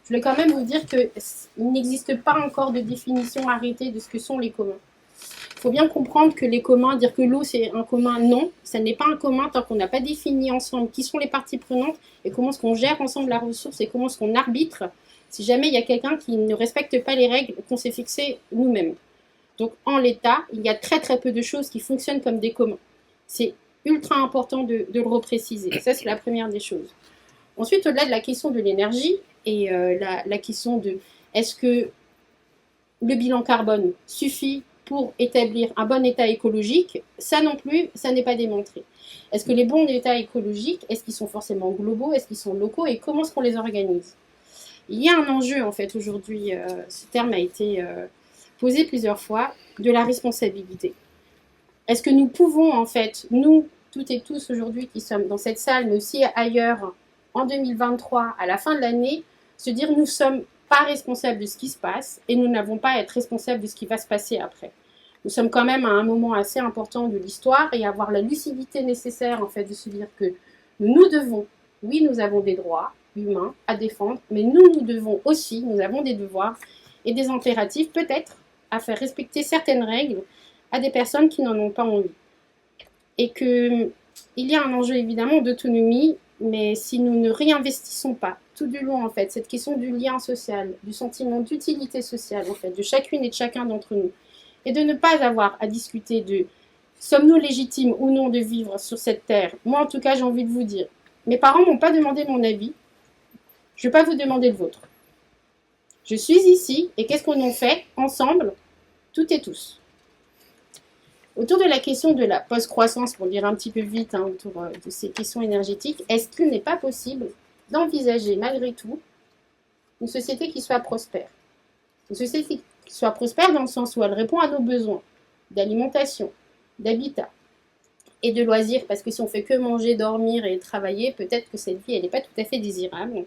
Je voulais quand même vous dire qu'il n'existe pas encore de définition arrêtée de ce que sont les communs. Il faut bien comprendre que les communs, dire que l'eau c'est un commun, non, ça n'est pas un commun tant qu'on n'a pas défini ensemble qui sont les parties prenantes et comment est-ce qu'on gère ensemble la ressource et comment est-ce qu'on arbitre si jamais il y a quelqu'un qui ne respecte pas les règles qu'on s'est fixées nous-mêmes. Donc en l'état, il y a très très peu de choses qui fonctionnent comme des communs. C'est ultra important de le repréciser. Ça c'est la première des choses. Ensuite, au-delà de la question de l'énergie et la question de est-ce que le bilan carbone suffit pour établir un bon état écologique, ça non plus, ça n'est pas démontré. Est-ce que les bons états écologiques, est-ce qu'ils sont forcément globaux, est-ce qu'ils sont locaux et comment est-ce qu'on les organise? Il y a un enjeu en fait aujourd'hui, ce terme a été posé plusieurs fois, de la responsabilité. Est-ce que nous pouvons en fait, nous, toutes et tous aujourd'hui qui sommes dans cette salle, mais aussi ailleurs, en 2023, à la fin de l'année, se dire nous ne sommes pas responsables de ce qui se passe et nous n'avons pas à être responsables de ce qui va se passer après. Nous sommes quand même à un moment assez important de l'histoire et avoir la lucidité nécessaire en fait de se dire que nous devons, oui nous avons des droits humains à défendre, mais nous devons aussi, nous avons des devoirs et des impératifs peut-être à faire respecter certaines règles à des personnes qui n'en ont pas envie. Et qu'il y a un enjeu évidemment d'autonomie, mais si nous ne réinvestissons pas tout du long en fait cette question du lien social, du sentiment d'utilité sociale en fait de chacune et de chacun d'entre nous, et de ne pas avoir à discuter de sommes-nous légitimes ou non de vivre sur cette terre. Moi en tout cas j'ai envie de vous dire, mes parents m'ont pas demandé mon avis, je ne vais pas vous demander le vôtre. Je suis ici et qu'est-ce qu'on en fait ensemble, toutes et tous. Autour de la question de la post-croissance, pour dire un petit peu vite autour de ces questions énergétiques, est-ce qu'il n'est pas possible d'envisager malgré tout une société qui soit prospère? Une société qui soit prospère dans le sens où elle répond à nos besoins d'alimentation, d'habitat et de loisirs, parce que si on fait que manger, dormir et travailler, peut-être que cette vie elle n'est pas tout à fait désirable.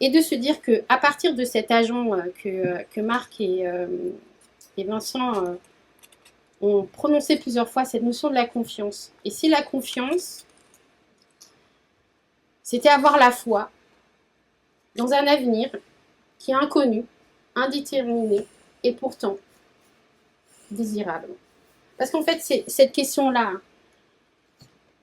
et de se dire qu'à partir de cet agent que Marc et Vincent ont prononcé plusieurs fois, cette notion de la confiance. Et si la confiance, c'était avoir la foi dans un avenir qui est inconnu, indéterminé et pourtant désirable. Parce qu'en fait, c'est cette question-là,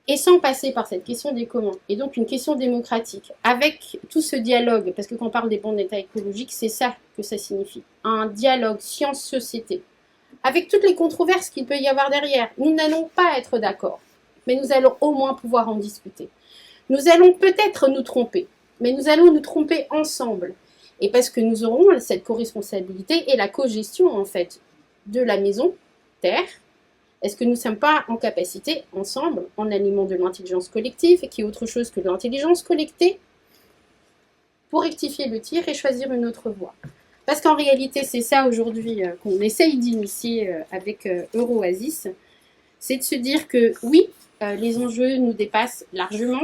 et sans passer par cette question des comment, et donc une question démocratique, avec tout ce dialogue, parce que quand on parle des bons d'état écologiques, c'est ça que ça signifie, un dialogue science-société, avec toutes les controverses qu'il peut y avoir derrière. Nous n'allons pas être d'accord, mais nous allons au moins pouvoir en discuter. Nous allons peut-être nous tromper, mais nous allons nous tromper ensemble. Et parce que nous aurons cette co-responsabilité et la co-gestion, en fait, de la maison, Terre. Est-ce que nous ne sommes pas en capacité, ensemble, en animant de l'intelligence collective, qui est autre chose que de l'intelligence collectée, pour rectifier le tir et choisir une autre voie? Parce qu'en réalité, c'est ça aujourd'hui qu'on essaye d'initier avec Euroasis, c'est de se dire que oui, les enjeux nous dépassent largement.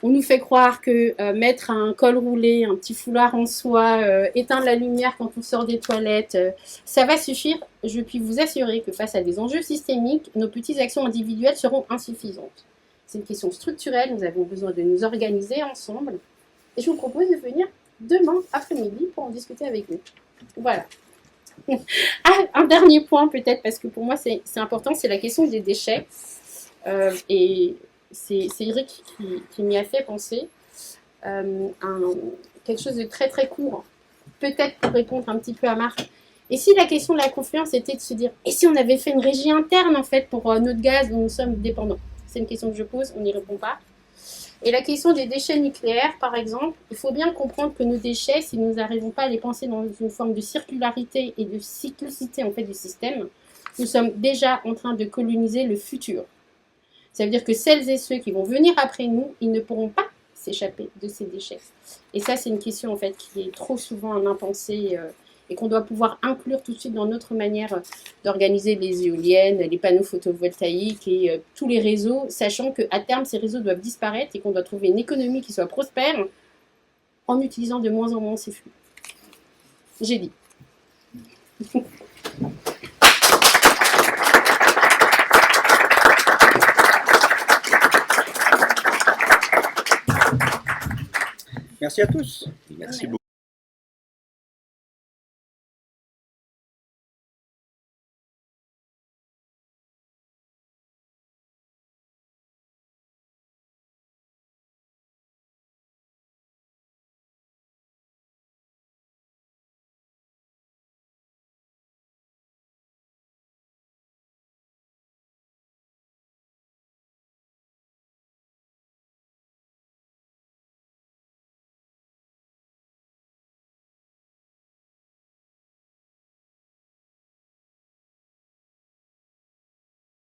On nous fait croire que mettre un col roulé, un petit foulard en soie, éteindre la lumière quand on sort des toilettes, ça va suffire. Je puis vous assurer que face à des enjeux systémiques, nos petites actions individuelles seront insuffisantes. C'est une question structurelle, nous avons besoin de nous organiser ensemble. Et je vous propose de venir demain après-midi pour en discuter avec nous. Voilà. Ah, un dernier point peut-être, parce que pour moi c'est important, c'est la question des déchets. Et c'est Eric qui m'y a fait penser. Quelque chose de très très court, peut-être pour répondre un petit peu à Marc. Et si la question de la confiance était de se dire, et si on avait fait une régie interne en fait pour notre gaz dont nous sommes dépendants? C'est une question que je pose, on n'y répond pas. Et la question des déchets nucléaires, par exemple, il faut bien comprendre que nos déchets, si nous n'arrivons pas à les penser dans une forme de circularité et de cyclicité en fait du système, nous sommes déjà en train de coloniser le futur. Ça veut dire que celles et ceux qui vont venir après nous, ils ne pourront pas s'échapper de ces déchets. Et ça, c'est une question en fait qui est trop souvent un impensé et qu'on doit pouvoir inclure tout de suite dans notre manière d'organiser les éoliennes, les panneaux photovoltaïques et tous les réseaux, sachant qu'à terme, ces réseaux doivent disparaître et qu'on doit trouver une économie qui soit prospère en utilisant de moins en moins ces flux. J'ai dit. Merci à tous. Merci beaucoup.